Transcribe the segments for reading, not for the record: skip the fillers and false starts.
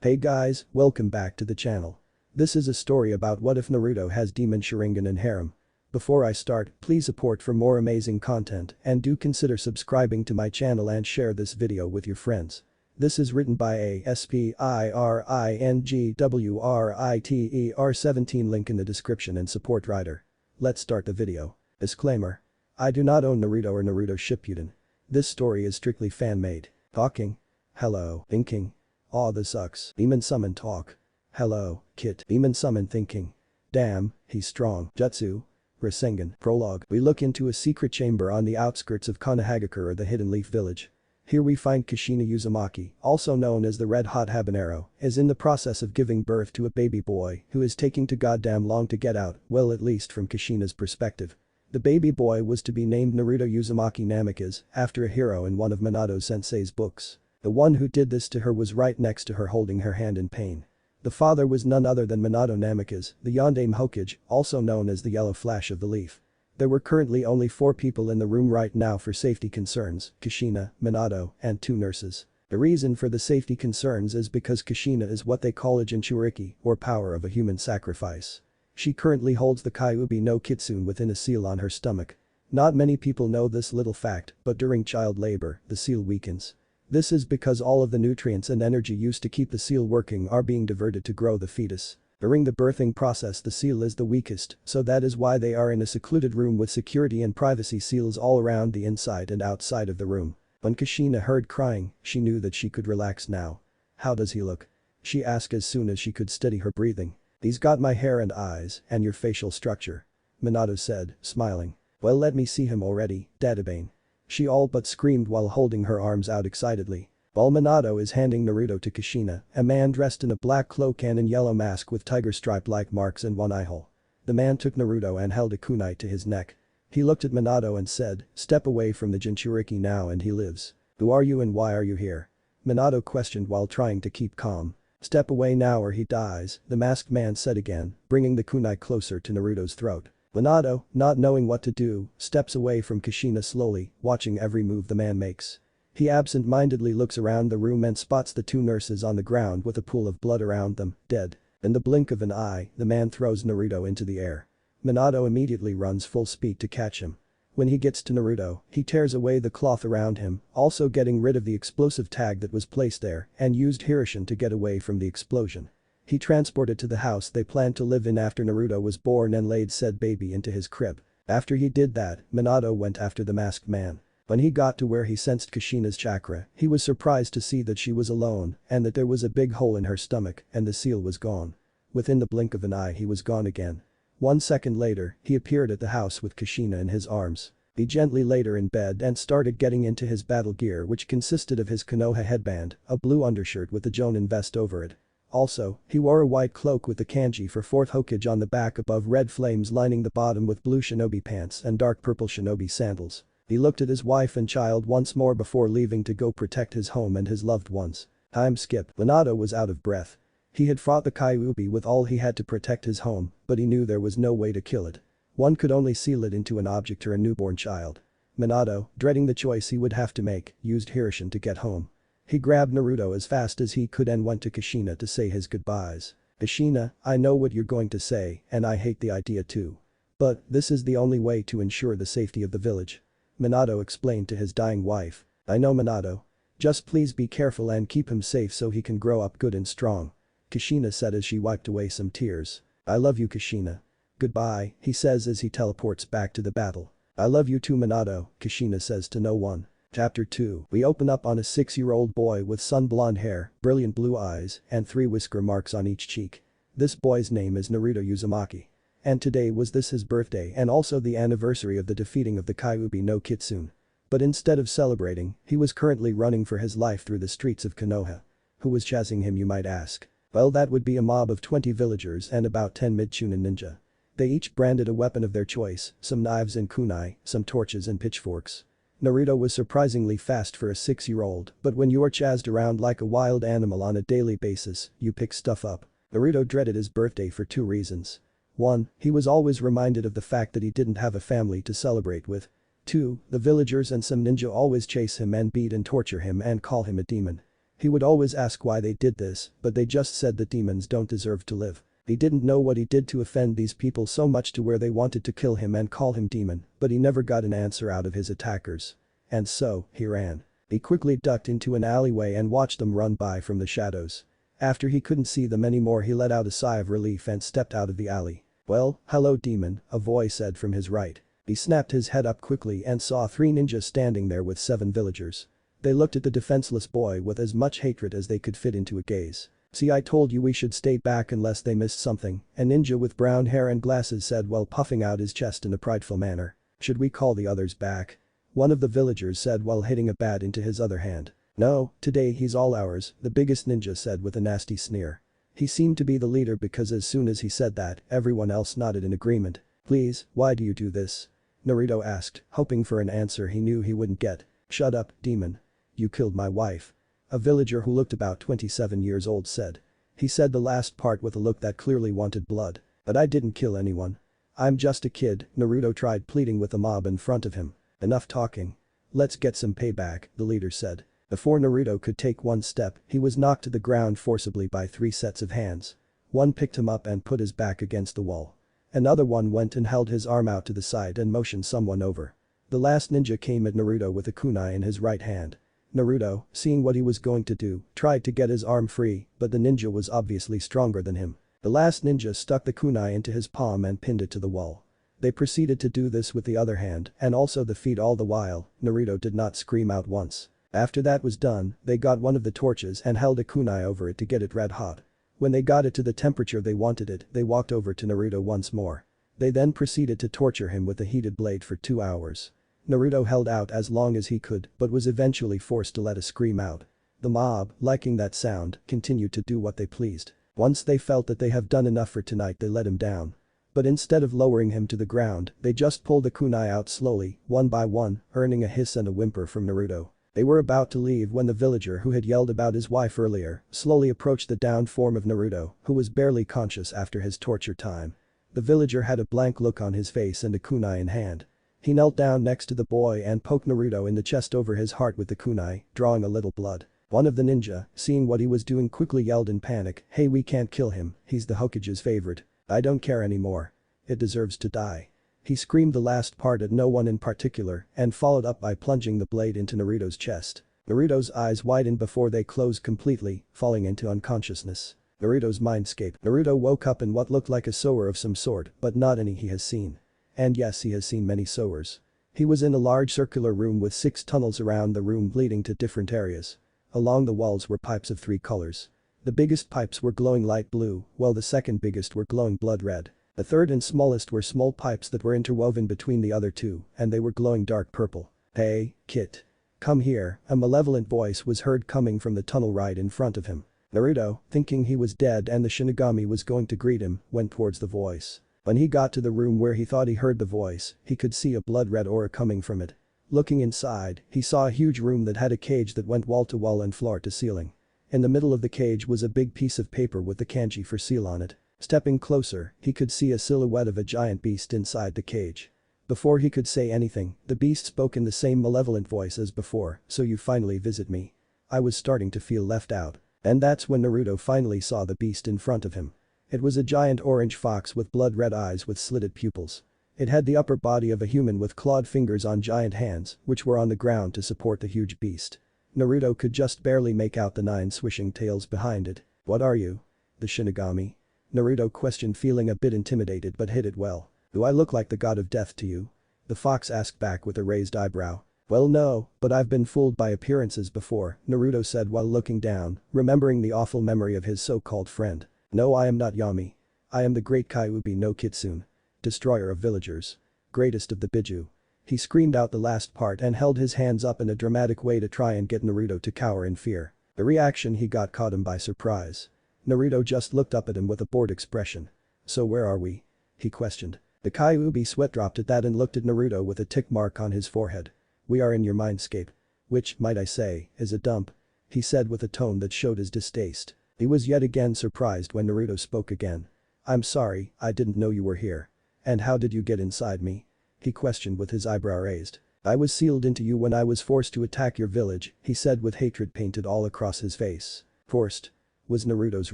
Hey guys, welcome back to the channel. This is a story about what if Naruto has demon sharingan and harem. Before I start, please support for more amazing content and do consider subscribing to my channel and share this video with your friends. This is written by Aspiringwriter17 link in the description and support writer. Let's start the video. Disclaimer. I do not own Naruto or Naruto Shippuden. This story is strictly fan-made. Talking. Hello. Thinking. Aw, this sucks. Demon summon talk. Hello, Kit. Demon summon thinking. Damn, he's strong. Jutsu. Rasengan. Prologue. We look into a secret chamber on the outskirts of Konohagakure or the Hidden Leaf Village. Here we find Kushina Uzumaki, also known as the Red Hot Habanero, is in the process of giving birth to a baby boy who is taking too goddamn long to get out, well at least from Kushina's perspective. The baby boy was to be named Naruto Uzumaki Namikaze, after a hero in one of Minato sensei's books. The one who did this to her was right next to her holding her hand in pain. The father was none other than Minato Namikaze, the Yondaime Hokage, also known as the Yellow Flash of the Leaf. There were currently only 4 people in the room right now for safety concerns, Kushina, Minato, and 2 nurses. The reason for the safety concerns is because Kushina is what they call a Jinchuriki, or power of a human sacrifice. She currently holds the Kyuubi no Kitsune within a seal on her stomach. Not many people know this little fact, but during child labor, the seal weakens. This is because all of the nutrients and energy used to keep the seal working are being diverted to grow the fetus. During the birthing process the seal is the weakest, so that is why they are in a secluded room with security and privacy seals all around the inside and outside of the room. When Kushina heard crying, she knew that she could relax now. How does he look? She asked as soon as she could steady her breathing. He's got my hair and eyes and your facial structure. Minato said, smiling. Well, let me see him already, Dadabane. She all but screamed while holding her arms out excitedly. While Minato is handing Naruto to Kushina, a man dressed in a black cloak and in yellow mask with tiger stripe-like marks and one eye hole. The man took Naruto and held a kunai to his neck. He looked at Minato and said, step away from the Jinchuriki now and he lives. Who are you and why are you here? Minato questioned while trying to keep calm. Step away now or he dies, the masked man said again, bringing the kunai closer to Naruto's throat. Minato, not knowing what to do, steps away from Kushina slowly, watching every move the man makes. He absent-mindedly looks around the room and spots the 2 nurses on the ground with a pool of blood around them, dead. In the blink of an eye, the man throws Naruto into the air. Minato immediately runs full speed to catch him. When he gets to Naruto, he tears away the cloth around him, also getting rid of the explosive tag that was placed there, and used Hirishin to get away from the explosion. He transported to the house they planned to live in after Naruto was born and laid said baby into his crib. After he did that, Minato went after the masked man. When he got to where he sensed Kushina's chakra, he was surprised to see that she was alone and that there was a big hole in her stomach and the seal was gone. Within the blink of an eye he was gone again. 1 second later, he appeared at the house with Kushina in his arms. He gently laid her in bed and started getting into his battle gear which consisted of his Konoha headband, a blue undershirt with a Jonin vest over it. Also, he wore a white cloak with the kanji for 4th Hokage on the back above red flames lining the bottom with blue shinobi pants and dark purple shinobi sandals. He looked at his wife and child once more before leaving to go protect his home and his loved ones. Time skip. Minato was out of breath. He had fought the Kyuubi with all he had to protect his home, but he knew there was no way to kill it. One could only seal it into an object or a newborn child. Minato, dreading the choice he would have to make, used Hirishin to get home. He grabbed Naruto as fast as he could and went to Kushina to say his goodbyes. Kushina, I know what you're going to say and I hate the idea too. But this is the only way to ensure the safety of the village. Minato explained to his dying wife. I know Minato. Just please be careful and keep him safe so he can grow up good and strong. Kushina said as she wiped away some tears. I love you Kushina. Goodbye, he says as he teleports back to the battle. I love you too Minato, Kushina says to no one. Chapter 2. We open up on a 6-year-old boy with sun blonde hair, brilliant blue eyes, and 3 whisker marks on each cheek. This boy's name is Naruto Uzumaki. And today was his birthday and also the anniversary of the defeating of the Kyuubi no Kitsune. But instead of celebrating, he was currently running for his life through the streets of Konoha. Who was chasing him you might ask? Well, that would be a mob of 20 villagers and about 10 mid-chunin ninja. They each branded a weapon of their choice, some knives and kunai, some torches and pitchforks. Naruto was surprisingly fast for a 6-year-old, but when you're chased around like a wild animal on a daily basis, you pick stuff up. Naruto dreaded his birthday for 2 reasons. 1. He was always reminded of the fact that he didn't have a family to celebrate with. 2. The villagers and some ninja always chase him and beat and torture him and call him a demon. He would always ask why they did this, but they just said that demons don't deserve to live. He didn't know what he did to offend these people so much to where they wanted to kill him and call him demon, but he never got an answer out of his attackers. And so, he ran. He quickly ducked into an alleyway and watched them run by from the shadows. After he couldn't see them anymore, he let out a sigh of relief and stepped out of the alley. "Well, hello demon," a voice said from his right. He snapped his head up quickly and saw 3 ninjas standing there with 7 villagers. They looked at the defenseless boy with as much hatred as they could fit into a gaze. "See, I told you we should stay back unless they missed something," a ninja with brown hair and glasses said while puffing out his chest in a prideful manner. "Should we call the others back?" One of the villagers said while hitting a bat into his other hand. "No, today he's all ours," the biggest ninja said with a nasty sneer. He seemed to be the leader because as soon as he said that, everyone else nodded in agreement. "Please, why do you do this?" Naruto asked, hoping for an answer he knew he wouldn't get. "Shut up, demon. You killed my wife," a villager who looked about 27 years old said. He said the last part with a look that clearly wanted blood. "But I didn't kill anyone. I'm just a kid," Naruto tried pleading with the mob in front of him. "Enough talking. Let's get some payback," the leader said. Before Naruto could take one step, he was knocked to the ground forcibly by 3 sets of hands. One picked him up and put his back against the wall. Another one went and held his arm out to the side and motioned someone over. The last ninja came at Naruto with a kunai in his right hand. Naruto, seeing what he was going to do, tried to get his arm free, but the ninja was obviously stronger than him. The last ninja stuck the kunai into his palm and pinned it to the wall. They proceeded to do this with the other hand and also the feet all the while. Naruto did not scream out once. After that was done, they got one of the torches and held a kunai over it to get it red hot. When they got it to the temperature they wanted it, they walked over to Naruto once more. They then proceeded to torture him with the heated blade for 2 hours. Naruto held out as long as he could but was eventually forced to let a scream out. The mob, liking that sound, continued to do what they pleased. Once they felt that they have done enough for tonight, they let him down. But instead of lowering him to the ground, they just pulled the kunai out slowly, one by one, earning a hiss and a whimper from Naruto. They were about to leave when the villager who had yelled about his wife earlier slowly approached the downed form of Naruto, who was barely conscious after his torture time. The villager had a blank look on his face and a kunai in hand. He knelt down next to the boy and poked Naruto in the chest over his heart with the kunai, drawing a little blood. One of the ninja, seeing what he was doing, quickly yelled in panic, "Hey, we can't kill him, he's the Hokage's favorite. I don't care anymore. It deserves to die." He screamed the last part at no one in particular and followed up by plunging the blade into Naruto's chest. Naruto's eyes widened before they closed completely, falling into unconsciousness. Naruto's mindscape. Naruto woke up in what looked like a sewer of some sort, but not any he has seen. And yes, he has seen many sewers. He was in a large circular room with 6 tunnels around the room leading to different areas. Along the walls were pipes of 3 colors. The biggest pipes were glowing light blue, while the second biggest were glowing blood red. The third and smallest were small pipes that were interwoven between the other 2, and they were glowing dark purple. "Hey, Kit. Come here," a malevolent voice was heard coming from the tunnel right in front of him. Naruto, thinking he was dead and the Shinigami was going to greet him, went towards the voice. When he got to the room where he thought he heard the voice, he could see a blood-red aura coming from it. Looking inside, he saw a huge room that had a cage that went wall to wall and floor to ceiling. In the middle of the cage was a big piece of paper with the kanji for seal on it. Stepping closer, he could see a silhouette of a giant beast inside the cage. Before he could say anything, the beast spoke in the same malevolent voice as before, "So you finally visit me. I was starting to feel left out." And that's when Naruto finally saw the beast in front of him. It was a giant orange fox with blood-red eyes with slitted pupils. It had the upper body of a human with clawed fingers on giant hands, which were on the ground to support the huge beast. Naruto could just barely make out the 9 swishing tails behind it. "What are you? The Shinigami?" Naruto questioned, feeling a bit intimidated but hid it well. "Do I look like the god of death to you?" the fox asked back with a raised eyebrow. "Well, no, but I've been fooled by appearances before," Naruto said while looking down, remembering the awful memory of his so-called friend. "No, I am not Yami. I am the great Kyuubi no Kitsune. Destroyer of villagers. Greatest of the Biju." He screamed out the last part and held his hands up in a dramatic way to try and get Naruto to cower in fear. The reaction he got caught him by surprise. Naruto just looked up at him with a bored expression. "So where are we?" he questioned. The Kyuubi sweat dropped at that and looked at Naruto with a tick mark on his forehead. "We are in your mindscape. Which, might I say, is a dump," he said with a tone that showed his distaste. He was yet again surprised when Naruto spoke again. "I'm sorry, I didn't know you were here. And how did you get inside me?" he questioned with his eyebrow raised. "I was sealed into you when I was forced to attack your village," he said with hatred painted all across his face. "Forced?" was Naruto's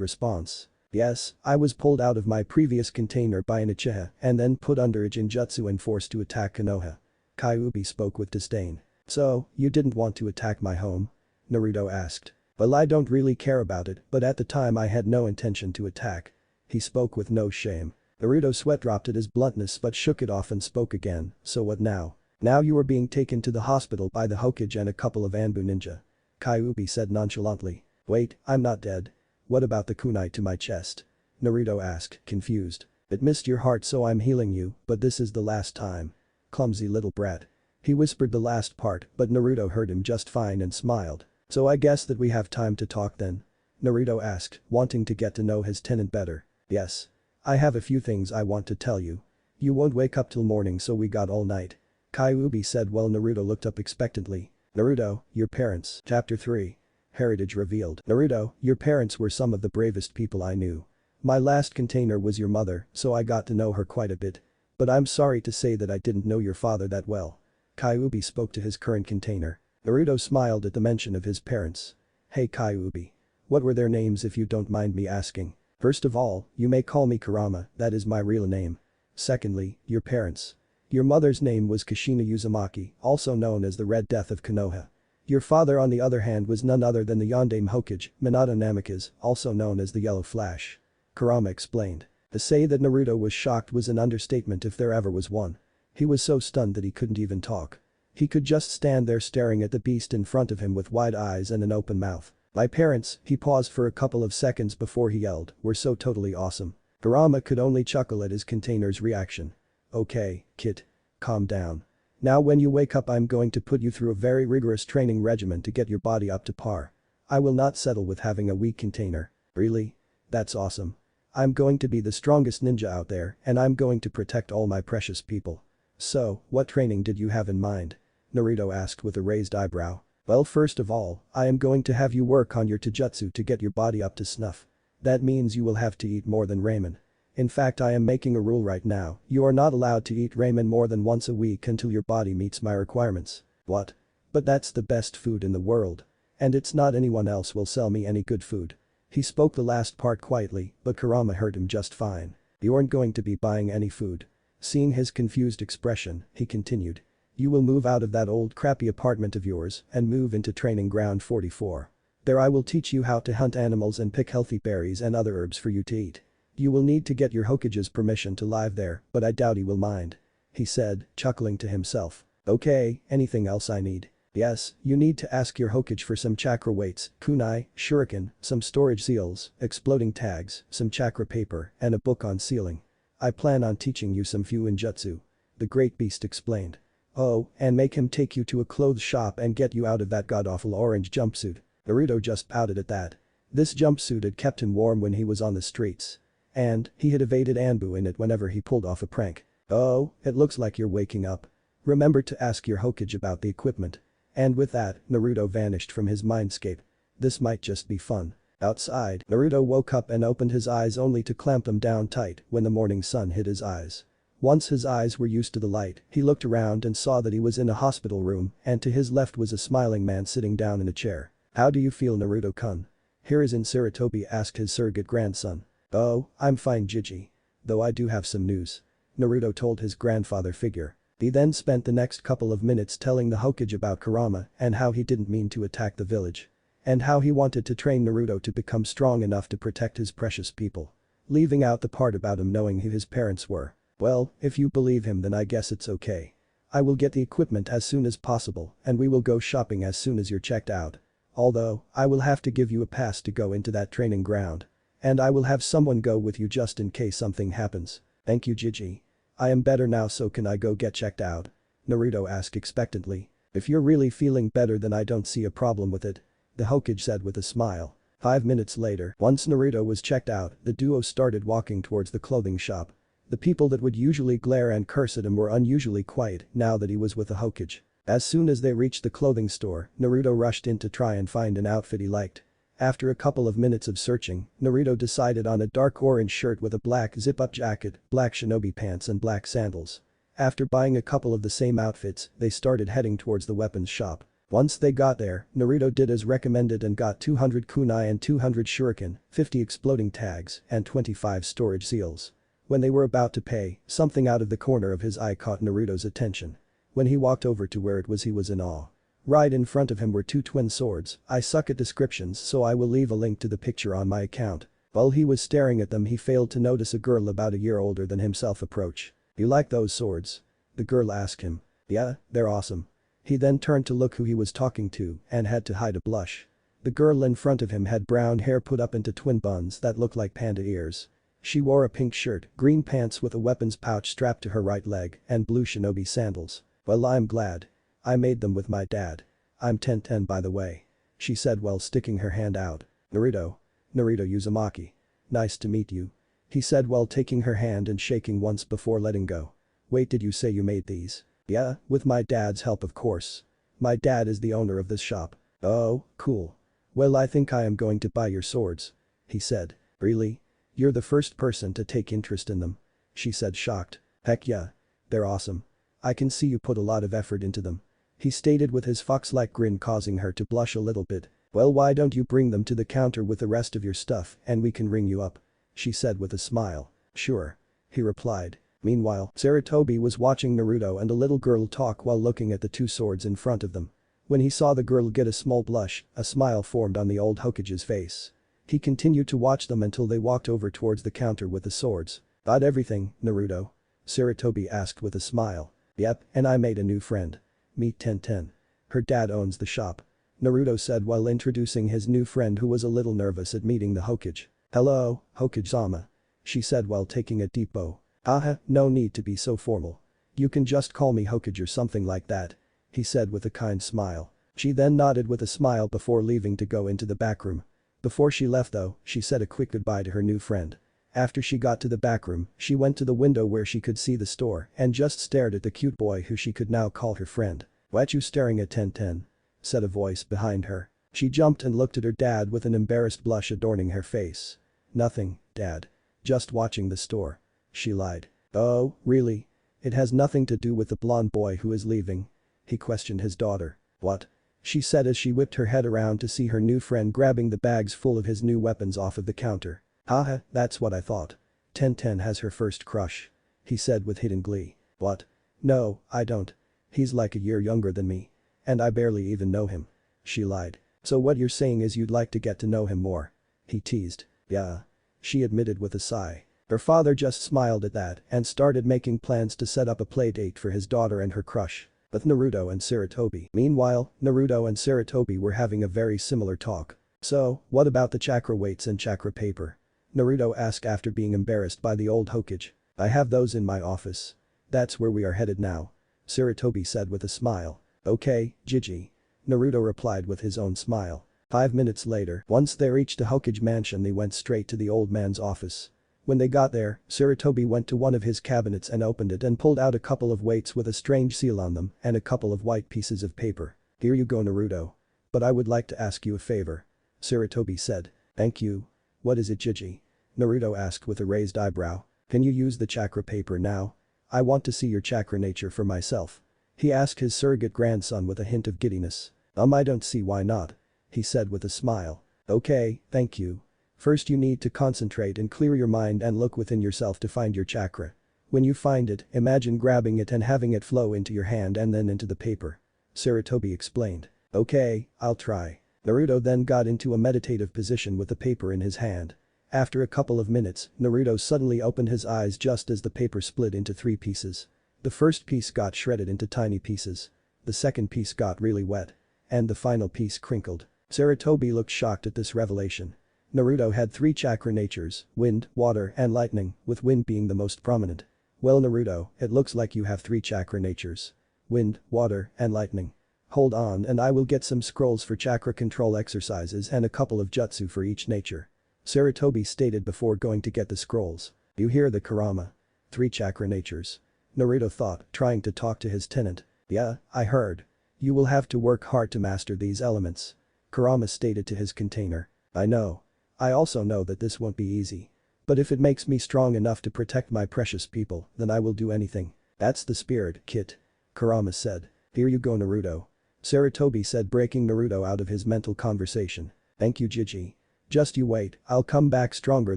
response. "Yes, I was pulled out of my previous container by an Uchiha and then put under a Genjutsu and forced to attack Konoha." Kyuubi spoke with disdain. "So, you didn't want to attack my home?" Naruto asked. "Well, I don't really care about it, but at the time I had no intention to attack." He spoke with no shame. Naruto sweat dropped at his bluntness but shook it off and spoke again. "So what now?" "Now you are being taken to the hospital by the Hokage and a couple of Anbu ninja." Kyuubi said nonchalantly. "Wait, I'm not dead." "What about the kunai to my chest?" Naruto asked, confused. "It missed your heart so I'm healing you, but this is the last time." "Clumsy little brat." He whispered the last part, but Naruto heard him just fine and smiled. "So I guess that we have time to talk then?" Naruto asked, wanting to get to know his tenant better. "Yes. I have a few things I want to tell you. You won't wake up till morning so we got all night." Kyuubi said while Naruto looked up expectantly. "Naruto, your parents." Chapter 3. Heritage revealed. "Naruto, your parents were some of the bravest people I knew. My last container was your mother, so I got to know her quite a bit. But I'm sorry to say that I didn't know your father that well." Kyuubi spoke to his current container. Naruto smiled at the mention of his parents. "Hey Kyuubi. What were their names if you don't mind me asking?" "First of all, you may call me Kurama, that is my real name. Secondly, your parents. Your mother's name was Kushina Uzumaki, also known as the Red Death of Konoha. Your father on the other hand was none other than the Yondaime Hokage, Minato Namikaze, also known as the Yellow Flash." Kurama explained. To say that Naruto was shocked was an understatement if there ever was one. He was so stunned that he couldn't even talk. He could just stand there staring at the beast in front of him with wide eyes and an open mouth. "My parents," he paused for a couple of seconds before he yelled, "were so totally awesome." Kurama could only chuckle at his container's reaction. "Okay, kid. Calm down. Now when you wake up I'm going to put you through a very rigorous training regimen to get your body up to par. I will not settle with having a weak container." "Really? That's awesome. I'm going to be the strongest ninja out there and I'm going to protect all my precious people." "So, what training did you have in mind?" Naruto asked with a raised eyebrow. "Well, first of all, I am going to have you work on your taijutsu to get your body up to snuff. That means you will have to eat more than ramen. In fact, I am making a rule right now, you are not allowed to eat ramen more than once a week until your body meets my requirements." "What? But that's the best food in the world. And it's not anyone else will sell me any good food." He spoke the last part quietly, but Kurama heard him just fine. "You aren't going to be buying any food." Seeing his confused expression, he continued. "You will move out of that old crappy apartment of yours and move into training ground 44. There I will teach you how to hunt animals and pick healthy berries and other herbs for you to eat. You will need to get your Hokage's permission to live there, but I doubt he will mind." He said, chuckling to himself. "Okay, anything else I need?" "Yes, you need to ask your Hokage for some chakra weights, kunai, shuriken, some storage seals, exploding tags, some chakra paper, and a book on sealing. I plan on teaching you some Fuinjutsu." The great beast explained. "Oh, and make him take you to a clothes shop and get you out of that god-awful orange jumpsuit." Naruto just pouted at that. This jumpsuit had kept him warm when he was on the streets. And he had evaded Anbu in it whenever he pulled off a prank. "Oh, it looks like you're waking up. Remember to ask your Hokage about the equipment." And with that, Naruto vanished from his mindscape. This might just be fun. Outside, Naruto woke up and opened his eyes only to clamp them down tight when the morning sun hit his eyes. Once his eyes were used to the light, he looked around and saw that he was in a hospital room and to his left was a smiling man sitting down in a chair. "How do you feel, Naruto-kun?" Hiruzen Sarutobi asked his surrogate grandson. "Oh, I'm fine, Jiji. Though I do have some news." Naruto told his grandfather figure. He then spent the next couple of minutes telling the Hokage about Kurama and how he didn't mean to attack the village. And how he wanted to train Naruto to become strong enough to protect his precious people. Leaving out the part about him knowing who his parents were. "Well, if you believe him then I guess it's okay. I will get the equipment as soon as possible and we will go shopping as soon as you're checked out. Although, I will have to give you a pass to go into that training ground. And I will have someone go with you just in case something happens." "Thank you, Jiji. I am better now, so can I go get checked out?" Naruto asked expectantly. "If you're really feeling better then I don't see a problem with it," the Hokage said with a smile. 5 minutes later, once Naruto was checked out, the duo started walking towards the clothing shop. The people that would usually glare and curse at him were unusually quiet now that he was with the Hokage. As soon as they reached the clothing store, Naruto rushed in to try and find an outfit he liked. After a couple of minutes of searching, Naruto decided on a dark orange shirt with a black zip-up jacket, black shinobi pants and black sandals. After buying a couple of the same outfits, they started heading towards the weapons shop. Once they got there, Naruto did as recommended and got 200 kunai and 200 shuriken, 50 exploding tags, and 25 storage seals. When they were about to pay, something out of the corner of his eye caught Naruto's attention. When he walked over to where it was, he was in awe. Right in front of him were two twin swords. I suck at descriptions, so I will leave a link to the picture on my account. While he was staring at them, he failed to notice a girl about a year older than himself approach. "You like those swords?" the girl asked him. "Yeah, they're awesome." He then turned to look who he was talking to and had to hide a blush. The girl in front of him had brown hair put up into twin buns that looked like panda ears. She wore a pink shirt, green pants with a weapons pouch strapped to her right leg, and blue shinobi sandals. "Well, I'm glad. I made them with my dad. I'm 10-10 by the way," she said while sticking her hand out. Naruto Uzumaki. "Nice to meet you," he said while taking her hand and shaking once before letting go. "Wait, did you say you made these?" "Yeah, with my dad's help of course. My dad is the owner of this shop." "Oh, cool. Well, I think I am going to buy your swords," he said. "Really? You're the first person to take interest in them," she said shocked. "Heck yeah. They're awesome. I can see you put a lot of effort into them," he stated with his fox-like grin causing her to blush a little bit. "Well, why don't you bring them to the counter with the rest of your stuff and we can ring you up," she said with a smile. "Sure," he replied. Meanwhile, Sarutobi was watching Naruto and a little girl talk while looking at the two swords in front of them. When he saw the girl get a small blush, a smile formed on the old Hokage's face. He continued to watch them until they walked over towards the counter with the swords. "Got everything, Naruto?" Sarutobi asked with a smile. "Yep, and I made a new friend. Meet 10-10. Her dad owns the shop," Naruto said while introducing his new friend who was a little nervous at meeting the Hokage. "Hello, Hokage-sama," she said while taking a deep bow. "Haha, no need to be so formal. You can just call me Hokage or something like that," he said with a kind smile. She then nodded with a smile before leaving to go into the back room. Before she left though, she said a quick goodbye to her new friend. After she got to the back room, she went to the window where she could see the store and just stared at the cute boy who she could now call her friend. "What you staring at 10-10?" said a voice behind her. She jumped and looked at her dad with an embarrassed blush adorning her face. "Nothing, Dad. Just watching the store," she lied. "Oh, really? It has nothing to do with the blonde boy who is leaving?" he questioned his daughter. "What?" she said as she whipped her head around to see her new friend grabbing the bags full of his new weapons off of the counter. "Haha, that's what I thought. 10-10 has her first crush," he said with hidden glee. "What? No, I don't. He's like a year younger than me. And I barely even know him," she lied. "So what you're saying is you'd like to get to know him more?" he teased. "Yeah," she admitted with a sigh. Her father just smiled at that and started making plans to set up a play date for his daughter and her crush. But Naruto and Sarutobi. Meanwhile, Naruto and Sarutobi were having a very similar talk. "So, what about the chakra weights and chakra paper?" Naruto asked after being embarrassed by the old Hokage. "I have those in my office. That's where we are headed now," Sarutobi said with a smile. "Okay, Gigi," Naruto replied with his own smile. 5 minutes later, once they reached the Hokage mansion, they went straight to the old man's office. When they got there, Sarutobi went to one of his cabinets and opened it and pulled out a couple of weights with a strange seal on them and a couple of white pieces of paper. "Here you go, Naruto. But I would like to ask you a favor," Sarutobi said. "Thank you. What is it, Gigi?" Naruto asked with a raised eyebrow. "Can you use the chakra paper now? I want to see your chakra nature for myself," he asked his surrogate grandson with a hint of giddiness. I don't see why not," he said with a smile. "Okay, thank you. First you need to concentrate and clear your mind and look within yourself to find your chakra. When you find it, imagine grabbing it and having it flow into your hand and then into the paper," Sarutobi explained. "Okay, I'll try." Naruto then got into a meditative position with the paper in his hand. After a couple of minutes, Naruto suddenly opened his eyes just as the paper split into 3 pieces. The first piece got shredded into tiny pieces. The second piece got really wet. And the final piece crinkled. Sarutobi looked shocked at this revelation. Naruto had 3 chakra natures, wind, water, and lightning, with wind being the most prominent. "Well, Naruto, it looks like you have 3 chakra natures. Wind, water, and lightning. Hold on and I will get some scrolls for chakra control exercises and a couple of jutsu for each nature," Sarutobi stated before going to get the scrolls. "You hear the Kurama? 3 chakra natures," Naruto thought, trying to talk to his tenant. "Yeah, I heard. You will have to work hard to master these elements," Kurama stated to his container. "I know. I also know that this won't be easy. But if it makes me strong enough to protect my precious people, then I will do anything," That's the spirit, Kit. Kurama said. Here you go Naruto. Sarutobi said, breaking Naruto out of his mental conversation. Thank you Gigi. Just you wait, I'll come back stronger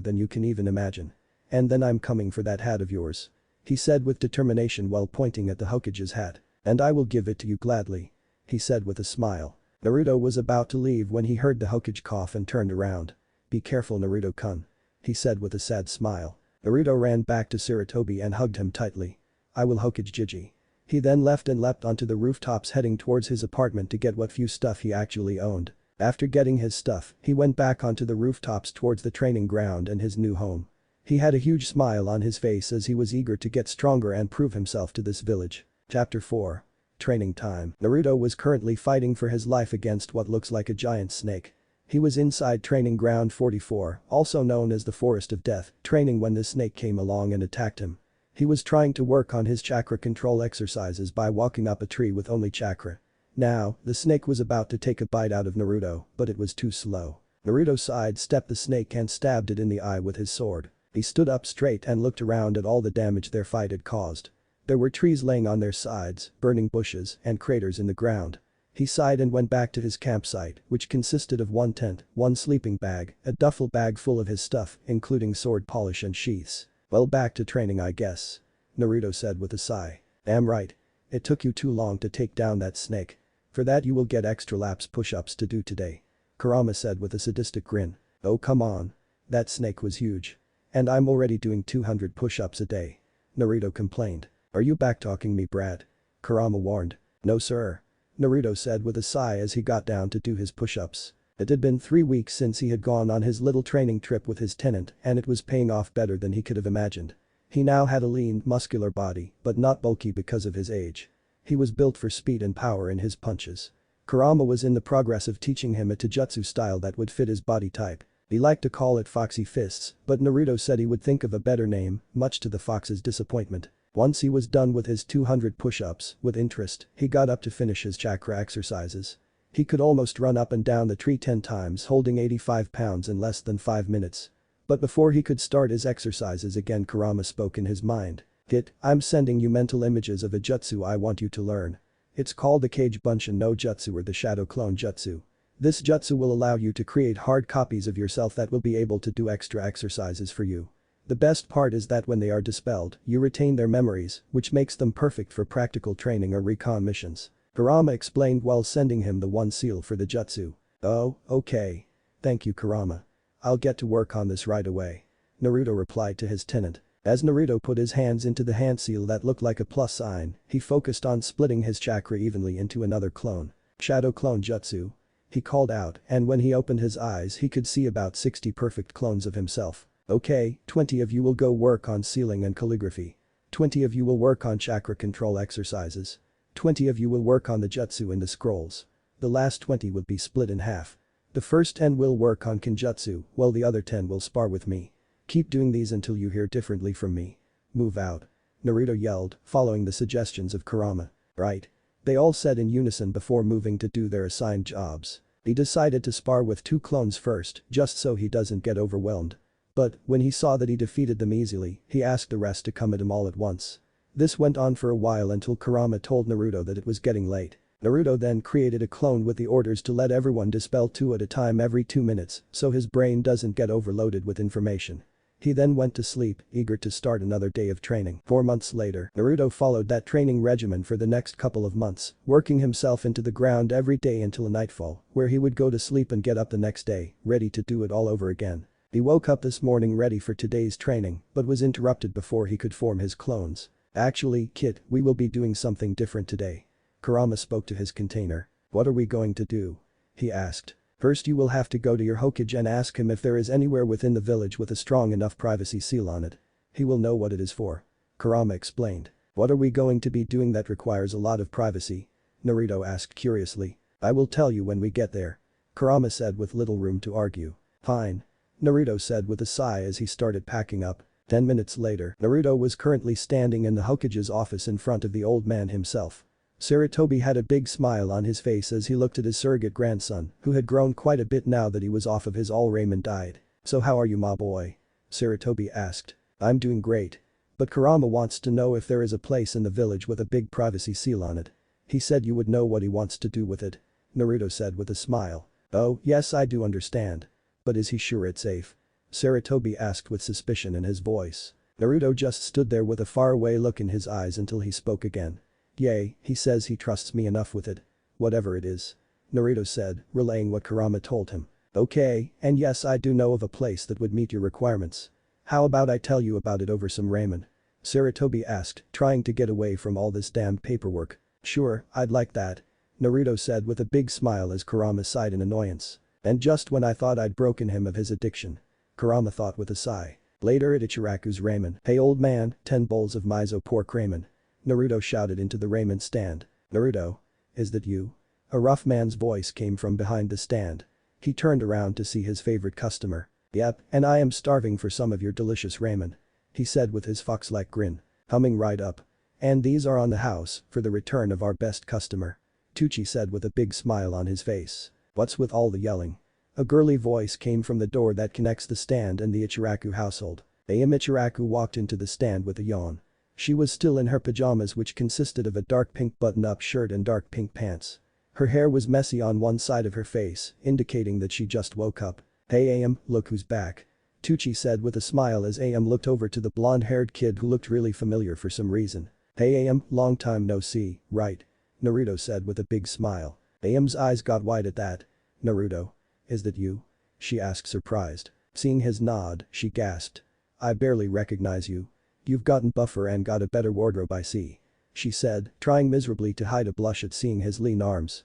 than you can even imagine. And then I'm coming for that hat of yours. He said with determination while pointing at the Hokage's hat. And I will give it to you gladly. He said with a smile. Naruto was about to leave when he heard the Hokage cough and turned around. Be careful Naruto-kun. He said with a sad smile. Naruto ran back to Sarutobi and hugged him tightly. I will Hokage Gigi. He then left and leapt onto the rooftops heading towards his apartment to get what few stuff he actually owned. After getting his stuff, he went back onto the rooftops towards the training ground and his new home. He had a huge smile on his face as he was eager to get stronger and prove himself to this village. Chapter 4. Training time. Naruto was currently fighting for his life against what looks like a giant snake. He was inside training ground 44, also known as the Forest of Death, training when this snake came along and attacked him. He was trying to work on his chakra control exercises by walking up a tree with only chakra. Now, the snake was about to take a bite out of Naruto, but it was too slow. Naruto sidestepped the snake and stabbed it in the eye with his sword. He stood up straight and looked around at all the damage their fight had caused. There were trees laying on their sides, burning bushes, and craters in the ground. He sighed and went back to his campsite, which consisted of one tent, one sleeping bag, a duffel bag full of his stuff, including sword polish and sheaths. Well, back to training I guess. Naruto said with a sigh. Damn right. It took you too long to take down that snake. For that you will get extra laps push-ups to do today. Kurama said with a sadistic grin. Oh come on. That snake was huge. And I'm already doing 200 push-ups a day. Naruto complained. Are you backtalking me Brad? Kurama warned. No sir. Naruto said with a sigh as he got down to do his push-ups. It had been 3 weeks since he had gone on his little training trip with his tenant and it was paying off better than he could have imagined. He now had a lean, muscular body, but not bulky because of his age. He was built for speed and power in his punches. Kurama was in the progress of teaching him a taijutsu style that would fit his body type. He liked to call it Foxy Fists, but Naruto said he would think of a better name, much to the fox's disappointment. Once he was done with his 200 push-ups, with interest, he got up to finish his chakra exercises. He could almost run up and down the tree 10 times holding 85 pounds in less than 5 minutes. But before he could start his exercises again Kurama spoke in his mind. Kit, I'm sending you mental images of a jutsu I want you to learn. It's called the Kage Bunshin no Jutsu or the Shadow Clone Jutsu. This jutsu will allow you to create hard copies of yourself that will be able to do extra exercises for you. The best part is that when they are dispelled, you retain their memories, which makes them perfect for practical training or recon missions. Kurama explained while sending him the one seal for the jutsu. Oh, okay. Thank you Kurama. I'll get to work on this right away. Naruto replied to his tenant. As Naruto put his hands into the hand seal that looked like a plus sign, he focused on splitting his chakra evenly into another clone. Shadow Clone Jutsu. He called out and when he opened his eyes he could see about 60 perfect clones of himself. Okay, 20 of you will go work on sealing and calligraphy. 20 of you will work on chakra control exercises. 20 of you will work on the jutsu and the scrolls. The last 20 will be split in half. The first 10 will work on kinjutsu, while the other 10 will spar with me. Keep doing these until you hear differently from me. Move out. Naruto yelled, following the suggestions of Kurama. Right. They all said in unison before moving to do their assigned jobs. He decided to spar with 2 clones first, just so he doesn't get overwhelmed. But, when he saw that he defeated them easily, he asked the rest to come at him all at once. This went on for a while until Kurama told Naruto that it was getting late. Naruto then created a clone with the orders to let everyone dispel 2 at a time every 2 minutes, so his brain doesn't get overloaded with information. He then went to sleep, eager to start another day of training. 4 months later, Naruto followed that training regimen for the next couple of months, working himself into the ground every day until nightfall, where he would go to sleep and get up the next day, ready to do it all over again. He woke up this morning ready for today's training, but was interrupted before he could form his clones. Actually, Kit, we will be doing something different today. Kurama spoke to his container. What are we going to do? He asked. First you will have to go to your Hokage and ask him if there is anywhere within the village with a strong enough privacy seal on it. He will know what it is for. Kurama explained. What are we going to be doing that requires a lot of privacy? Naruto asked curiously. I will tell you when we get there. Kurama said with little room to argue. Fine. Naruto said with a sigh as he started packing up. 10 minutes later, Naruto was currently standing in the Hokage's office in front of the old man himself. Sarutobi had a big smile on his face as he looked at his surrogate grandson, who had grown quite a bit now that he was off of his all-ramen diet. So how are you ma boy? Sarutobi asked. I'm doing great. But Kurama wants to know if there is a place in the village with a big privacy seal on it. He said you would know what he wants to do with it. Naruto said with a smile. Oh, yes, I do understand. But is he sure it's safe? Sarutobi asked with suspicion in his voice. Naruto just stood there with a faraway look in his eyes until he spoke again. Yay, he says he trusts me enough with it. Whatever it is. Naruto said, relaying what Kurama told him. Okay, and yes, I do know of a place that would meet your requirements. How about I tell you about it over some ramen? Sarutobi asked, trying to get away from all this damned paperwork. Sure, I'd like that. Naruto said with a big smile as Kurama sighed in annoyance. And just when I thought I'd broken him of his addiction. Kurama thought with a sigh. Later at Ichiraku's ramen. Hey old man, 10 bowls of miso pork ramen. Naruto shouted into the ramen stand. Naruto? Is that you? A rough man's voice came from behind the stand. He turned around to see his favorite customer. Yep, and I am starving for some of your delicious ramen. He said with his fox-like grin. Humming right up. And these are on the house for the return of our best customer. Tucci said with a big smile on his face. What's with all the yelling? A girly voice came from the door that connects the stand and the Ichiraku household. Ichiraku walked into the stand with a yawn. She was still in her pajamas, which consisted of a dark pink button-up shirt and dark pink pants. Her hair was messy on one side of her face, indicating that she just woke up. Hey Am, look who's back. Tucci said with a smile as Am looked over to the blonde-haired kid who looked really familiar for some reason. Hey Am, long time no see, right? Naruto said with a big smile. Am's eyes got wide at that. Naruto. Is that you? She asked surprised. Seeing his nod, she gasped. I barely recognize you. You've gotten buffer and got a better wardrobe I see. She said, trying miserably to hide a blush at seeing his lean arms.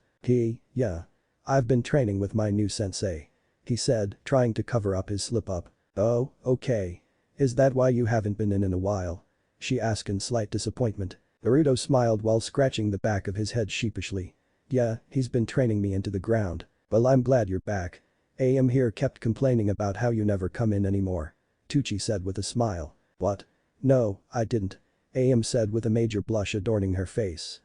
Yeah. I've been training with my new sensei. He said, trying to cover up his slip-up. Oh, okay. Is that why you haven't been in a while? She asked in slight disappointment. Naruto smiled while scratching the back of his head sheepishly. Yeah, he's been training me into the ground. Well, I'm glad you're back. Am here kept complaining about how you never come in anymore. Tucci said with a smile. What? No, I didn't. Am said with a major blush adorning her face.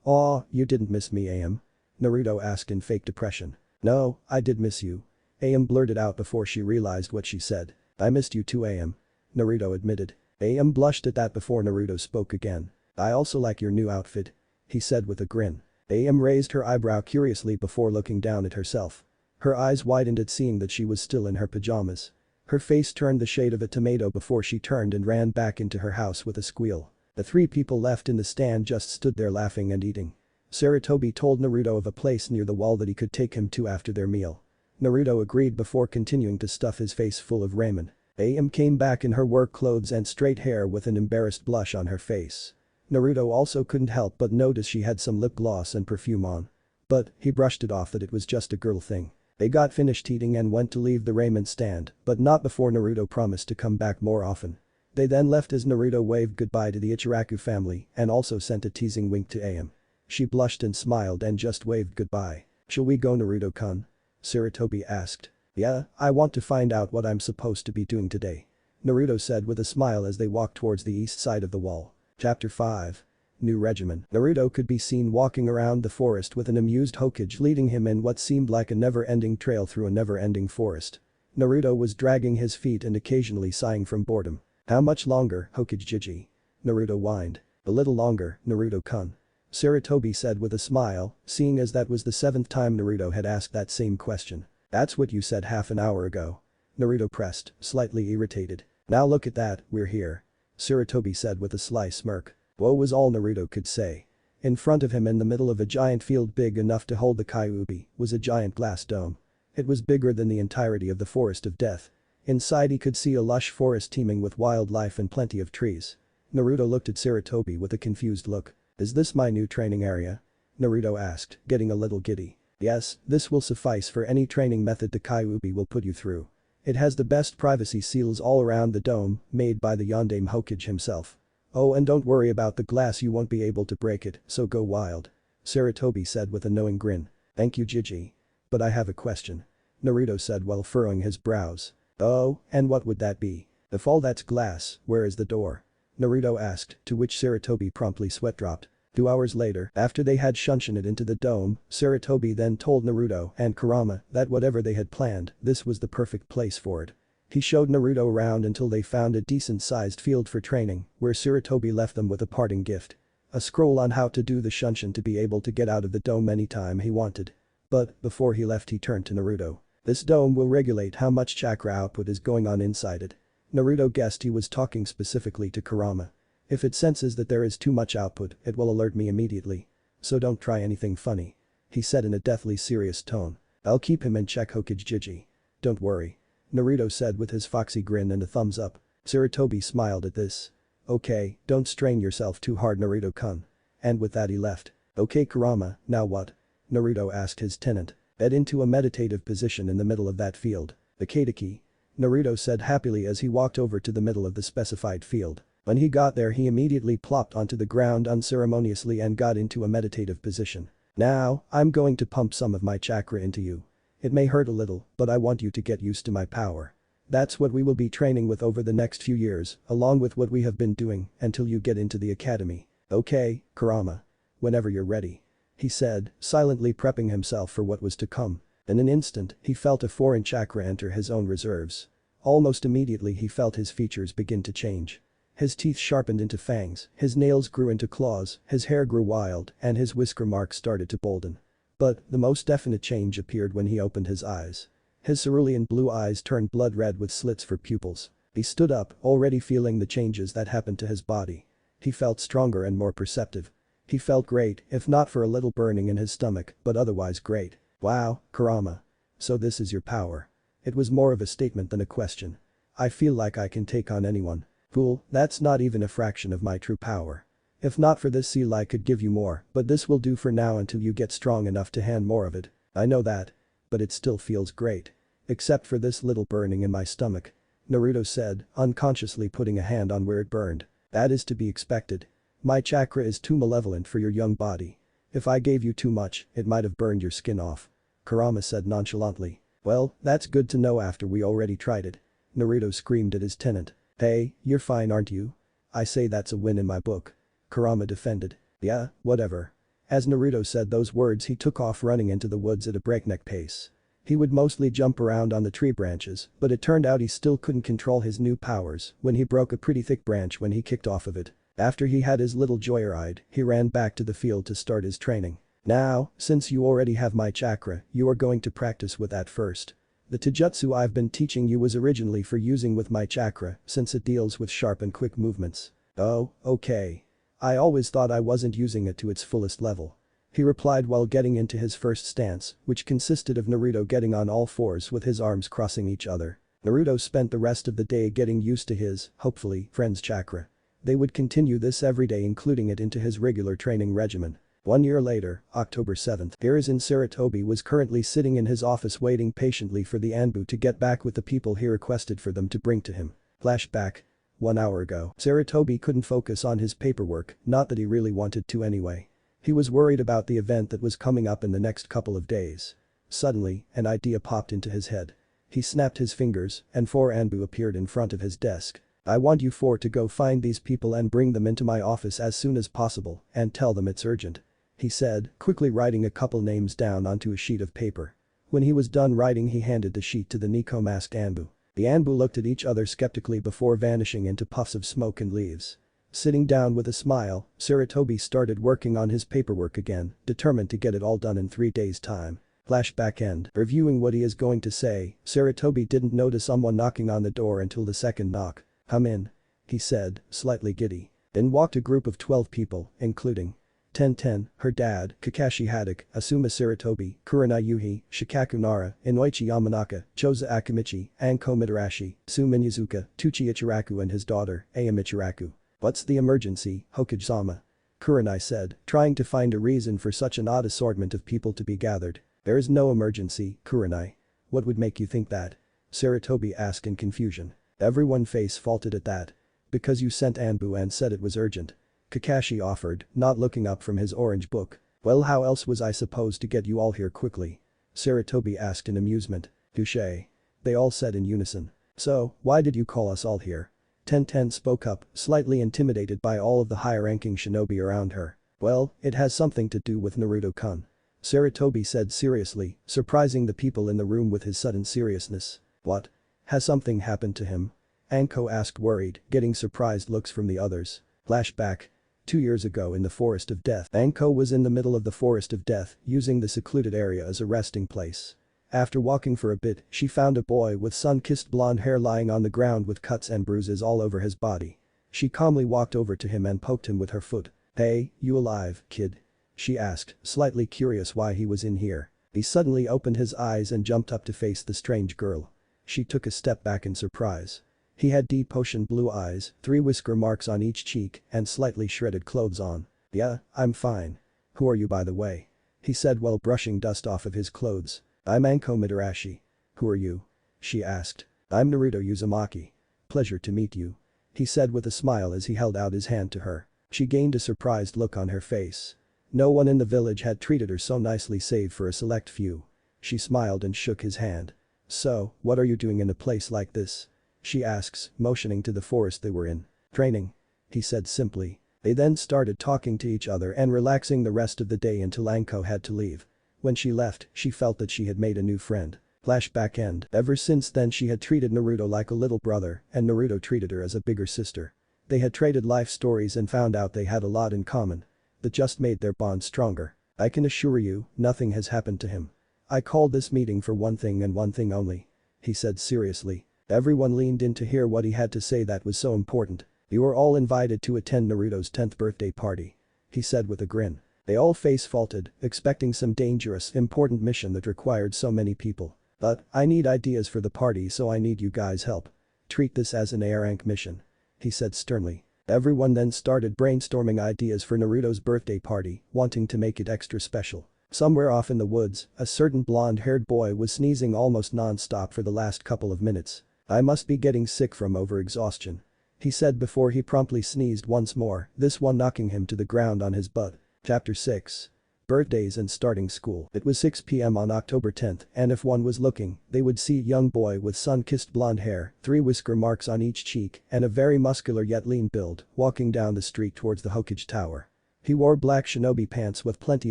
Aw, you didn't miss me, Am? Naruto asked in fake depression. No, I did miss you. Am blurted out before she realized what she said. I missed you too, Am. Naruto admitted. Am blushed at that before Naruto spoke again. I also like your new outfit. He said with a grin. Am raised her eyebrow curiously before looking down at herself. Her eyes widened at seeing that she was still in her pajamas. Her face turned the shade of a tomato before she turned and ran back into her house with a squeal. The 3 people left in the stand just stood there laughing and eating. Sarutobi told Naruto of a place near the wall that he could take him to after their meal. Naruto agreed before continuing to stuff his face full of ramen. Am came back in her work clothes and straight hair with an embarrassed blush on her face. Naruto also couldn't help but notice she had some lip gloss and perfume on. But he brushed it off that it was just a girl thing. They got finished eating and went to leave the ramen stand, but not before Naruto promised to come back more often. They then left as Naruto waved goodbye to the Ichiraku family and also sent a teasing wink to Am. She blushed and smiled and just waved goodbye. Shall we go, Naruto-kun? Sarutobi asked. Yeah, I want to find out what I'm supposed to be doing today. Naruto said with a smile as they walked towards the east side of the wall. Chapter 5. New Regimen. Naruto could be seen walking around the forest with an amused Hokage leading him in what seemed like a never-ending trail through a never-ending forest. Naruto was dragging his feet and occasionally sighing from boredom. How much longer, Hokage Jiji? Naruto whined. A little longer, Naruto-kun. Sarutobi said with a smile, seeing as that was the 7th time Naruto had asked that same question. That's what you said half an hour ago. Naruto pressed, slightly irritated. Now look at that, we're here. Sarutobi said with a sly smirk. Whoa was all Naruto could say. In front of him in the middle of a giant field big enough to hold the Kyuubi was a giant glass dome. It was bigger than the entirety of the Forest of Death. Inside he could see a lush forest teeming with wildlife and plenty of trees. Naruto looked at Sarutobi with a confused look. Is this my new training area? Naruto asked, getting a little giddy. Yes, this will suffice for any training method the Kyuubi will put you through. It has the best privacy seals all around the dome, made by the Yondaime Hokage himself. Oh, and don't worry about the glass, you won't be able to break it, so go wild. Sarutobi said with a knowing grin. Thank you, Jiji. But I have a question. Naruto said while furrowing his brows. Oh, and what would that be? If all that's glass, where is the door? Naruto asked, to which Sarutobi promptly sweat dropped. 2 hours later, after they had shunshined it into the dome, Sarutobi then told Naruto and Kurama that whatever they had planned, this was the perfect place for it. He showed Naruto around until they found a decent-sized field for training, where Sarutobi left them with a parting gift. A scroll on how to do the Shunshin to be able to get out of the dome anytime he wanted. But, before he left he turned to Naruto. This dome will regulate how much chakra output is going on inside it. Naruto guessed he was talking specifically to Kurama. If it senses that there is too much output, it will alert me immediately. So don't try anything funny. He said in a deathly serious tone. I'll keep him in check, Hokage. Don't worry. Naruto said with his foxy grin and a thumbs up. Sarutobi smiled at this. Okay, don't strain yourself too hard, Naruto-kun. And with that he left. Okay Kurama, now what? Naruto asked his tenant. Head into a meditative position in the middle of that field. The Kateki. Naruto said happily as he walked over to the middle of the specified field. When he got there he immediately plopped onto the ground unceremoniously and got into a meditative position. Now, I'm going to pump some of my chakra into you. It may hurt a little, but I want you to get used to my power. That's what we will be training with over the next few years, along with what we have been doing until you get into the academy. Okay, Kurama. Whenever you're ready. He said, silently prepping himself for what was to come. In an instant, he felt a foreign chakra enter his own reserves. Almost immediately he felt his features begin to change. His teeth sharpened into fangs, his nails grew into claws, his hair grew wild, and his whisker marks started to bolden. But, the most definite change appeared when he opened his eyes. His cerulean blue eyes turned blood red with slits for pupils. He stood up, already feeling the changes that happened to his body. He felt stronger and more perceptive. He felt great, if not for a little burning in his stomach, but otherwise great. Wow, Kurama. So this is your power. It was more of a statement than a question. I feel like I can take on anyone. Fool, that's not even a fraction of my true power. If not for this seal I could give you more, but this will do for now until you get strong enough to hand more of it. I know that. But it still feels great. Except for this little burning in my stomach. Naruto said, unconsciously putting a hand on where it burned. That is to be expected. My chakra is too malevolent for your young body. If I gave you too much, it might have burned your skin off. Kurama said nonchalantly. Well, that's good to know after we already tried it. Naruto screamed at his tenant. Hey, you're fine aren't you? I say that's a win in my book. Kurama defended. Yeah, whatever. As Naruto said those words he took off running into the woods at a breakneck pace. He would mostly jump around on the tree branches, but it turned out he still couldn't control his new powers when he broke a pretty thick branch when he kicked off of it. After he had his little joyride, he ran back to the field to start his training. Now, since you already have my chakra, you are going to practice with that first. The taijutsu I've been teaching you was originally for using with my chakra since it deals with sharp and quick movements. Oh, okay. I always thought I wasn't using it to its fullest level. He replied while getting into his first stance, which consisted of Naruto getting on all fours with his arms crossing each other. Naruto spent the rest of the day getting used to his, hopefully, friend's chakra. They would continue this every day including it into his regular training regimen. 1 year later, October 7th, Hiruzen Sarutobi was currently sitting in his office waiting patiently for the Anbu to get back with the people he requested for them to bring to him. Flashback. 1 hour ago, Sarutobi couldn't focus on his paperwork, not that he really wanted to anyway. He was worried about the event that was coming up in the next couple of days. Suddenly, an idea popped into his head. He snapped his fingers, and 4 Anbu appeared in front of his desk. I want you 4 to go find these people and bring them into my office as soon as possible and tell them it's urgent. He said, quickly writing a couple names down onto a sheet of paper. When he was done writing he handed the sheet to the Nico-masked Anbu. The Anbu looked at each other skeptically before vanishing into puffs of smoke and leaves. Sitting down with a smile, Sarutobi started working on his paperwork again, determined to get it all done in 3 days' time. Flashback end. Reviewing what he is going to say, Sarutobi didn't notice someone knocking on the door until the second knock. Come in. He said, slightly giddy. In walked a group of 12 people, including Tenten, her dad, Kakashi Haddock, Asuma Sarutobi, Kurana Yuhi, Shikaku Nara, Inoichi Yamanaka, Choza Akimichi, Anko Mitarashi, Su Minyazuka, Tuchi Ichiraku and his daughter, Aya Michiraku. What's the emergency, Hokage-sama? Kurenai said, trying to find a reason for such an odd assortment of people to be gathered. There is no emergency, Kurenai. What would make you think that? Sarutobi asked in confusion. Everyone face faulted at that. Because you sent Anbu and said it was urgent. Kakashi offered, not looking up from his orange book. Well, how else was I supposed to get you all here quickly? Sarutobi asked in amusement. Touché. They all said in unison. So, why did you call us all here? Tenten spoke up, slightly intimidated by all of the high-ranking shinobi around her. Well, it has something to do with Naruto-kun. Sarutobi said seriously, surprising the people in the room with his sudden seriousness. What? Has something happened to him? Anko asked worried, getting surprised looks from the others. Flashback. 2 years ago in the Forest of Death. Anko was in the middle of the Forest of Death, using the secluded area as a resting place. After walking for a bit, she found a boy with sun-kissed blonde hair lying on the ground with cuts and bruises all over his body. She calmly walked over to him and poked him with her foot. "Hey, you alive, kid?" she asked, slightly curious why he was in here. He suddenly opened his eyes and jumped up to face the strange girl. She took a step back in surprise. He had deep ocean blue eyes, 3 whisker marks on each cheek, and slightly shredded clothes on. "Yeah, I'm fine. Who are you by the way?" he said while brushing dust off of his clothes. "I'm Anko Midarashi. Who are you?" she asked. "I'm Naruto Uzumaki. Pleasure to meet you," he said with a smile as he held out his hand to her. She gained a surprised look on her face. No one in the village had treated her so nicely save for a select few. She smiled and shook his hand. "So, what are you doing in a place like this?" she asks, motioning to the forest they were in. "Training," he said simply. They then started talking to each other and relaxing the rest of the day until Anko had to leave. When she left, she felt that she had made a new friend. Flashback end. Ever since then she had treated Naruto like a little brother and Naruto treated her as a bigger sister. They had traded life stories and found out they had a lot in common. That just made their bond stronger. "I can assure you, nothing has happened to him. I called this meeting for one thing and one thing only," he said seriously. Everyone leaned in to hear what he had to say that was so important. "You are all invited to attend Naruto's 10th birthday party," he said with a grin. They all face-faulted, expecting some dangerous, important mission that required so many people. "But, I need ideas for the party so I need you guys' help. Treat this as an A-rank mission," he said sternly. Everyone then started brainstorming ideas for Naruto's birthday party, wanting to make it extra special. Somewhere off in the woods, a certain blonde-haired boy was sneezing almost non-stop for the last couple of minutes. "I must be getting sick from overexhaustion," he said before he promptly sneezed once more, this one knocking him to the ground on his butt. Chapter 6. Birthdays and starting school. It was 6 p.m. on October 10th, and if one was looking, they would see a young boy with sun-kissed blonde hair, 3 whisker marks on each cheek, and a very muscular yet lean build, walking down the street towards the Hokage Tower. He wore black shinobi pants with plenty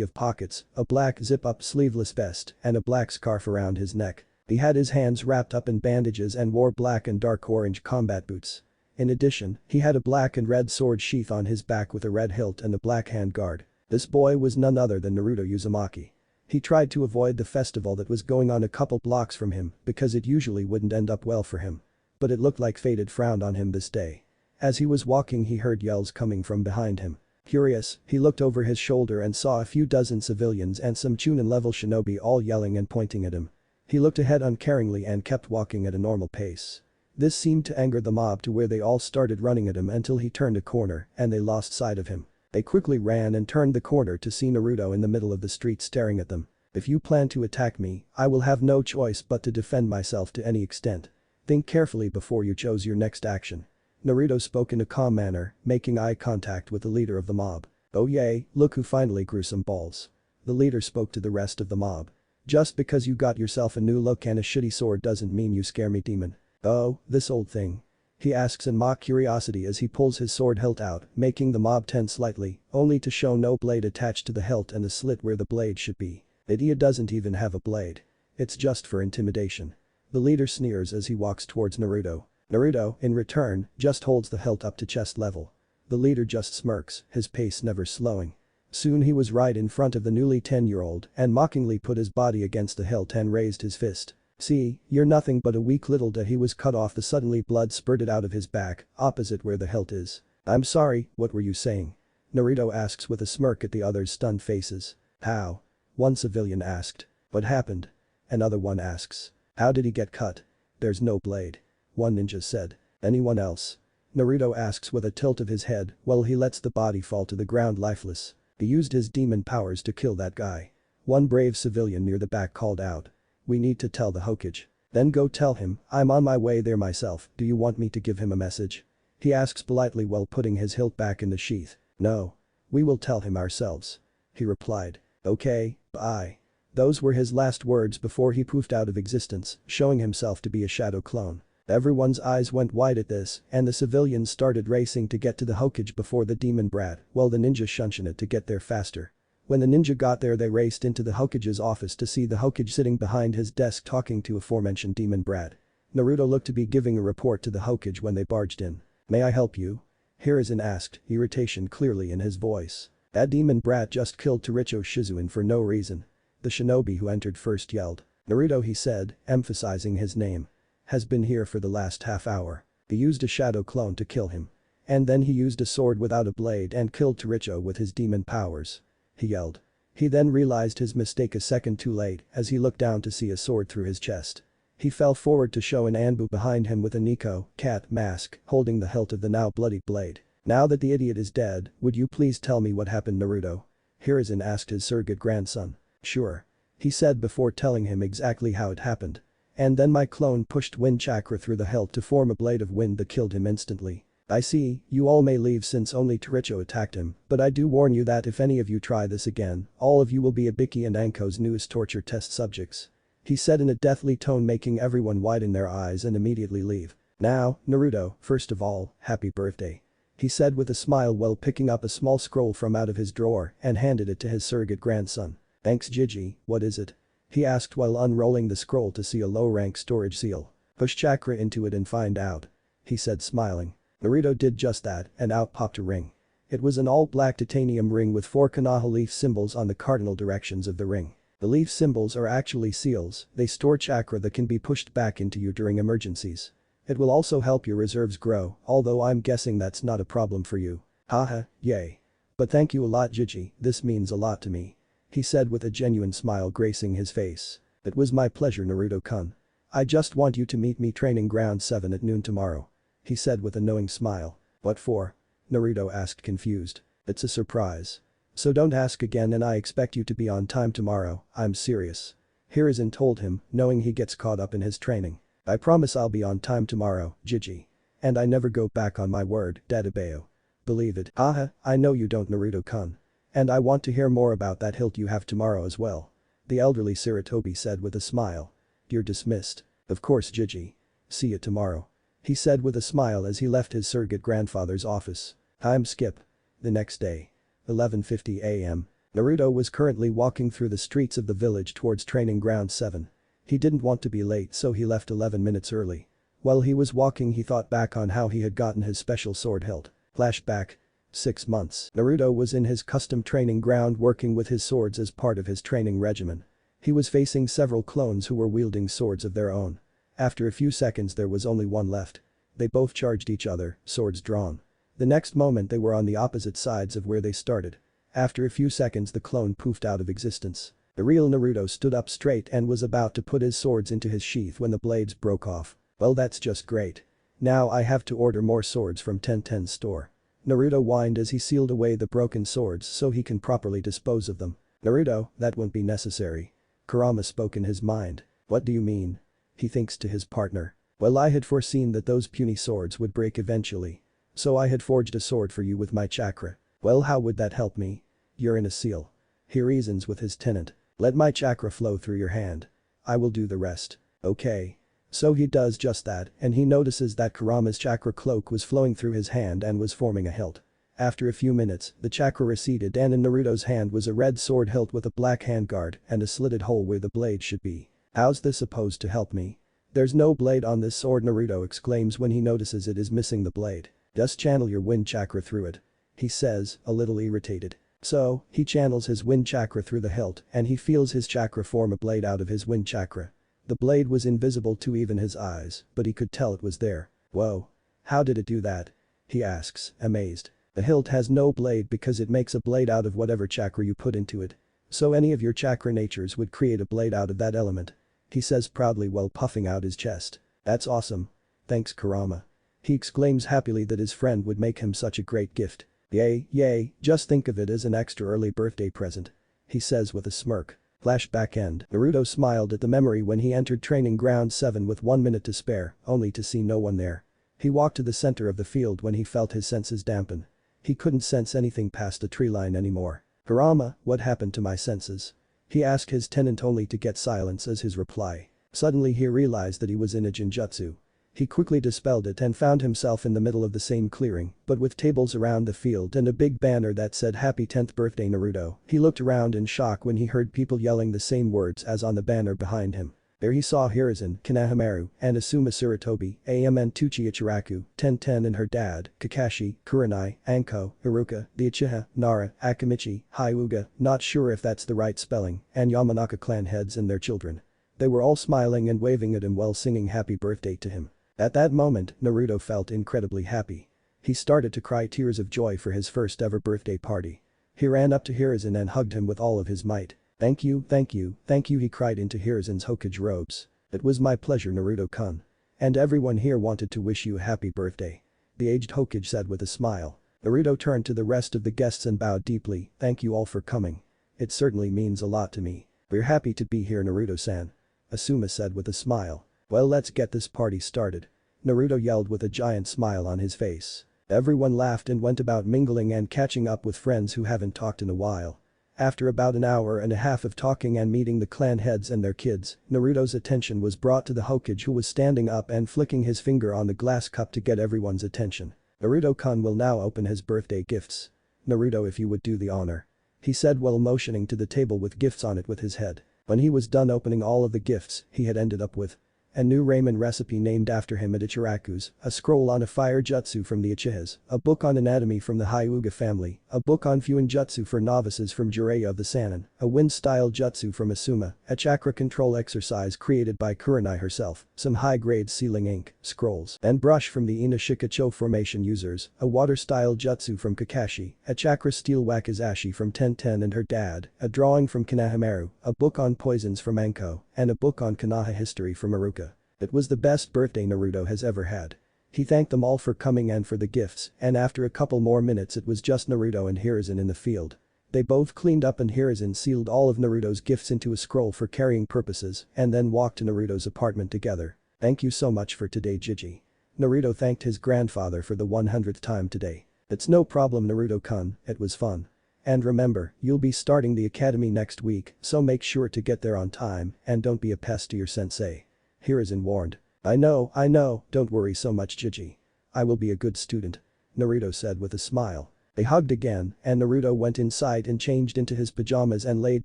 of pockets, a black zip-up sleeveless vest, and a black scarf around his neck. He had his hands wrapped up in bandages and wore black and dark orange combat boots. In addition, he had a black and red sword sheath on his back with a red hilt and a black handguard. This boy was none other than Naruto Uzumaki. He tried to avoid the festival that was going on a couple blocks from him because it usually wouldn't end up well for him. But it looked like fate had frowned on him this day. As he was walking he heard yells coming from behind him. Curious, he looked over his shoulder and saw a few dozen civilians and some Chunin-level shinobi all yelling and pointing at him. He looked ahead uncaringly and kept walking at a normal pace. This seemed to anger the mob to where they all started running at him until he turned a corner and they lost sight of him. They quickly ran and turned the corner to see Naruto in the middle of the street staring at them. "If you plan to attack me, I will have no choice but to defend myself to any extent. Think carefully before you choose your next action." Naruto spoke in a calm manner, making eye contact with the leader of the mob. "Oh yay, look who finally grew some balls." The leader spoke to the rest of the mob. "Just because you got yourself a new look and a shitty sword doesn't mean you scare me, demon." "Oh, this old thing?" he asks in mock curiosity as he pulls his sword hilt out, making the mob tense slightly, only to show no blade attached to the hilt and a slit where the blade should be. "Idiot doesn't even have a blade. It's just for intimidation." The leader sneers as he walks towards Naruto. Naruto, in return, just holds the hilt up to chest level. The leader just smirks, his pace never slowing. Soon he was right in front of the newly 10-year-old and mockingly put his body against the hilt and raised his fist. "See, you're nothing but a weak little he was cut off the suddenly blood spurted out of his back, opposite where the hilt is. "I'm sorry, what were you saying?" Naruto asks with a smirk at the others' stunned faces. "How?" one civilian asked. "What happened?" another one asks. "How did he get cut?" "There's no blade," one ninja said. "Anyone else?" Naruto asks with a tilt of his head while he lets the body fall to the ground lifeless. "He used his demon powers to kill that guy," one brave civilian near the back called out. "We need to tell the Hokage." "Then go tell him, I'm on my way there myself, do you want me to give him a message?" he asks politely while putting his hilt back in the sheath. "No. We will tell him ourselves," he replied. "Okay, bye." Those were his last words before he poofed out of existence, showing himself to be a shadow clone. Everyone's eyes went wide at this, and the civilians started racing to get to the Hokage before the demon brat, while the ninja shunshined to get there faster. When the ninja got there they raced into the Hokage's office to see the Hokage sitting behind his desk talking to aforementioned demon brat. Naruto looked to be giving a report to the Hokage when they barged in. "May I help you?" Hiruzen asked, irritation clearly in his voice. "That demon brat just killed Taricho Shizuin for no reason." The shinobi who entered first yelled. "Naruto," he said, emphasizing his name. "Has been here for the last half hour. He used a shadow clone to kill him. And then he used a sword without a blade and killed Taricho with his demon powers." He yelled. He then realized his mistake a second too late as he looked down to see a sword through his chest. He fell forward to show an Anbu behind him with a Nico cat mask holding the hilt of the now bloody blade. "Now that the idiot is dead, would you please tell me what happened, Naruto?" Hiruzen asked his surrogate grandson. "Sure," he said before telling him exactly how it happened. "And then my clone pushed wind chakra through the hilt to form a blade of wind that killed him instantly. I see, you all may leave since only Taricho attacked him, but I do warn you that if any of you try this again, all of you will be Ibiki and Anko's newest torture test subjects." He said in a deathly tone, making everyone widen their eyes and immediately leave. "Now, Naruto, first of all, happy birthday," he said with a smile while picking up a small scroll from out of his drawer and handed it to his surrogate grandson. "Thanks Gigi, what is it?" he asked while unrolling the scroll to see a low-rank storage seal. "Push chakra into it and find out," he said smiling. Naruto did just that and out popped a ring. It was an all-black titanium ring with 4 Konoha leaf symbols on the cardinal directions of the ring. The leaf symbols are actually seals, they store chakra that can be pushed back into you during emergencies. It will also help your reserves grow, although I'm guessing that's not a problem for you. Haha, yay. But thank you a lot Gigi, this means a lot to me," he said with a genuine smile gracing his face. "It was my pleasure Naruto-kun. I just want you to meet me training ground 7 at noon tomorrow," he said with a knowing smile. "What for?" Naruto asked confused. "It's a surprise. So don't ask again and I expect you to be on time tomorrow, I'm serious." Hiruzen told him, knowing he gets caught up in his training. "I promise I'll be on time tomorrow, Gigi. And I never go back on my word, Dadabeo. Believe it." "Haha, I know you don't Naruto-kun. And I want to hear more about that hilt you have tomorrow as well," the elderly Sarutobi said with a smile. "You're dismissed." "Of course Gigi. See you tomorrow," he said with a smile as he left his surrogate grandfather's office. Time skip. The next day. 11:50 a.m. Naruto was currently walking through the streets of the village towards training ground 7. He didn't want to be late so he left 11 minutes early. While he was walking he thought back on how he had gotten his special sword hilt. Flashback. 6 months. Naruto was in his custom training ground working with his swords as part of his training regimen. He was facing several clones who were wielding swords of their own. After a few seconds there was only one left. They both charged each other, swords drawn. The next moment they were on the opposite sides of where they started. After a few seconds the clone poofed out of existence. The real Naruto stood up straight and was about to put his swords into his sheath when the blades broke off. "Well that's just great. Now I have to order more swords from 1010's store." Naruto whined as he sealed away the broken swords so he can properly dispose of them. "Naruto, that won't be necessary." Kurama spoke in his mind. "What do you mean?" He thinks to his partner. "Well I had foreseen that those puny swords would break eventually. So I had forged a sword for you with my chakra." "Well how would that help me?" "You're in a seal." He reasons with his tenant. "Let my chakra flow through your hand. I will do the rest." "Okay." So he does just that and he notices that Kurama's chakra cloak was flowing through his hand and was forming a hilt. After a few minutes, the chakra receded and in Naruto's hand was a red sword hilt with a black handguard and a slitted hole where the blade should be. "How's this supposed to help me?" "There's no blade on this sword," Naruto exclaims when he notices it is missing the blade. "Just channel your wind chakra through it," he says, a little irritated. So, he channels his wind chakra through the hilt and he feels his chakra form a blade out of his wind chakra. The blade was invisible to even his eyes, but he could tell it was there. "Whoa. How did it do that?" he asks, amazed. "The hilt has no blade because it makes a blade out of whatever chakra you put into it. So any of your chakra natures would create a blade out of that element," he says proudly while puffing out his chest. "That's awesome. Thanks Kurama." He exclaims happily that his friend would make him such a great gift. "Yay, yay, just think of it as an extra early birthday present," he says with a smirk. Flashback end. Naruto smiled at the memory when he entered training ground 7 with 1 minute to spare, only to see no one there. He walked to the center of the field when he felt his senses dampen. He couldn't sense anything past the tree line anymore. "Kurama, what happened to my senses?" he asked his tenant only to get silence as his reply. Suddenly he realized that he was in a genjutsu. He quickly dispelled it and found himself in the middle of the same clearing, but with tables around the field and a big banner that said "Happy 10th birthday Naruto." He looked around in shock when he heard people yelling the same words as on the banner behind him. There he saw Hiruzen, Kanahamaru, and Asuma Tsurutobi, and Tuchi Ichiraku, Tenten and her dad, Kakashi, Kurenai, Anko, Iruka, the Uchiha, Nara, Akamichi, Hyuga, not sure if that's the right spelling, and Yamanaka clan heads and their children. They were all smiling and waving at him while singing happy birthday to him. At that moment, Naruto felt incredibly happy. He started to cry tears of joy for his first ever birthday party. He ran up to Hiruzen and hugged him with all of his might. "Thank you, thank you, thank you," he cried into Hiruzen's Hokage robes. "It was my pleasure, Naruto-kun. And everyone here wanted to wish you a happy birthday," the aged Hokage said with a smile. Naruto turned to the rest of the guests and bowed deeply. "Thank you all for coming. It certainly means a lot to me. We're happy to be here, Naruto-san," Asuma said with a smile. "Well, let's get this party started," Naruto yelled with a giant smile on his face. Everyone laughed and went about mingling and catching up with friends who haven't talked in a while. After about an hour and a half of talking and meeting the clan heads and their kids, Naruto's attention was brought to the Hokage, who was standing up and flicking his finger on the glass cup to get everyone's attention. "Naruto-kun will now open his birthday gifts. Naruto, if you would do the honor," he said while motioning to the table with gifts on it with his head. When he was done opening all of the gifts, he had ended up with a new ramen recipe named after him at Ichiraku's, a scroll on a fire jutsu from the Uchihas, a book on anatomy from the Hyuga family, a book on Fuin jutsu for novices from Jiraiya of the Sannin, a wind-style jutsu from Asuma, a chakra control exercise created by Kurenai herself, some high-grade sealing ink, scrolls, and brush from the Inoshikacho formation users, a water-style jutsu from Kakashi, a chakra steel wakizashi from Tenten and her dad, a drawing from Kanahamaru, a book on poisons from Anko, and a book on Konoha history from Iruka. It was the best birthday Naruto has ever had. He thanked them all for coming and for the gifts, and after a couple more minutes it was just Naruto and Hiruzen in the field. They both cleaned up and Hiruzen sealed all of Naruto's gifts into a scroll for carrying purposes and then walked to Naruto's apartment together. "Thank you so much for today, Gigi." Naruto thanked his grandfather for the 100th time today. "It's no problem, Naruto-kun, it was fun. And remember, you'll be starting the academy next week, so make sure to get there on time and don't be a pest to your sensei," Hiruzen warned. I know, don't worry so much, Gigi. I will be a good student," Naruto said with a smile. They hugged again and Naruto went inside and changed into his pajamas and laid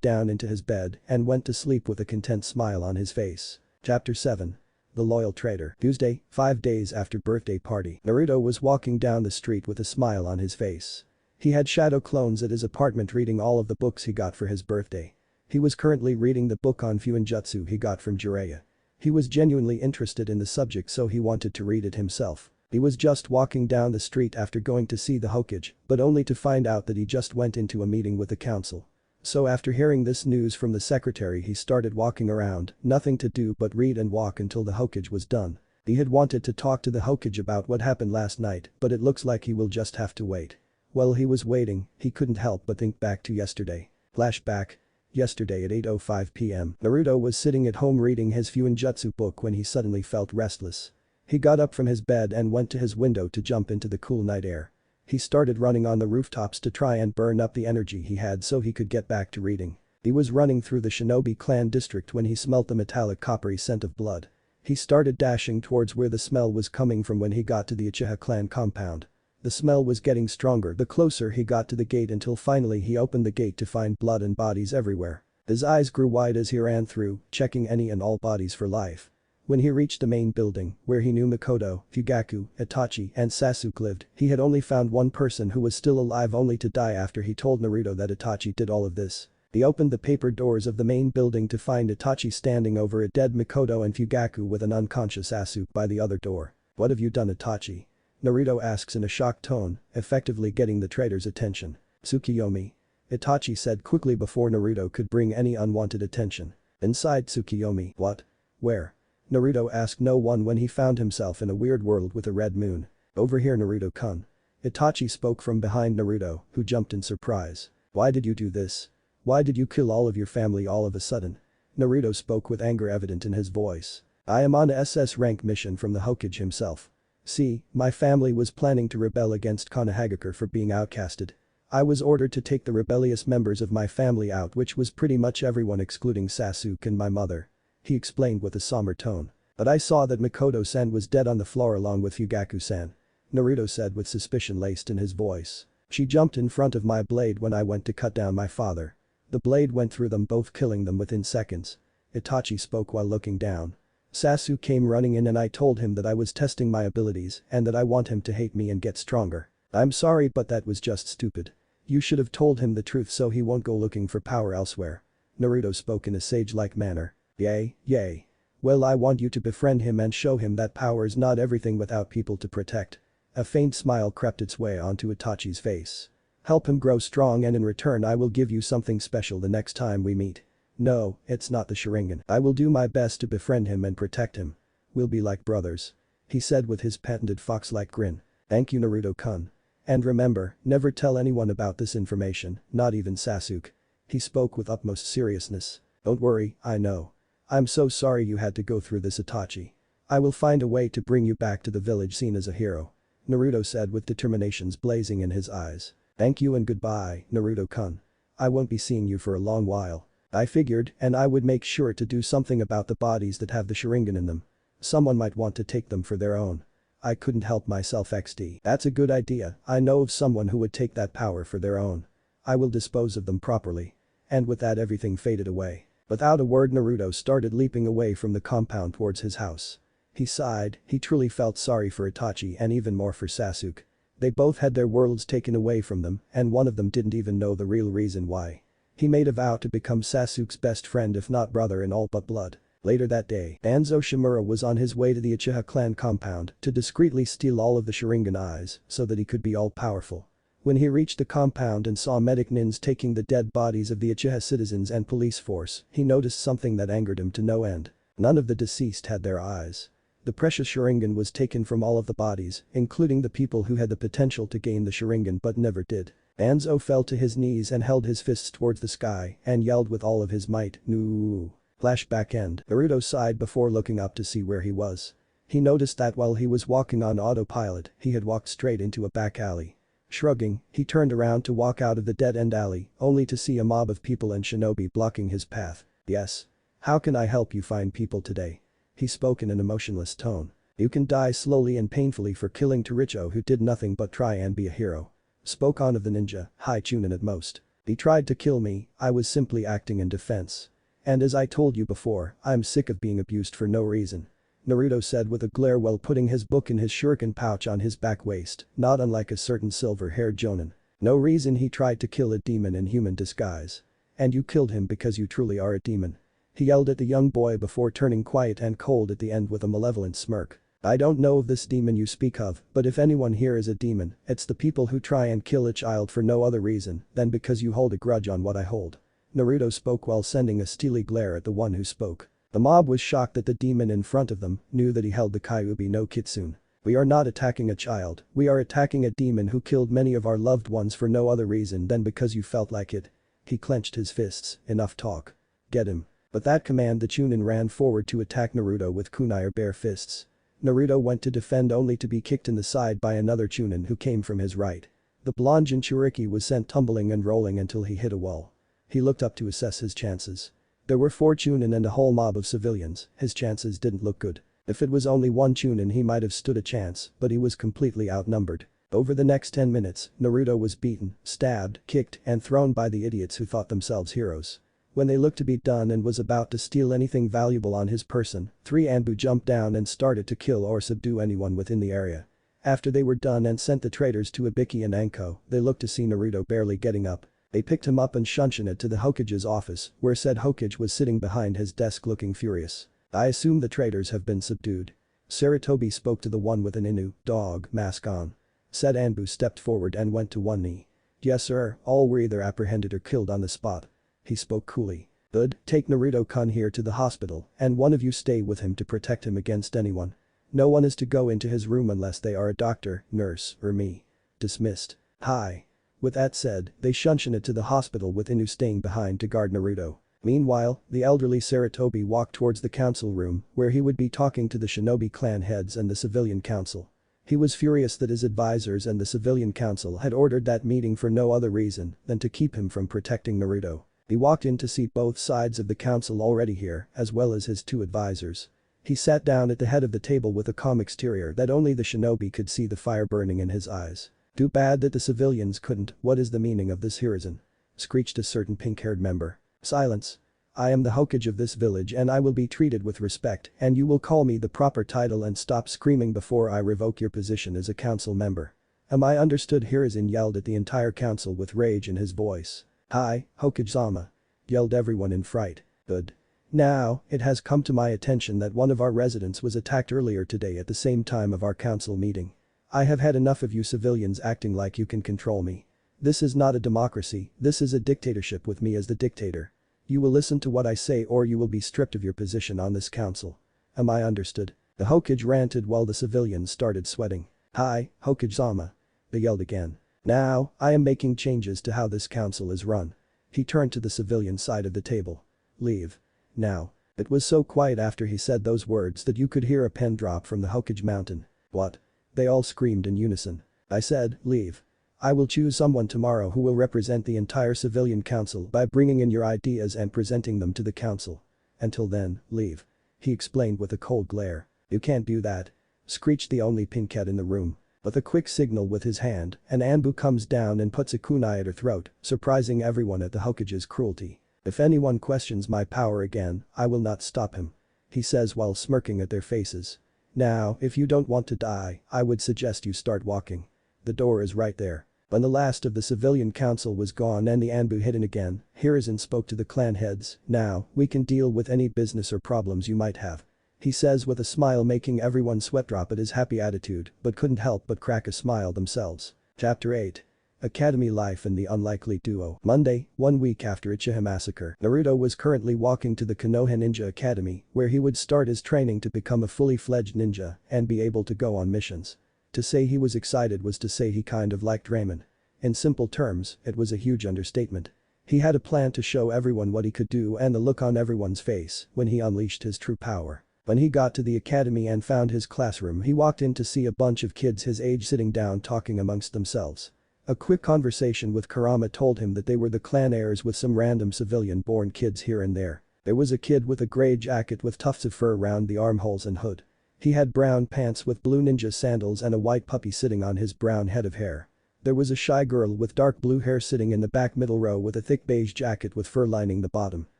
down into his bed and went to sleep with a content smile on his face. Chapter 7. The Loyal Traitor. Tuesday, 5 days after birthday party. Naruto was walking down the street with a smile on his face. He had shadow clones at his apartment reading all of the books he got for his birthday. He was currently reading the book on Fuin jutsu he got from Jiraiya. He was genuinely interested in the subject, so he wanted to read it himself. He was just walking down the street after going to see the Hokage, but only to find out that he just went into a meeting with the council. So after hearing this news from the secretary, he started walking around, nothing to do but read and walk until the Hokage was done. He had wanted to talk to the Hokage about what happened last night, but it looks like he will just have to wait. While he was waiting, he couldn't help but think back to yesterday. Flashback. Yesterday at 8:05 p.m. Naruto was sitting at home reading his Fuin jutsu book when he suddenly felt restless. He got up from his bed and went to his window to jump into the cool night air. He started running on the rooftops to try and burn up the energy he had so he could get back to reading. He was running through the Shinobi clan district when he smelt the metallic coppery scent of blood. He started dashing towards where the smell was coming from when he got to the Uchiha clan compound. The smell was getting stronger the closer he got to the gate until finally he opened the gate to find blood and bodies everywhere. His eyes grew wide as he ran through, checking any and all bodies for life. When he reached the main building, where he knew Mikoto, Fugaku, Itachi, and Sasuke lived, he had only found one person who was still alive only to die after he told Naruto that Itachi did all of this. He opened the paper doors of the main building to find Itachi standing over a dead Mikoto and Fugaku with an unconscious Sasuke by the other door. "What have you done, Itachi?" Naruto asks in a shocked tone, effectively getting the traitor's attention. "Tsukiyomi," Itachi said quickly before Naruto could bring any unwanted attention. Inside Tsukiyomi. "What? Where?" Naruto asked no one when he found himself in a weird world with a red moon. "Over here, Naruto-kun." Itachi spoke from behind Naruto, who jumped in surprise. "Why did you do this? Why did you kill all of your family all of a sudden?" Naruto spoke with anger evident in his voice. "I am on a SS rank mission from the Hokage himself. See, my family was planning to rebel against Konohagakure for being outcasted. I was ordered to take the rebellious members of my family out, which was pretty much everyone excluding Sasuke and my mother," he explained with a somber tone. "But I saw that Mikoto-san was dead on the floor along with Fugaku-san," Naruto said with suspicion laced in his voice. "She jumped in front of my blade when I went to cut down my father. The blade went through them both, killing them within seconds." Itachi spoke while looking down. Sasuke came running in and I told him that I was testing my abilities and that I want him to hate me and get stronger. I'm sorry but that was just stupid. You should have told him the truth so he won't go looking for power elsewhere. Naruto spoke in a sage-like manner. Yay, yay. Well, I want you to befriend him and show him that power is not everything without people to protect. A faint smile crept its way onto Itachi's face. Help him grow strong and in return I will give you something special the next time we meet. No, it's not the sharingan. I will do my best to befriend him and protect him. We'll be like brothers. He said with his patented fox-like grin. Thank you Naruto-kun. And remember, never tell anyone about this information, not even Sasuke. He spoke with utmost seriousness. Don't worry, I know. I'm so sorry you had to go through this Itachi. I will find a way to bring you back to the village seen as a hero. Naruto said with determinations blazing in his eyes. Thank you and goodbye, Naruto-kun. I won't be seeing you for a long while. I figured, and I would make sure to do something about the bodies that have the sharingan in them. Someone might want to take them for their own. I couldn't help myself XD. That's a good idea, I know of someone who would take that power for their own. I will dispose of them properly. And with that everything faded away. Without a word Naruto started leaping away from the compound towards his house. He sighed, he truly felt sorry for Itachi and even more for Sasuke. They both had their worlds taken away from them and one of them didn't even know the real reason why. He made a vow to become Sasuke's best friend if not brother in all but blood. Later that day, Danzo Shimura was on his way to the Uchiha clan compound to discreetly steal all of the sharingan eyes so that he could be all-powerful. When he reached the compound and saw medic nins taking the dead bodies of the Uchiha citizens and police force, he noticed something that angered him to no end. None of the deceased had their eyes. The precious sharingan was taken from all of the bodies, including the people who had the potential to gain the sharingan but never did. Danzo fell to his knees and held his fists towards the sky and yelled with all of his might, "No!" Flashback end. Naruto sighed before looking up to see where he was. He noticed that while he was walking on autopilot, he had walked straight into a back alley. Shrugging, he turned around to walk out of the dead-end alley, only to see a mob of people and shinobi blocking his path. Yes. How can I help you find people today? He spoke in an emotionless tone. You can die slowly and painfully for killing Taricho who did nothing but try and be a hero. Spoke on of the ninja, Hai Chunin at most. He tried to kill me, I was simply acting in defense. And as I told you before, I'm sick of being abused for no reason. Naruto said with a glare while putting his book in his shuriken pouch on his back waist, not unlike a certain silver-haired jonin. No reason he tried to kill a demon in human disguise. And you killed him because you truly are a demon. He yelled at the young boy before turning quiet and cold at the end with a malevolent smirk. I don't know of this demon you speak of, but if anyone here is a demon, it's the people who try and kill a child for no other reason than because you hold a grudge on what I hold. Naruto spoke while sending a steely glare at the one who spoke. The mob was shocked that the demon in front of them knew that he held the Kyuubi no Kitsune. We are not attacking a child, we are attacking a demon who killed many of our loved ones for no other reason than because you felt like it. He clenched his fists, enough talk. Get him. With that command the Chunin ran forward to attack Naruto with kunai or bare fists. Naruto went to defend only to be kicked in the side by another Chunin who came from his right. The blonde Jinchuriki was sent tumbling and rolling until he hit a wall. He looked up to assess his chances. There were 4 Chunin and a whole mob of civilians, his chances didn't look good. If it was only one Chunin he might have stood a chance, but he was completely outnumbered. Over the next 10 minutes, Naruto was beaten, stabbed, kicked, and thrown by the idiots who thought themselves heroes. When they looked to be done and was about to steal anything valuable on his person, 3 Anbu jumped down and started to kill or subdue anyone within the area. After they were done and sent the traitors to Ibiki and Anko, they looked to see Naruto barely getting up. They picked him up and shunshin it to the Hokage's office, where said Hokage was sitting behind his desk looking furious. I assume the traitors have been subdued. Sarutobi spoke to the one with an Inu, dog, mask on. Said Anbu stepped forward and went to one knee. Yes sir, all were either apprehended or killed on the spot. He spoke coolly. Good, take Naruto-kun here to the hospital, and one of you stay with him to protect him against anyone. No one is to go into his room unless they are a doctor, nurse, or me. Dismissed. Hi. With that said, they shunshin it to the hospital with Inu staying behind to guard Naruto. Meanwhile, the elderly Sarutobi walked towards the council room where he would be talking to the shinobi clan heads and the civilian council. He was furious that his advisors and the civilian council had ordered that meeting for no other reason than to keep him from protecting Naruto. He walked in to see both sides of the council already here, as well as his 2 advisors. He sat down at the head of the table with a calm exterior that only the shinobi could see the fire burning in his eyes. Too bad that the civilians couldn't. What is the meaning of this Hiruzen? Screeched a certain pink-haired member. Silence. I am the Hokage of this village and I will be treated with respect and you will call me the proper title and stop screaming before I revoke your position as a council member. Am I understood? Hiruzen yelled at the entire council with rage in his voice. Hi, Hokage-sama. Yelled everyone in fright. Good. Now, it has come to my attention that one of our residents was attacked earlier today at the same time of our council meeting. I have had enough of you civilians acting like you can control me. This is not a democracy, this is a dictatorship with me as the dictator. You will listen to what I say or you will be stripped of your position on this council. Am I understood? The Hokage ranted while the civilians started sweating. Hi, Hokage-sama. They yelled again. Now, I am making changes to how this council is run. He turned to the civilian side of the table. Leave. Now. It was so quiet after he said those words that you could hear a pin drop from the Hokage mountain. What? They all screamed in unison. I said, leave. I will choose someone tomorrow who will represent the entire civilian council by bringing in your ideas and presenting them to the council. Until then, leave. He explained with a cold glare. You can't do that. Screeched the only pink cat in the room. With a quick signal with his hand, an Anbu comes down and puts a kunai at her throat, surprising everyone at the Hokage's cruelty. If anyone questions my power again, I will not stop him. He says while smirking at their faces. Now, if you don't want to die, I would suggest you start walking. The door is right there. When the last of the civilian council was gone and the Anbu hidden again, Hiruzen spoke to the clan heads. Now, we can deal with any business or problems you might have. He says with a smile making everyone sweat drop at his happy attitude but couldn't help but crack a smile themselves. Chapter 8. Academy Life and the Unlikely Duo. Monday, 1 week after Uchiha massacre, Naruto was currently walking to the Konoha Ninja Academy where he would start his training to become a fully fledged ninja and be able to go on missions. To say he was excited was to say he kind of liked Ramen. In simple terms, it was a huge understatement. He had a plan to show everyone what he could do and the look on everyone's face when he unleashed his true power. When he got to the academy and found his classroom, he walked in to see a bunch of kids his age sitting down talking amongst themselves. A quick conversation with Kurama told him that they were the clan heirs with some random civilian-born kids here and there. There was a kid with a grey jacket with tufts of fur around the armholes and hood. He had brown pants with blue ninja sandals and a white puppy sitting on his brown head of hair. There was a shy girl with dark blue hair sitting in the back middle row with a thick beige jacket with fur lining the bottom.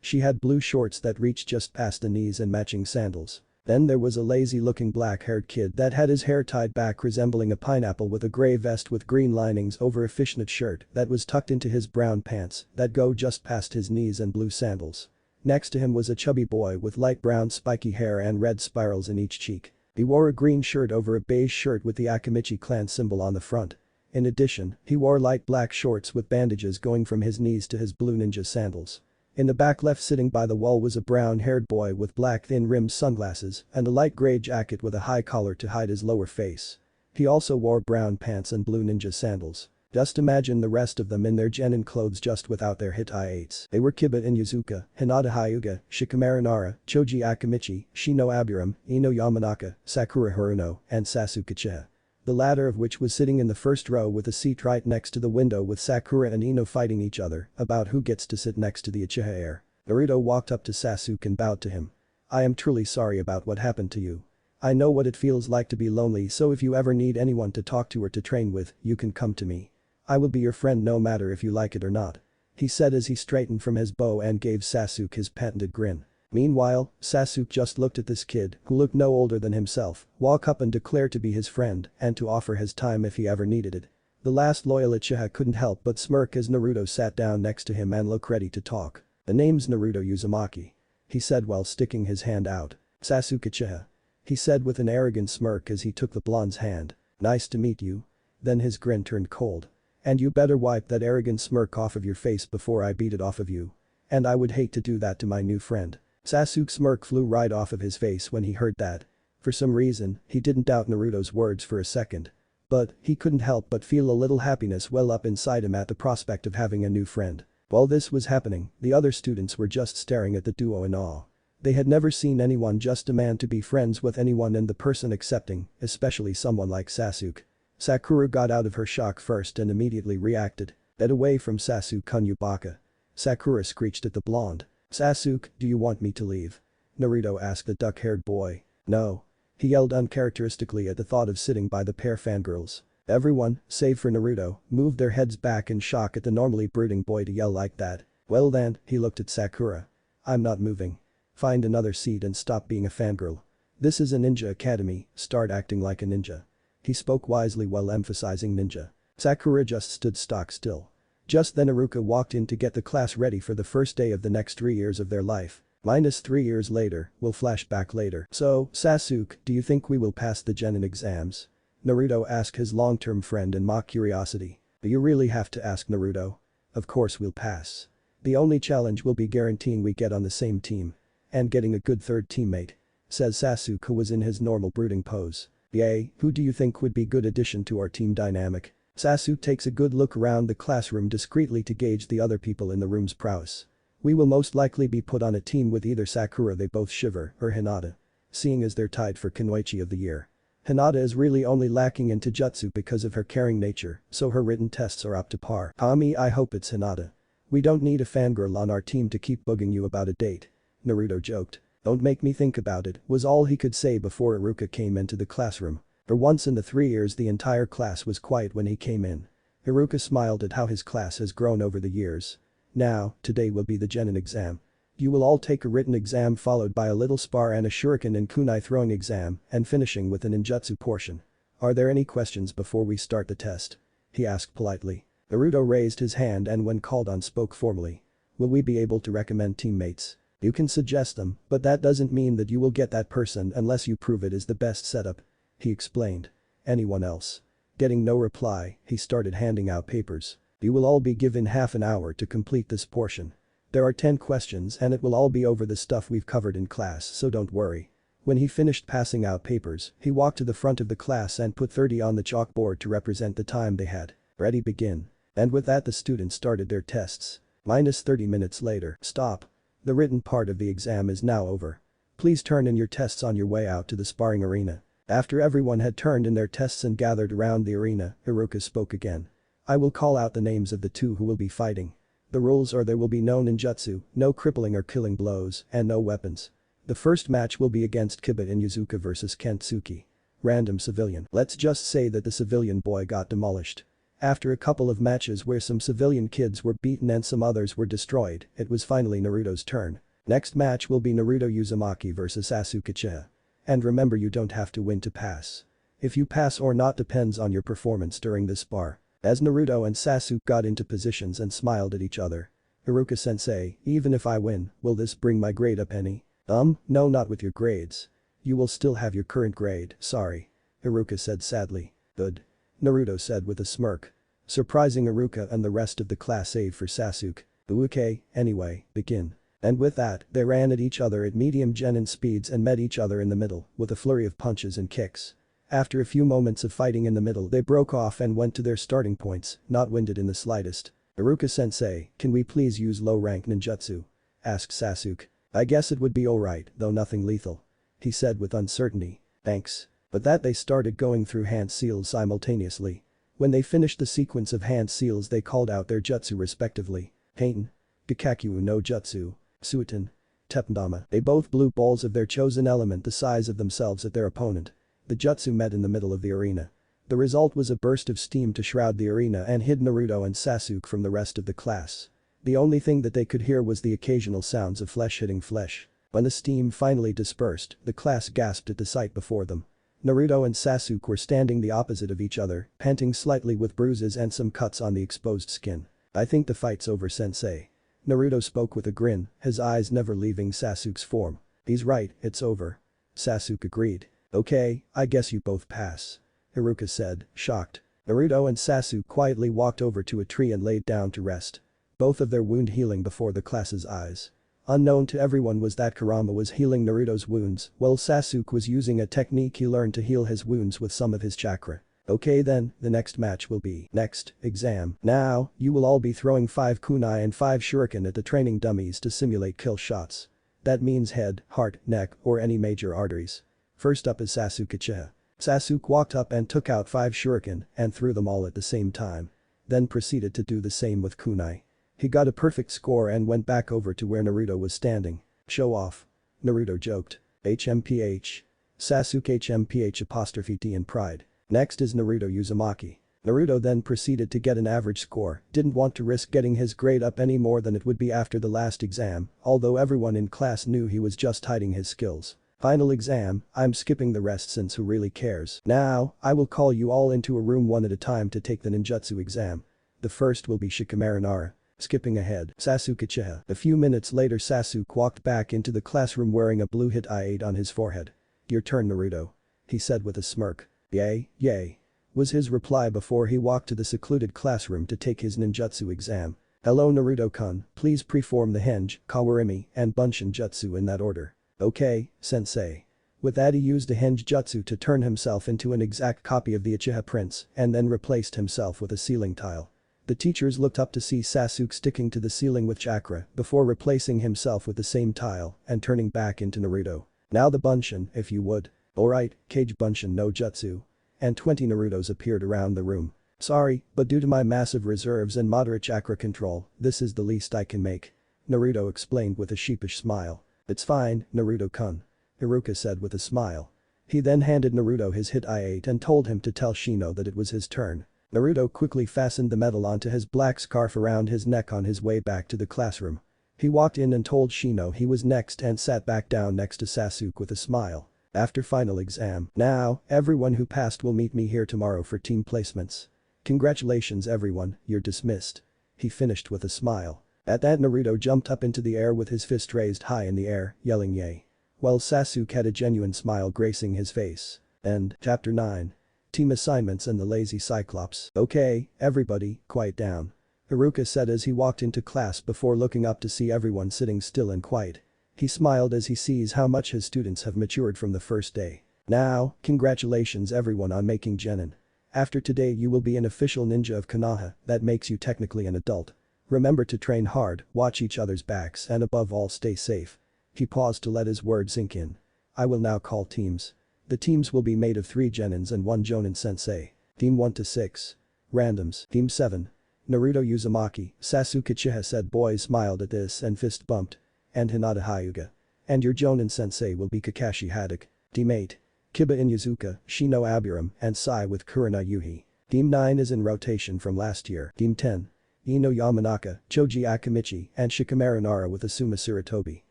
She had blue shorts that reached just past the knees and matching sandals. Then there was a lazy-looking black-haired kid that had his hair tied back resembling a pineapple with a grey vest with green linings over a fishnet shirt that was tucked into his brown pants that go just past his knees and blue sandals. Next to him was a chubby boy with light brown spiky hair and red spirals in each cheek. He wore a green shirt over a beige shirt with the Akamichi clan symbol on the front. In addition, he wore light black shorts with bandages going from his knees to his blue ninja sandals. In the back left sitting by the wall was a brown-haired boy with black thin-rimmed sunglasses and a light grey jacket with a high collar to hide his lower face. He also wore brown pants and blue ninja sandals. Just imagine the rest of them in their genin clothes just without their Hitaites. They were Kiba Inuzuka, Hinata Hyuga, Shikamaru Nara, Choji Akamichi, Shino Aburam, Ino Yamanaka, Sakura Haruno, and Sasuke Uchiha. The latter of which was sitting in the first row with a seat right next to the window with Sakura and Ino fighting each other about who gets to sit next to the Uchiha heir. Naruto walked up to Sasuke and bowed to him. I am truly sorry about what happened to you. I know what it feels like to be lonely, so if you ever need anyone to talk to or to train with, you can come to me. I will be your friend no matter if you like it or not. He said as he straightened from his bow and gave Sasuke his patented grin. Meanwhile, Sasuke just looked at this kid, who looked no older than himself, walk up and declare to be his friend and to offer his time if he ever needed it. The last loyal Uchiha couldn't help but smirk as Naruto sat down next to him and looked ready to talk. The name's Naruto Uzumaki. He said while sticking his hand out. Sasuke Uchiha. He said with an arrogant smirk as he took the blonde's hand. Nice to meet you. Then his grin turned cold. And you better wipe that arrogant smirk off of your face before I beat it off of you. And I would hate to do that to my new friend. Sasuke's smirk flew right off of his face when he heard that. For some reason, he didn't doubt Naruto's words for a second. But, he couldn't help but feel a little happiness well up inside him at the prospect of having a new friend. While this was happening, the other students were just staring at the duo in awe. They had never seen anyone just demand to be friends with anyone and the person accepting, especially someone like Sasuke. Sakura got out of her shock first and immediately reacted. Get away from Sasuke Kunyubaka. Sakura screeched at the blonde. Sasuke, do you want me to leave? Naruto asked the duck-haired boy. No. He yelled uncharacteristically at the thought of sitting by the pair fangirls. Everyone, save for Naruto, moved their heads back in shock at the normally brooding boy to yell like that. Well then, he looked at Sakura. I'm not moving. Find another seat and stop being a fangirl. This is a ninja academy, start acting like a ninja. He spoke wisely while emphasizing ninja. Sakura just stood stock still. Just then Iruka walked in to get the class ready for the first day of the next 3 years of their life. -3 years later, we'll flash back later. So, Sasuke, do you think we will pass the genin exams? Naruto asked his long-term friend in mock curiosity. Do you really have to ask, Naruto? Of course we'll pass. The only challenge will be guaranteeing we get on the same team. And getting a good third teammate. Says Sasuke, who was in his normal brooding pose. Yay, who do you think would be good addition to our team dynamic? Sasuke takes a good look around the classroom discreetly to gauge the other people in the room's prowess. We will most likely be put on a team with either Sakura, they both shiver, or Hinata. Seeing as they're tied for Kunoichi of the year. Hinata is really only lacking in Taijutsu because of her caring nature, so her written tests are up to par. Kami, I hope it's Hinata. We don't need a fangirl on our team to keep bugging you about a date. Naruto joked. Don't make me think about it, was all he could say before Iruka came into the classroom. For once in the 3 years the entire class was quiet when he came in. Iruka smiled at how his class has grown over the years. Now, today will be the genin exam. You will all take a written exam followed by a little spar and a shuriken and kunai throwing exam and finishing with an ninjutsu portion. Are there any questions before we start the test? He asked politely. Naruto raised his hand and when called on spoke formally. Will we be able to recommend teammates? You can suggest them, but that doesn't mean that you will get that person unless you prove it is the best setup. He explained. Anyone else? Getting no reply, he started handing out papers. You will all be given half an hour to complete this portion. There are 10 questions and it will all be over the stuff we've covered in class, so don't worry. When he finished passing out papers, he walked to the front of the class and put 30 on the chalkboard to represent the time they had. Ready, begin. And with that the students started their tests. -30 minutes later, stop. The written part of the exam is now over. Please turn in your tests on your way out to the sparring arena. After everyone had turned in their tests and gathered around the arena, Iruka spoke again. I will call out the names of the two who will be fighting. The rules are there will be no ninjutsu, no crippling or killing blows, and no weapons. The first match will be against Kiba in Yuzuka vs Kentsuki. Random civilian. Let's just say that the civilian boy got demolished. After a couple of matches where some civilian kids were beaten and some others were destroyed, it was finally Naruto's turn. Next match will be Naruto Uzumaki vs Sasuke Uchiha. And remember, you don't have to win to pass. If you pass or not depends on your performance during this spar. As Naruto and Sasuke got into positions and smiled at each other. Iruka-sensei, even if I win, will this bring my grade up any? No, not with your grades. You will still have your current grade, sorry. Iruka said sadly. Good. Naruto said with a smirk. Surprising Iruka and the rest of the class save for Sasuke. Okay, anyway, begin. And with that, they ran at each other at medium genin speeds and met each other in the middle with a flurry of punches and kicks. After a few moments of fighting in the middle they broke off and went to their starting points, not winded in the slightest. Iruka-sensei, can we please use low-rank ninjutsu? Asked Sasuke. I guess it would be alright, though nothing lethal. He said with uncertainty. Thanks. But that they started going through hand seals simultaneously. When they finished the sequence of hand seals they called out their jutsu respectively. Heian. Gakakyu no Jutsu. Suiten. Tepandama. They both blew balls of their chosen element the size of themselves at their opponent. The jutsu met in the middle of the arena. The result was a burst of steam to shroud the arena and hid Naruto and Sasuke from the rest of the class. The only thing that they could hear was the occasional sounds of flesh hitting flesh. When the steam finally dispersed, the class gasped at the sight before them. Naruto and Sasuke were standing the opposite of each other, panting slightly with bruises and some cuts on the exposed skin. I think the fight's over, sensei. Naruto spoke with a grin, his eyes never leaving Sasuke's form. He's right, it's over. Sasuke agreed. Okay, I guess you both pass. Iruka said, shocked. Naruto and Sasuke quietly walked over to a tree and laid down to rest. Both of their wound healing before the class's eyes. Unknown to everyone was that Kurama was healing Naruto's wounds while Sasuke was using a technique he learned to heal his wounds with some of his chakra. Okay then, the next match will be next exam. Now, you will all be throwing 5 kunai and 5 shuriken at the training dummies to simulate kill shots. That means head, heart, neck, or any major arteries. First up is Sasuke Uchiha. Sasuke walked up and took out 5 shuriken and threw them all at the same time. Then proceeded to do the same with kunai. He got a perfect score and went back over to where Naruto was standing. Show off. Naruto joked. HMPH. Sasuke HMPH''D in pride. Next is Naruto Uzumaki. Naruto then proceeded to get an average score, didn't want to risk getting his grade up any more than it would be after the last exam, although everyone in class knew he was just hiding his skills. Final exam, I'm skipping the rest since who really cares. Now, I will call you all into a room one at a time to take the ninjutsu exam. The first will be Shikamaru Nara. Skipping ahead, Sasuke Uchiha. A few minutes later Sasuke walked back into the classroom wearing a blue hit I-8 on his forehead. Your turn Naruto. He said with a smirk. Yay, yay. Was his reply before he walked to the secluded classroom to take his ninjutsu exam. Hello Naruto-kun, please perform the Henge, Kawarimi, and Bunshin Jutsu in that order. Okay, sensei. With that he used a Henge Jutsu to turn himself into an exact copy of the Uchiha prince and then replaced himself with a ceiling tile. The teachers looked up to see Sasuke sticking to the ceiling with chakra before replacing himself with the same tile and turning back into Naruto. Now the Bunshin, if you would. Alright, Kage Bunshin no Jutsu. And 20 Narutos appeared around the room. Sorry, but due to my massive reserves and moderate chakra control, this is the least I can make. Naruto explained with a sheepish smile. It's fine, Naruto-kun. Iruka said with a smile. He then handed Naruto his hit I-8 and told him to tell Shino that it was his turn. Naruto quickly fastened the medal onto his black scarf around his neck on his way back to the classroom. He walked in and told Shino he was next and sat back down next to Sasuke with a smile. After final exam. Now, everyone who passed will meet me here tomorrow for team placements. Congratulations everyone, you're dismissed. He finished with a smile. At that Naruto jumped up into the air with his fist raised high in the air, yelling yay. While Sasuke had a genuine smile gracing his face. End. Chapter 9. Team assignments and the lazy Cyclops. Okay, everybody, quiet down. Iruka said as he walked into class before looking up to see everyone sitting still and quiet. He smiled as he sees how much his students have matured from the first day. Now, congratulations everyone on making Genin. After today you will be an official ninja of Konoha, that makes you technically an adult. Remember to train hard, watch each other's backs and above all stay safe. He paused to let his words sink in. I will now call teams. The teams will be made of 3 Genins and 1 Jonin sensei. Team 1 to 6. Randoms. Team 7. Naruto Uzumaki, Sasuke Uchiha said. Boys smiled at this and fist bumped. And Hinata Hyuga. And your Jonin sensei will be Kakashi Haddock. Team 8. Kiba Inuzuka, Shino Aburam, and Sai with Kurama Yuhi. Team 9 is in rotation from last year. Team 10. Ino Yamanaka, Choji Akamichi, and Shikamaru Nara with Asuma Sarutobi.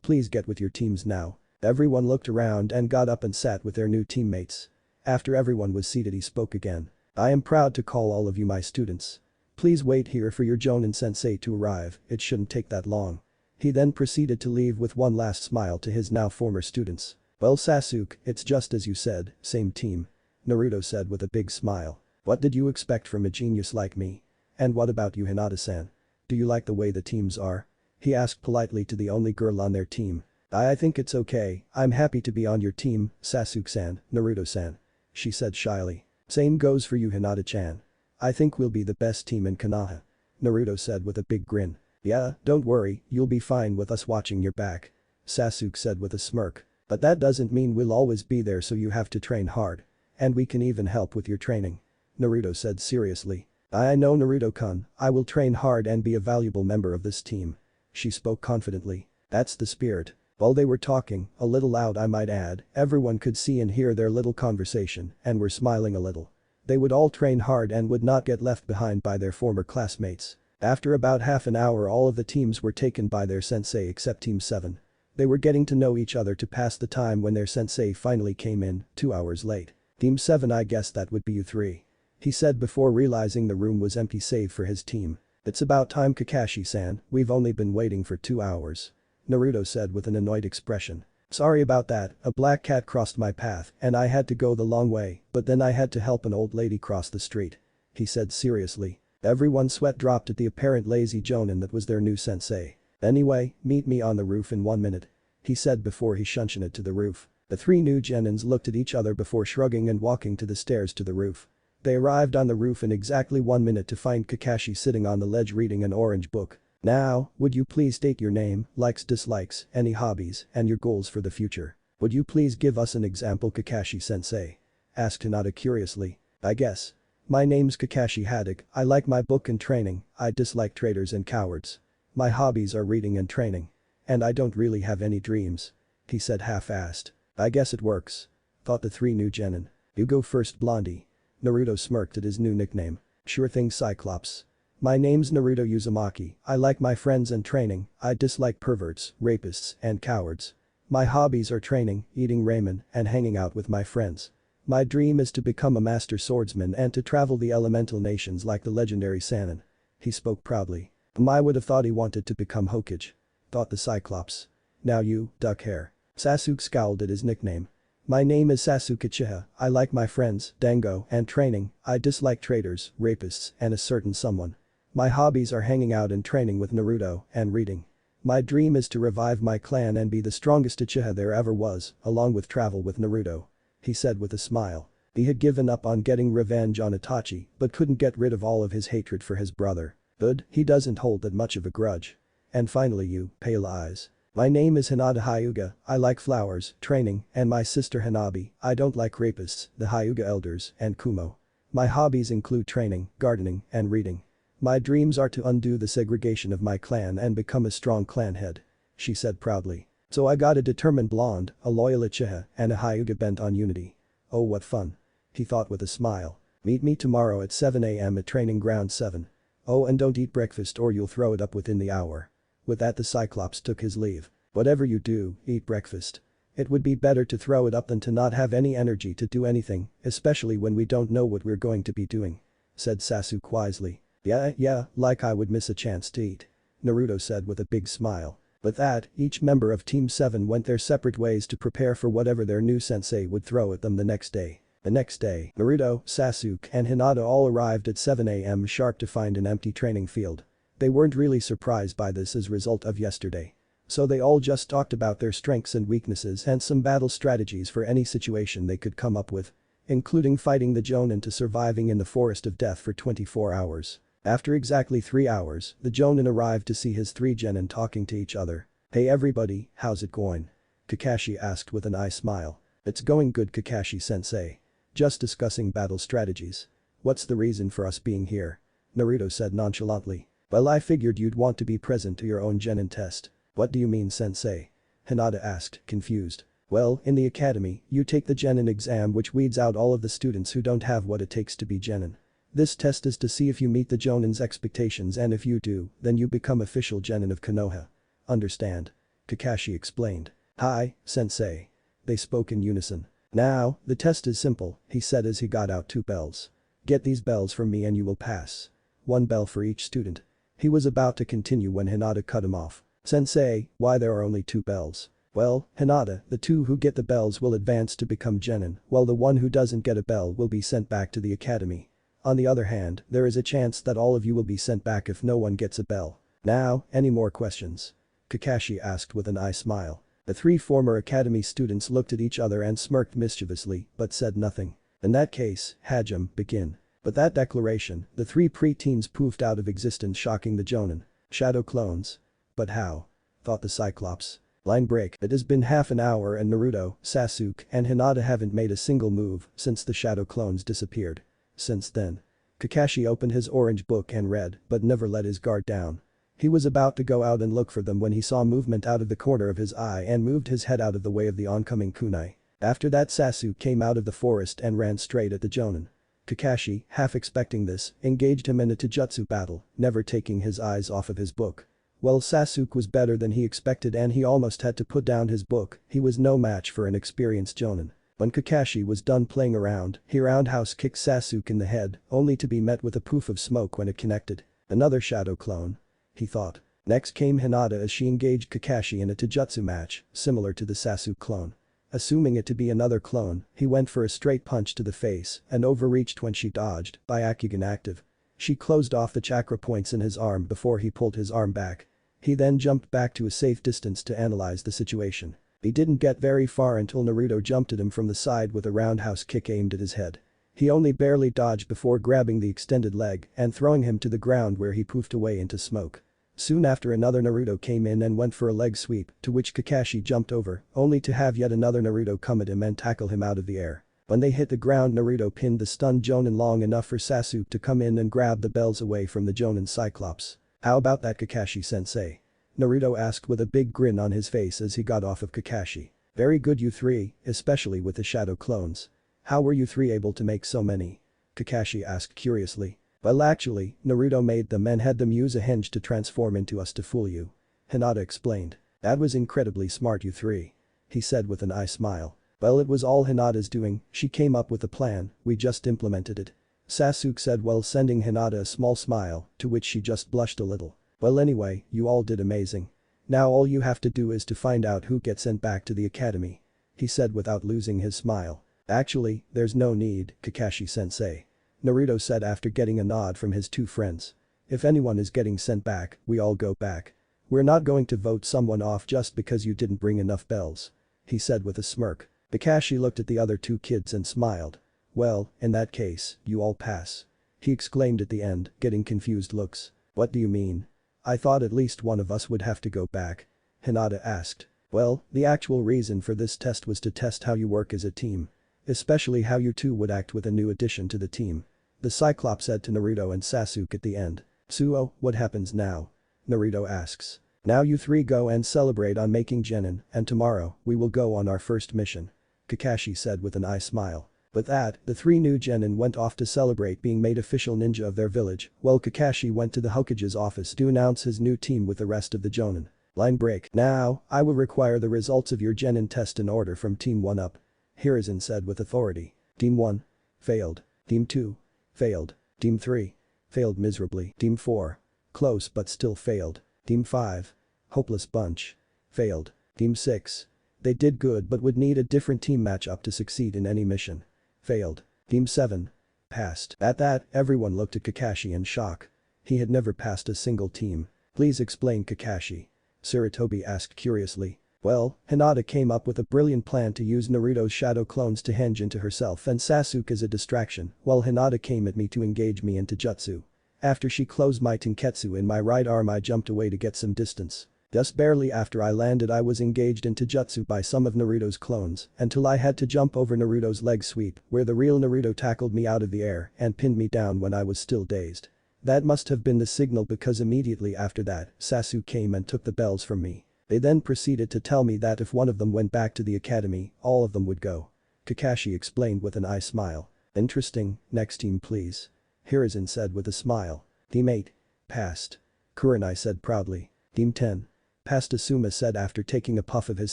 Please get with your teams now. Everyone looked around and got up and sat with their new teammates. After everyone was seated he spoke again. I am proud to call all of you my students. Please wait here for your Jonin sensei to arrive, it shouldn't take that long. He then proceeded to leave with one last smile to his now former students. Well Sasuke, it's just as you said, same team. Naruto said with a big smile. What did you expect from a genius like me? And what about you Hinata-san? Do you like the way the teams are? He asked politely to the only girl on their team. I think it's okay, I'm happy to be on your team, Sasuke-san, Naruto-san. She said shyly. Same goes for you Hinata-chan. I think we'll be the best team in Konoha. Naruto said with a big grin. Yeah, don't worry, you'll be fine with us watching your back. Sasuke said with a smirk. But that doesn't mean we'll always be there so you have to train hard. And we can even help with your training. Naruto said seriously. I know Naruto-kun, I will train hard and be a valuable member of this team. She spoke confidently. That's the spirit. While they were talking, a little loud I might add, everyone could see and hear their little conversation and were smiling a little. They would all train hard and would not get left behind by their former classmates. After about half an hour all of the teams were taken by their sensei except Team 7. They were getting to know each other to pass the time when their sensei finally came in, 2 hours late. Team 7 I guess that would be you 3. He said before realizing the room was empty save for his team. It's about time Kakashi-san, we've only been waiting for 2 hours. Naruto said with an annoyed expression. Sorry about that, a black cat crossed my path and I had to go the long way, but then I had to help an old lady cross the street. He said seriously. Everyone's sweat dropped at the apparent lazy Jonin that was their new sensei. Anyway, meet me on the roof in 1 minute. He said before he shunted to the roof. The 3 new Genins looked at each other before shrugging and walking to the stairs to the roof. They arrived on the roof in exactly 1 minute to find Kakashi sitting on the ledge reading an orange book. Now, would you please state your name, likes, dislikes, any hobbies, and your goals for the future? Would you please give us an example Kakashi-sensei? Asked Hinata curiously. I guess. My name's Kakashi Haddock, I like my book and training, I dislike traitors and cowards. My hobbies are reading and training. And I don't really have any dreams. He said half-assed. I guess it works. Thought the 3 new Genin. You go first Blondie. Naruto smirked at his new nickname. Sure thing, Cyclops. My name's Naruto Uzumaki, I like my friends and training, I dislike perverts, rapists, and cowards. My hobbies are training, eating ramen, and hanging out with my friends. My dream is to become a master swordsman and to travel the elemental nations like the legendary Sannin. He spoke proudly. I would have thought he wanted to become Hokage. Thought the Cyclops. Now you, duck hair. Sasuke scowled at his nickname. My name is Sasuke Uchiha, I like my friends, dango, and training, I dislike traitors, rapists, and a certain someone. My hobbies are hanging out and training with Naruto and reading. My dream is to revive my clan and be the strongest Uchiha there ever was, along with travel with Naruto. He said with a smile. He had given up on getting revenge on Itachi but couldn't get rid of all of his hatred for his brother. But he doesn't hold that much of a grudge. And finally you, pale eyes. My name is Hinata Hyuga, I like flowers, training, and my sister Hanabi, I don't like rapists, the Hyuga elders, and Kumo. My hobbies include training, gardening, and reading. My dreams are to undo the segregation of my clan and become a strong clan head. She said proudly. So I got a determined blonde, a loyal Uchiha, and a Hyuga bent on unity. Oh what fun. He thought with a smile. Meet me tomorrow at 7 AM at training ground 7. Oh and don't eat breakfast or you'll throw it up within the hour. With that the Cyclops took his leave. Whatever you do, eat breakfast. It would be better to throw it up than to not have any energy to do anything, especially when we don't know what we're going to be doing. Said Sasuke wisely. Yeah, like I would miss a chance to eat. Naruto said with a big smile. With that, each member of Team 7 went their separate ways to prepare for whatever their new sensei would throw at them the next day. The next day, Naruto, Sasuke, and Hinata all arrived at 7 AM sharp to find an empty training field. They weren't really surprised by this as a result of yesterday. So they all just talked about their strengths and weaknesses and some battle strategies for any situation they could come up with. Including fighting the Jonin to surviving in the forest of death for 24 hours. After exactly 3 hours, the Jonin arrived to see his 3 genin talking to each other. Hey everybody, how's it going? Kakashi asked with an eye smile. It's going good Kakashi-sensei. Just discussing battle strategies. What's the reason for us being here? Naruto said nonchalantly. Well I figured you'd want to be present to your own genin test. What do you mean sensei? Hinata asked, confused. Well, in the academy, you take the genin exam which weeds out all of the students who don't have what it takes to be genin. This test is to see if you meet the Jonin's expectations and if you do, then you become official genin of Konoha. Understand? Kakashi explained. Hi, sensei. They spoke in unison. Now, the test is simple, he said as he got out 2 bells. Get these bells from me and you will pass. 1 bell for each student. He was about to continue when Hinata cut him off. Sensei, why there are only 2 bells? Well, Hinata, the 2 who get the bells will advance to become genin, while the one who doesn't get a bell will be sent back to the academy. On the other hand, there is a chance that all of you will be sent back if no one gets a bell. Now, any more questions? Kakashi asked with an eye smile. The 3 former academy students looked at each other and smirked mischievously, but said nothing. In that case, Hajime, begin. But that declaration, the 3 pre-teens poofed out of existence shocking the Jonin. Shadow clones. But how? Thought the Cyclops. Line break. It has been half an hour and Naruto, Sasuke, and Hinata haven't made a single move since the shadow clones disappeared. Since then. Kakashi opened his orange book and read, but never let his guard down. He was about to go out and look for them when he saw movement out of the corner of his eye and moved his head out of the way of the oncoming kunai. After that Sasuke came out of the forest and ran straight at the Jonin. Kakashi, half expecting this, engaged him in a taijutsu battle, never taking his eyes off of his book. Well Sasuke was better than he expected and he almost had to put down his book, he was no match for an experienced Jonin. When Kakashi was done playing around, he roundhouse kicked Sasuke in the head, only to be met with a poof of smoke when it connected. Another shadow clone. He thought. Next came Hinata as she engaged Kakashi in a taijutsu match, similar to the Sasuke clone. Assuming it to be another clone, he went for a straight punch to the face and overreached when she dodged, Byakugan active. She closed off the chakra points in his arm before he pulled his arm back. He then jumped back to a safe distance to analyze the situation. He didn't get very far until Naruto jumped at him from the side with a roundhouse kick aimed at his head. He only barely dodged before grabbing the extended leg and throwing him to the ground where he poofed away into smoke. Soon after another Naruto came in and went for a leg sweep, to which Kakashi jumped over, only to have yet another Naruto come at him and tackle him out of the air. When they hit the ground Naruto pinned the stunned Jonin long enough for Sasuke to come in and grab the bells away from the Jonin Cyclops. How about that Kakashi-sensei? Naruto asked with a big grin on his face as he got off of Kakashi. Very good you 3, especially with the shadow clones. How were you 3 able to make so many? Kakashi asked curiously. Well actually, Naruto made them and had them use a hinge to transform into us to fool you. Hinata explained. That was incredibly smart you three. He said with an eye smile. Well it was all Hinata's doing, she came up with a plan, we just implemented it. Sasuke said while sending Hinata a small smile, to which she just blushed a little. Well anyway, you all did amazing. Now all you have to do is to find out who gets sent back to the academy. He said without losing his smile. Actually, there's no need, Kakashi-sensei. Naruto said after getting a nod from his two friends. If anyone is getting sent back, we all go back. We're not going to vote someone off just because you didn't bring enough bells. He said with a smirk. Kakashi looked at the other two kids and smiled. Well, in that case, you all pass. He exclaimed at the end, getting confused looks. What do you mean? I thought at least one of us would have to go back. Hinata asked. Well, the actual reason for this test was to test how you work as a team. Especially how you two would act with a new addition to the team. The Cyclops said to Naruto and Sasuke at the end. Suo, what happens now? Naruto asks. Now you three go and celebrate on making genin, and tomorrow, we will go on our first mission. Kakashi said with an eye smile. With that, the three new genin went off to celebrate being made official ninja of their village, while Kakashi went to the Hokage's office to announce his new team with the rest of the jonin. Line break. Now, I will require the results of your genin test in order from Team 1 up. Hiruzen said with authority. Team 1. Failed. Team 2. Failed. Team 3. Failed miserably. Team 4. Close but still failed. Team 5. Hopeless bunch. Failed. Team 6. They did good but would need a different team matchup to succeed in any mission. Failed. Team 7. Passed. At that, everyone looked at Kakashi in shock. He had never passed a single team. Please explain Kakashi. Sarutobi asked curiously. Well, Hinata came up with a brilliant plan to use Naruto's shadow clones to henge into herself and Sasuke as a distraction, while Hinata came at me to engage me into jutsu. After she closed my tenketsu in my right arm I jumped away to get some distance. Just barely after I landed I was engaged into jutsu by some of Naruto's clones until I had to jump over Naruto's leg sweep where the real Naruto tackled me out of the air and pinned me down when I was still dazed. That must have been the signal because immediately after that, Sasuke came and took the bells from me. They then proceeded to tell me that if one of them went back to the academy, all of them would go. Kakashi explained with an eye smile. Interesting, next team please. Hiruzen said with a smile. Team 8. Passed. Kurenai said proudly. Team 10. Passed Asuma said after taking a puff of his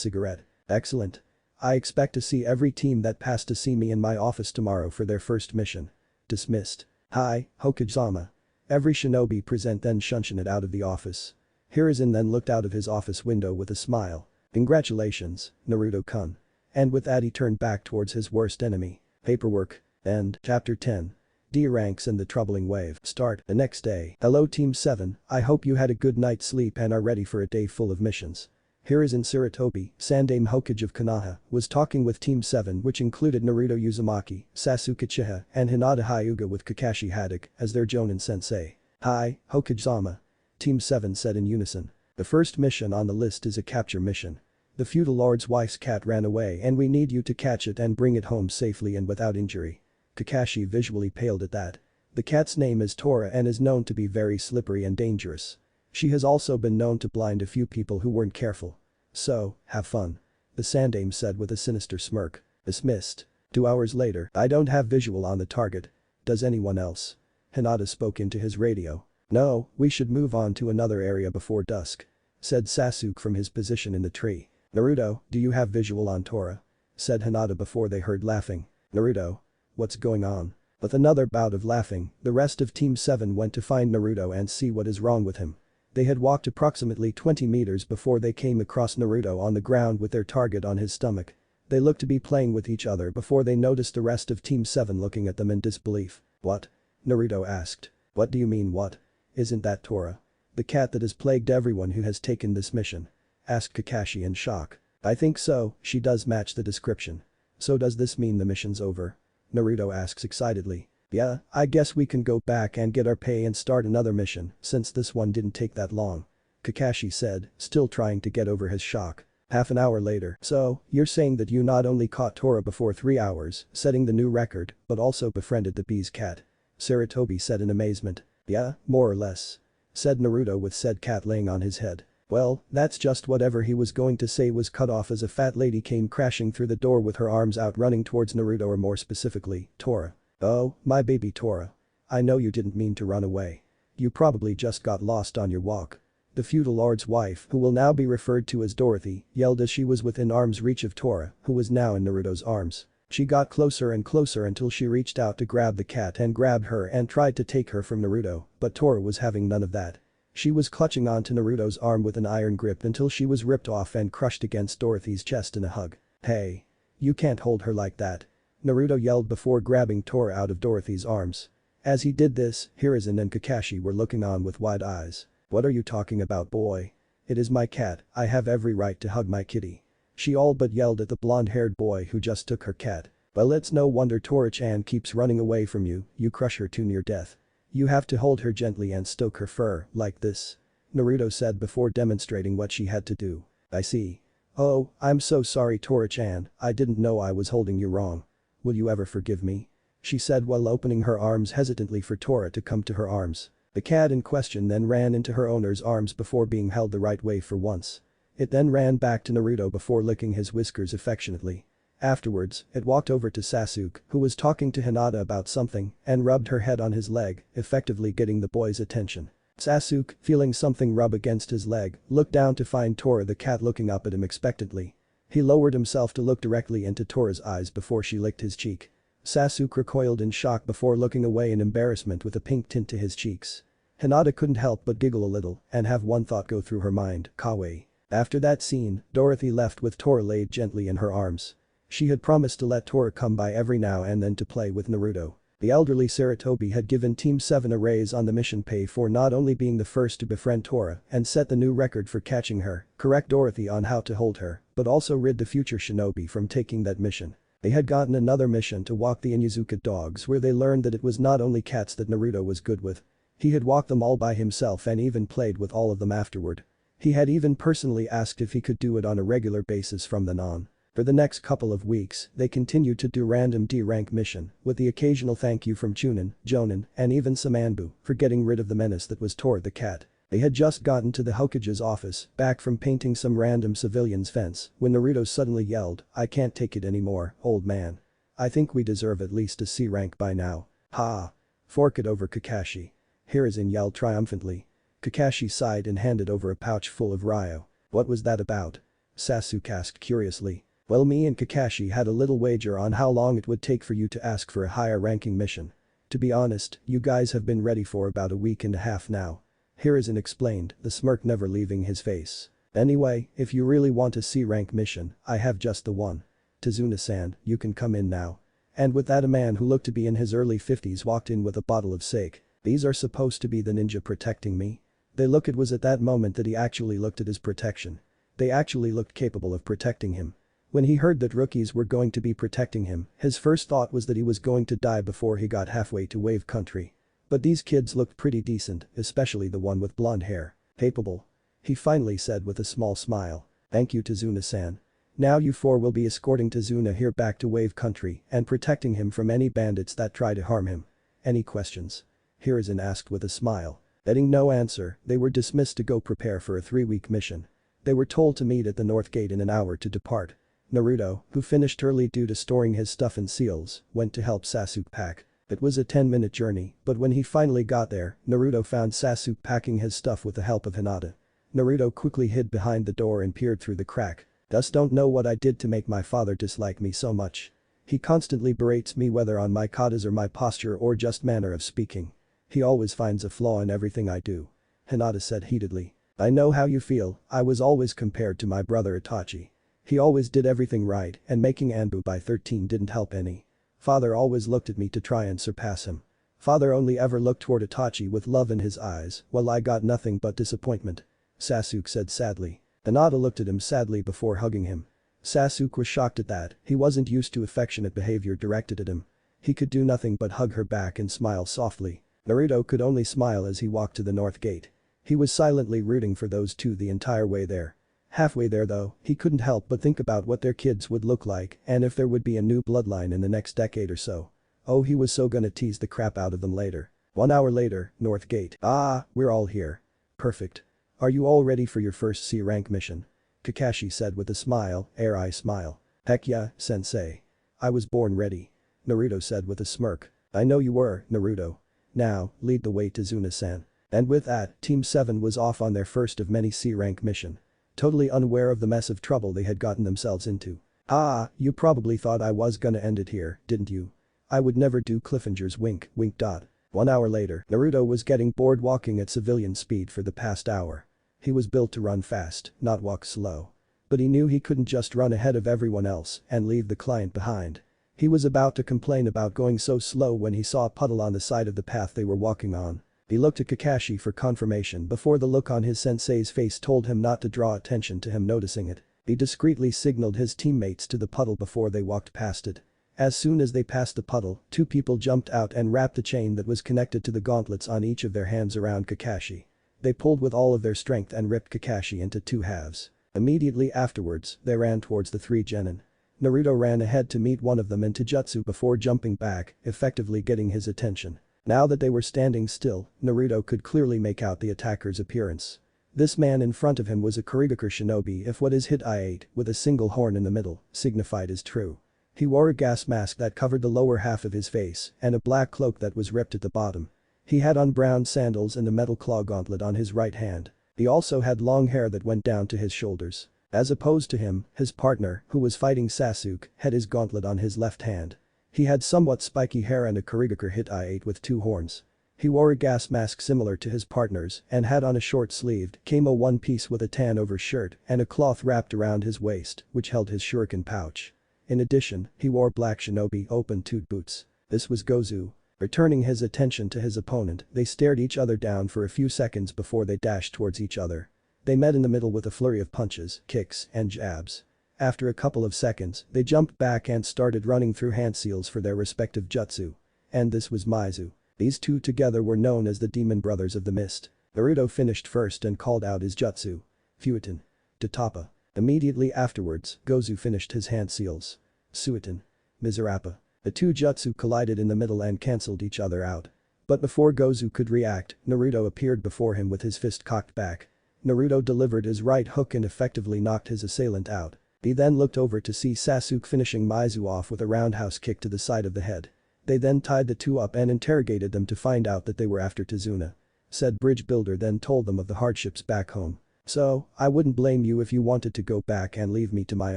cigarette. Excellent. I expect to see every team that passed to see me in my office tomorrow for their first mission. Dismissed. Hi, Hokage-sama. Every shinobi present then shunshin it out of the office. Hiruzen then looked out of his office window with a smile. Congratulations, Naruto-kun. And with that he turned back towards his worst enemy. Paperwork. End. Chapter 10. D ranks and the troubling wave. Start. The next day. Hello Team 7, I hope you had a good night's sleep and are ready for a day full of missions. Hiruzen Sarutobi, Sandaime Hokage of Konoha, was talking with Team 7 which included Naruto Uzumaki, Sasuke Uchiha, and Hinata Hyuga with Kakashi Haddock as their Jonin sensei. Hi, Hokage-sama. Team 7 said in unison. The first mission on the list is a capture mission. The feudal lord's wife's cat ran away and we need you to catch it and bring it home safely and without injury. Kakashi visually paled at that. The cat's name is Tora and is known to be very slippery and dangerous. She has also been known to blind a few people who weren't careful. So, have fun. The Sandaime said with a sinister smirk. Dismissed. 2 hours later, I don't have visual on the target. Does anyone else? Hinata spoke into his radio. No, we should move on to another area before dusk. Said Sasuke from his position in the tree. Naruto, do you have visual on Tora? Said Hinata before they heard laughing. Naruto. What's going on? With another bout of laughing, the rest of Team 7 went to find Naruto and see what is wrong with him. They had walked approximately 20 meters before they came across Naruto on the ground with their target on his stomach. They looked to be playing with each other before they noticed the rest of Team 7 looking at them in disbelief. What? Naruto asked. What do you mean what? Isn't that Tora? The cat that has plagued everyone who has taken this mission? Asked Kakashi in shock. I think so, she does match the description. So does this mean the mission's over? Naruto asks excitedly. Yeah, I guess we can go back and get our pay and start another mission since this one didn't take that long. Kakashi said, still trying to get over his shock. Half an hour later. So, you're saying that you not only caught Tora before 3 hours, setting the new record, but also befriended the bee's cat? Sarutobi said in amazement. Yeah, more or less. Said Naruto with said cat laying on his head. Well, that's just whatever he was going to say was cut off as a fat lady came crashing through the door with her arms out running towards Naruto or more specifically, Tora. Oh, my baby Tora. I know you didn't mean to run away. You probably just got lost on your walk. The feudal lord's wife, who will now be referred to as Dorothy, yelled as she was within arm's reach of Tora, who was now in Naruto's arms. She got closer and closer until she reached out to grab the cat and grabbed her and tried to take her from Naruto, but Tora was having none of that. She was clutching onto Naruto's arm with an iron grip until she was ripped off and crushed against Dorothy's chest in a hug. Hey. You can't hold her like that. Naruto yelled before grabbing Tora out of Dorothy's arms. As he did this, Hiruzen and Kakashi were looking on with wide eyes. What are you talking about, boy? It is my cat, I have every right to hug my kitty. She all but yelled at the blonde-haired boy who just took her cat. Well, it's no wonder Tora-chan keeps running away from you, you crush her to near death. You have to hold her gently and stroke her fur, like this. Naruto said before demonstrating what she had to do. I see. Oh, I'm so sorry Tora-chan, I didn't know I was holding you wrong. Will you ever forgive me? She said while opening her arms hesitantly for Tora to come to her arms. The cat in question then ran into her owner's arms before being held the right way for once. It then ran back to Naruto before licking his whiskers affectionately. Afterwards, it walked over to Sasuke, who was talking to Hinata about something, and rubbed her head on his leg, effectively getting the boy's attention. Sasuke, feeling something rub against his leg, looked down to find Tora the cat looking up at him expectantly. He lowered himself to look directly into Tora's eyes before she licked his cheek. Sasuke recoiled in shock before looking away in embarrassment with a pink tint to his cheeks. Hinata couldn't help but giggle a little and have one thought go through her mind, kawaii. After that scene, Dorothy left with Tora laid gently in her arms. She had promised to let Tora come by every now and then to play with Naruto. The elderly Sarutobi had given Team 7 a raise on the mission pay for not only being the first to befriend Tora and set the new record for catching her, correct Dorothy on how to hold her, but also rid the future shinobi from taking that mission. They had gotten another mission to walk the Inuzuka dogs where they learned that it was not only cats that Naruto was good with. He had walked them all by himself and even played with all of them afterward. He had even personally asked if he could do it on a regular basis from then on. For the next couple of weeks, they continued to do random D-rank mission, with the occasional thank you from Chunin, Jonin, and even Samanbu for getting rid of the menace that was Tora the cat. They had just gotten to the Hokage's office, back from painting some random civilian's fence, when Naruto suddenly yelled, "I can't take it anymore, old man. I think we deserve at least a C rank by now." Ha! Fork it over Kakashi. Hiruzen yelled triumphantly. Kakashi sighed and handed over a pouch full of Ryo. What was that about? Sasuke asked curiously. Well, me and Kakashi had a little wager on how long it would take for you to ask for a higher ranking mission. To be honest, you guys have been ready for about a week and a half now. Hiruzen explained, the smirk never leaving his face. Anyway, if you really want a C-rank mission, I have just the one. Tazuna-san, you can come in now. And with that, a man who looked to be in his early 50s walked in with a bottle of sake. These are supposed to be the ninja protecting me? It was at that moment that he actually looked at his protection. They actually looked capable of protecting him. When he heard that rookies were going to be protecting him, his first thought was that he was going to die before he got halfway to Wave Country. But these kids looked pretty decent, especially the one with blonde hair. Capable. He finally said with a small smile. Thank you Tazuna-san. Now you four will be escorting Tazuna here back to Wave Country and protecting him from any bandits that try to harm him. Any questions? Hiruzen asked with a smile. Getting no answer, they were dismissed to go prepare for a 3-week mission. They were told to meet at the North Gate in an hour to depart. Naruto, who finished early due to storing his stuff in seals, went to help Sasuke pack. It was a 10-minute journey, but when he finally got there, Naruto found Sasuke packing his stuff with the help of Hinata. Naruto quickly hid behind the door and peered through the crack. Just don't know what I did to make my father dislike me so much. He constantly berates me whether on my katas or my posture or just manner of speaking. He always finds a flaw in everything I do. Hinata said heatedly. I know how you feel, I was always compared to my brother Itachi. He always did everything right and making Anbu by 13 didn't help any. Father always looked at me to try and surpass him. Father only ever looked toward Itachi with love in his eyes while I got nothing but disappointment. Sasuke said sadly. Hinata looked at him sadly before hugging him. Sasuke was shocked at that, he wasn't used to affectionate behavior directed at him. He could do nothing but hug her back and smile softly. Naruto could only smile as he walked to the North Gate. He was silently rooting for those two the entire way there. Halfway there though, he couldn't help but think about what their kids would look like and if there would be a new bloodline in the next decade or so. Oh, he was so gonna tease the crap out of them later. 1 hour later, North Gate. Ah, we're all here. Perfect. Are you all ready for your first C-rank mission? Kakashi said with a smile, air-eye smile. Heck yeah, sensei. I was born ready. Naruto said with a smirk. I know you were, Naruto. Now, lead the way to Zuna-san. And with that, Team 7 was off on their first of many C-rank mission. Totally unaware of the mess of trouble they had gotten themselves into. Ah, you probably thought I was gonna end it here, didn't you? I would never do cliffhangers, wink, wink. 1 hour later, Naruto was getting bored walking at civilian speed for the past hour. He was built to run fast, not walk slow. But he knew he couldn't just run ahead of everyone else and leave the client behind. He was about to complain about going so slow when he saw a puddle on the side of the path they were walking on. He looked at Kakashi for confirmation before the look on his sensei's face told him not to draw attention to him noticing it. He discreetly signaled his teammates to the puddle before they walked past it. As soon as they passed the puddle, 2 people jumped out and wrapped a chain that was connected to the gauntlets on each of their hands around Kakashi. They pulled with all of their strength and ripped Kakashi into 2 halves. Immediately afterwards, they ran towards the 3 genin. Naruto ran ahead to meet one of them in Taijutsu before jumping back, effectively getting his attention. Now that they were standing still, Naruto could clearly make out the attacker's appearance. This man in front of him was a Kurigakure shinobi if what is hit I-8 with a single horn in the middle signified is true. He wore a gas mask that covered the lower half of his face and a black cloak that was ripped at the bottom. He had on brown sandals and a metal claw gauntlet on his right hand. He also had long hair that went down to his shoulders. As opposed to him, his partner, who was fighting Sasuke, had his gauntlet on his left hand. He had somewhat spiky hair and a Kurigakure hit I-8 with 2 horns. He wore a gas mask similar to his partner's and had on a short-sleeved camo one-piece with a tan-over shirt and a cloth wrapped around his waist, which held his shuriken pouch. In addition, he wore black shinobi open-toed boots. This was Gozu. Returning his attention to his opponent, they stared each other down for a few seconds before they dashed towards each other. They met in the middle with a flurry of punches, kicks, and jabs. After a couple of seconds, they jumped back and started running through hand seals for their respective jutsu. And this was Maizu. These 2 together were known as the Demon Brothers of the Mist. Naruto finished first and called out his jutsu. Fuiten. Tatapa. Immediately afterwards, Gozu finished his hand seals. Suiton. Mizurappa. The 2 jutsu collided in the middle and cancelled each other out. But before Gozu could react, Naruto appeared before him with his fist cocked back. Naruto delivered his right hook and effectively knocked his assailant out. He then looked over to see Sasuke finishing Maizu off with a roundhouse kick to the side of the head. They then tied the 2 up and interrogated them to find out that they were after Tazuna. Said bridge builder then told them of the hardships back home. So, I wouldn't blame you if you wanted to go back and leave me to my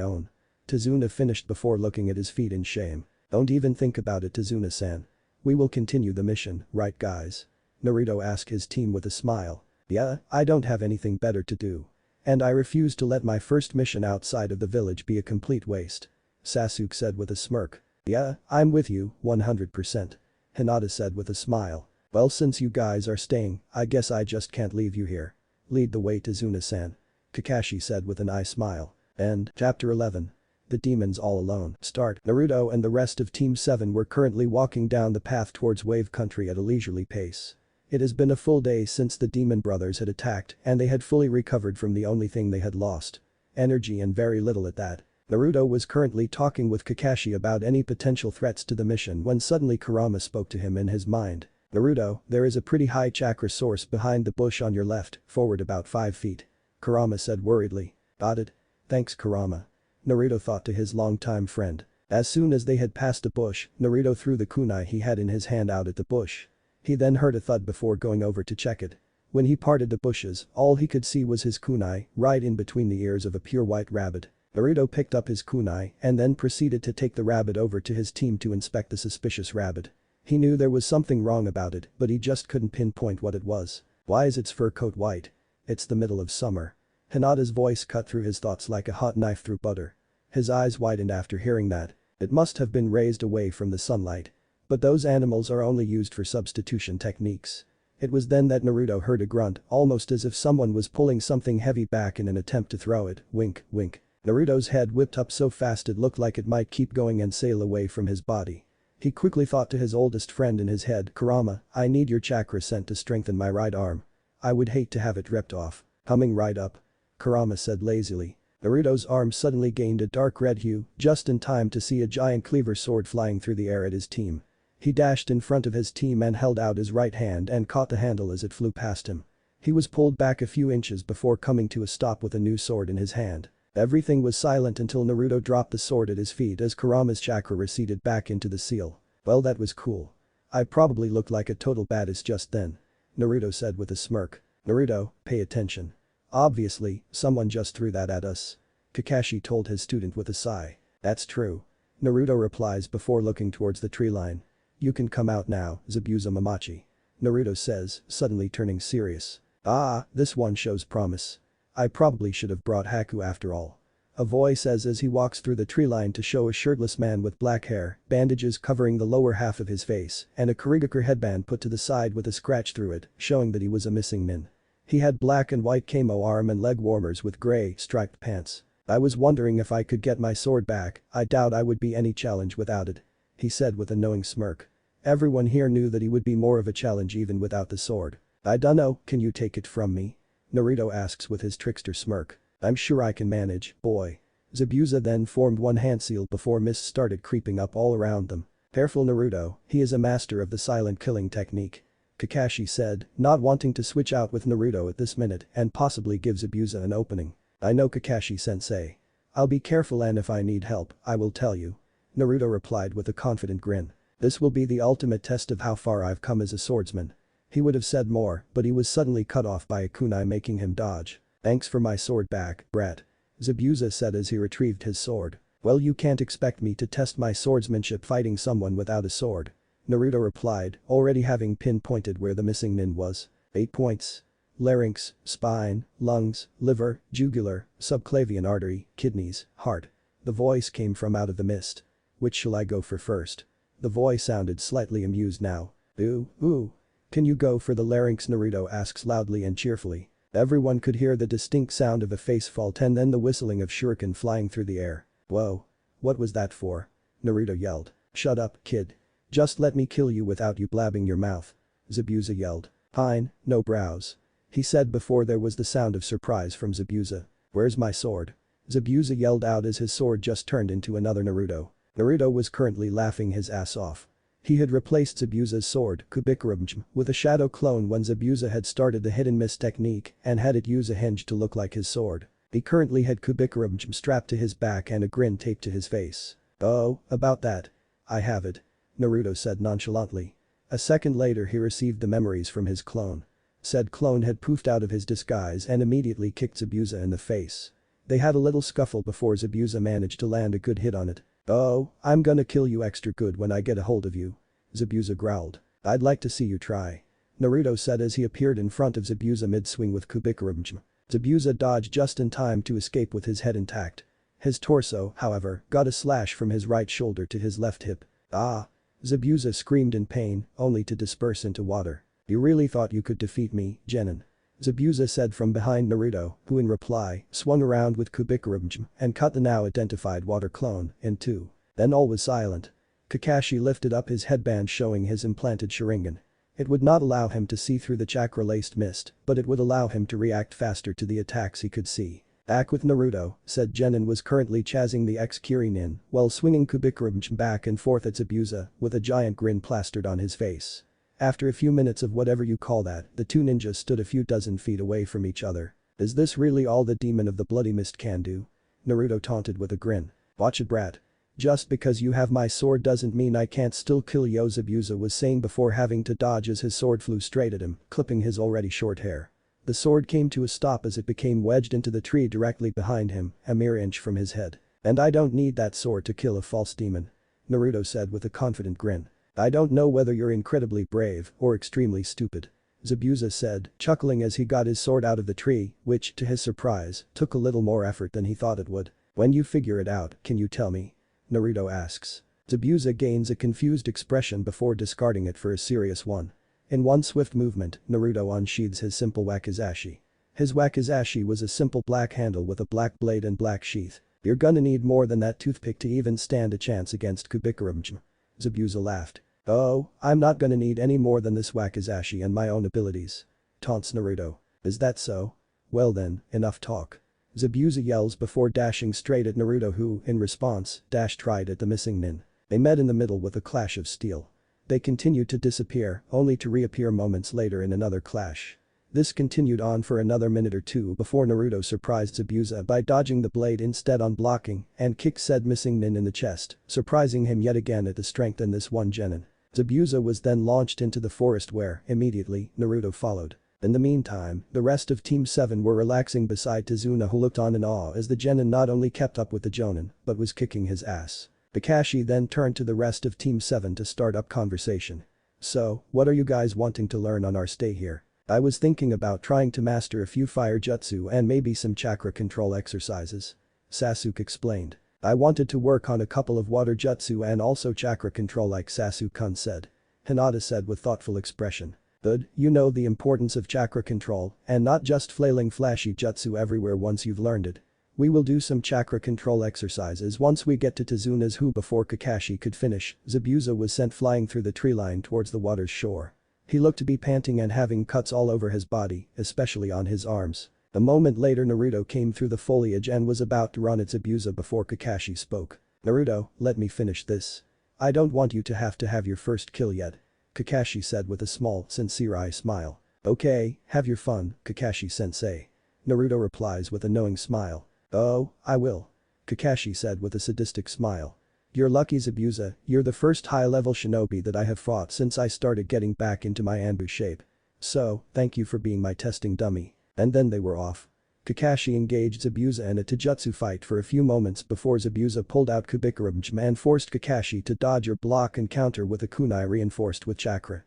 own. Tazuna finished before looking at his feet in shame. Don't even think about it, Tazuna-san. We will continue the mission, right guys? Naruto asked his team with a smile. Yeah, I don't have anything better to do. And I refuse to let my first mission outside of the village be a complete waste. Sasuke said with a smirk. Yeah, I'm with you, 100%. Hinata said with a smile. Well, since you guys are staying, I guess I just can't leave you here. Lead the way to Zuna-san. Kakashi said with an eye smile. And, Chapter 11. The Demons All Alone. Start. Naruto and the rest of Team 7 were currently walking down the path towards Wave Country at a leisurely pace. It has been a full day since the Demon Brothers had attacked and they had fully recovered from the only thing they had lost. Energy and very little at that. Naruto was currently talking with Kakashi about any potential threats to the mission when suddenly Kurama spoke to him in his mind. Naruto, there is a pretty high chakra source behind the bush on your left, forward about 5 feet. Kurama said worriedly. Got it? Thanks Kurama. Naruto thought to his longtime friend. As soon as they had passed the bush, Naruto threw the kunai he had in his hand out at the bush. He then heard a thud before going over to check it. When he parted the bushes, all he could see was his kunai, right in between the ears of a pure white rabbit. Naruto picked up his kunai and then proceeded to take the rabbit over to his team to inspect the suspicious rabbit. He knew there was something wrong about it, but he just couldn't pinpoint what it was. Why is its fur coat white? It's the middle of summer. Hinata's voice cut through his thoughts like a hot knife through butter. His eyes widened after hearing that. It must have been raised away from the sunlight. But those animals are only used for substitution techniques. It was then that Naruto heard a grunt, almost as if someone was pulling something heavy back in an attempt to throw it, wink, wink. Naruto's head whipped up so fast it looked like it might keep going and sail away from his body. He quickly thought to his oldest friend in his head, Kurama, I need your chakra sent to strengthen my right arm. I would hate to have it ripped off. Coming right up. Kurama said lazily. Naruto's arm suddenly gained a dark red hue, just in time to see a giant cleaver sword flying through the air at his team. He dashed in front of his team and held out his right hand and caught the handle as it flew past him. He was pulled back a few inches before coming to a stop with a new sword in his hand. Everything was silent until Naruto dropped the sword at his feet as Kurama's chakra receded back into the seal. Well, that was cool. I probably looked like a total badass just then. Naruto said with a smirk. Naruto, pay attention. Obviously, someone just threw that at us. Kakashi told his student with a sigh. That's true. Naruto replies before looking towards the tree line. You can come out now, Zabuza Mamachi. Naruto says, suddenly turning serious. Ah, this one shows promise. I probably should have brought Haku after all. A voice says as he walks through the tree line to show a shirtless man with black hair, bandages covering the lower half of his face, and a Kurigakure headband put to the side with a scratch through it, showing that he was a missing nin. He had black and white camo arm and leg warmers with grey, striped pants. I was wondering if I could get my sword back, I doubt I would be any challenge without it. He said with a knowing smirk. Everyone here knew that he would be more of a challenge even without the sword. I dunno, can you take it from me? Naruto asks with his trickster smirk. I'm sure I can manage, boy. Zabuza then formed one hand seal before mist started creeping up all around them. Careful Naruto, he is a master of the silent killing technique. Kakashi said, not wanting to switch out with Naruto at this minute and possibly give Zabuza an opening. I know Kakashi-sensei. I'll be careful and if I need help, I will tell you. Naruto replied with a confident grin. This will be the ultimate test of how far I've come as a swordsman. He would have said more, but he was suddenly cut off by a kunai making him dodge. Thanks for my sword back, brat. Zabuza said as he retrieved his sword. Well you can't expect me to test my swordsmanship fighting someone without a sword. Naruto replied, already having pinpointed where the missing nin was. 8 points. Larynx, spine, lungs, liver, jugular, subclavian artery, kidneys, heart. The voice came from out of the mist. Which shall I go for first? The voice sounded slightly amused now. Ooh. Can you go for the larynx? Naruto asks loudly and cheerfully. Everyone could hear the distinct sound of a face fault and then the whistling of shuriken flying through the air. Whoa. What was that for? Naruto yelled. Shut up, kid. Just let me kill you without you blabbing your mouth. Zabuza yelled. Fine, no brows. He said before there was the sound of surprise from Zabuza. Where's my sword? Zabuza yelled out as his sword just turned into another Naruto. Naruto was currently laughing his ass off. He had replaced Zabuza's sword, Kubikurumjm, with a shadow clone when Zabuza had started the hidden mist technique and had it use a hinge to look like his sword. He currently had Kubikurumjm strapped to his back and a grin taped to his face. Oh, about that. I have it. Naruto said nonchalantly. A second later he received the memories from his clone. Said clone had poofed out of his disguise and immediately kicked Zabuza in the face. They had a little scuffle before Zabuza managed to land a good hit on it. Oh, I'm gonna kill you extra good when I get a hold of you. Zabuza growled. I'd like to see you try. Naruto said as he appeared in front of Zabuza mid-swing with Kubikurumjm. Zabuza dodged just in time to escape with his head intact. His torso, however, got a slash from his right shoulder to his left hip. Ah! Zabuza screamed in pain, only to disperse into water. You really thought you could defeat me, Genin? Zabuza said from behind Naruto, who in reply, swung around with Kubikurumjm and cut the now identified water clone in two. Then all was silent. Kakashi lifted up his headband showing his implanted sharingan. It would not allow him to see through the chakra-laced mist, but it would allow him to react faster to the attacks he could see. Back with Naruto, said Genin was currently chasing the ex-Kiri nin while swinging Kubikurumjm back and forth at Zabuza with a giant grin plastered on his face. After a few minutes of whatever you call that, the two ninjas stood a few dozen feet away from each other. Is this really all the demon of the bloody mist can do? Naruto taunted with a grin. Watch it, brat. Just because you have my sword doesn't mean I can't still kill you, Zabuza was saying before having to dodge as his sword flew straight at him, clipping his already short hair. The sword came to a stop as it became wedged into the tree directly behind him, a mere inch from his head. And I don't need that sword to kill a false demon. Naruto said with a confident grin. I don't know whether you're incredibly brave or extremely stupid. Zabuza said, chuckling as he got his sword out of the tree, which, to his surprise, took a little more effort than he thought it would. When you figure it out, can you tell me? Naruto asks. Zabuza gains a confused expression before discarding it for a serious one. In one swift movement, Naruto unsheathes his simple wakizashi. His wakizashi was a simple black handle with a black blade and black sheath. You're gonna need more than that toothpick to even stand a chance against Kubikurumjm. Zabuza laughed. Oh, I'm not gonna need any more than this wakizashi and my own abilities. Taunts Naruto. Is that so? Well then, enough talk. Zabuza yells before dashing straight at Naruto who, in response, dashed right at the missing nin. They met in the middle with a clash of steel. They continued to disappear, only to reappear moments later in another clash. This continued on for another minute or two before Naruto surprised Zabuza by dodging the blade instead on blocking and kicked said missing nin in the chest, surprising him yet again at the strength in this one genin. Zabuza was then launched into the forest where, immediately, Naruto followed. In the meantime, the rest of Team 7 were relaxing beside Tazuna, who looked on in awe as the genin not only kept up with the jonin, but was kicking his ass. Kakashi then turned to the rest of Team 7 to start up conversation. "So, what are you guys wanting to learn on our stay here?" "I was thinking about trying to master a few fire jutsu and maybe some chakra control exercises," Sasuke explained. "I wanted to work on a couple of water jutsu and also chakra control like Sasuke-kun said." Hinata said with thoughtful expression. "Good, you know the importance of chakra control and not just flailing flashy jutsu everywhere once you've learned it. We will do some chakra control exercises once we get to Tazuna's hoo." Before Kakashi could finish, Zabuza was sent flying through the tree line towards the water's shore. He looked to be panting and having cuts all over his body, especially on his arms. A moment later Naruto came through the foliage and was about to run at Zabuza before Kakashi spoke. "Naruto, let me finish this. I don't want you to have your first kill yet," Kakashi said with a small, sincere eye smile. "Okay, have your fun, Kakashi-sensei." Naruto replies with a knowing smile. "Oh, I will," Kakashi said with a sadistic smile. "You're lucky, Zabuza, you're the first high-level shinobi that I have fought since I started getting back into my Anbu shape. So, thank you for being my testing dummy." And then they were off. Kakashi engaged Zabuza in a taijutsu fight for a few moments before Zabuza pulled out Kubikuramjima and forced Kakashi to dodge or block and counter with a kunai reinforced with chakra.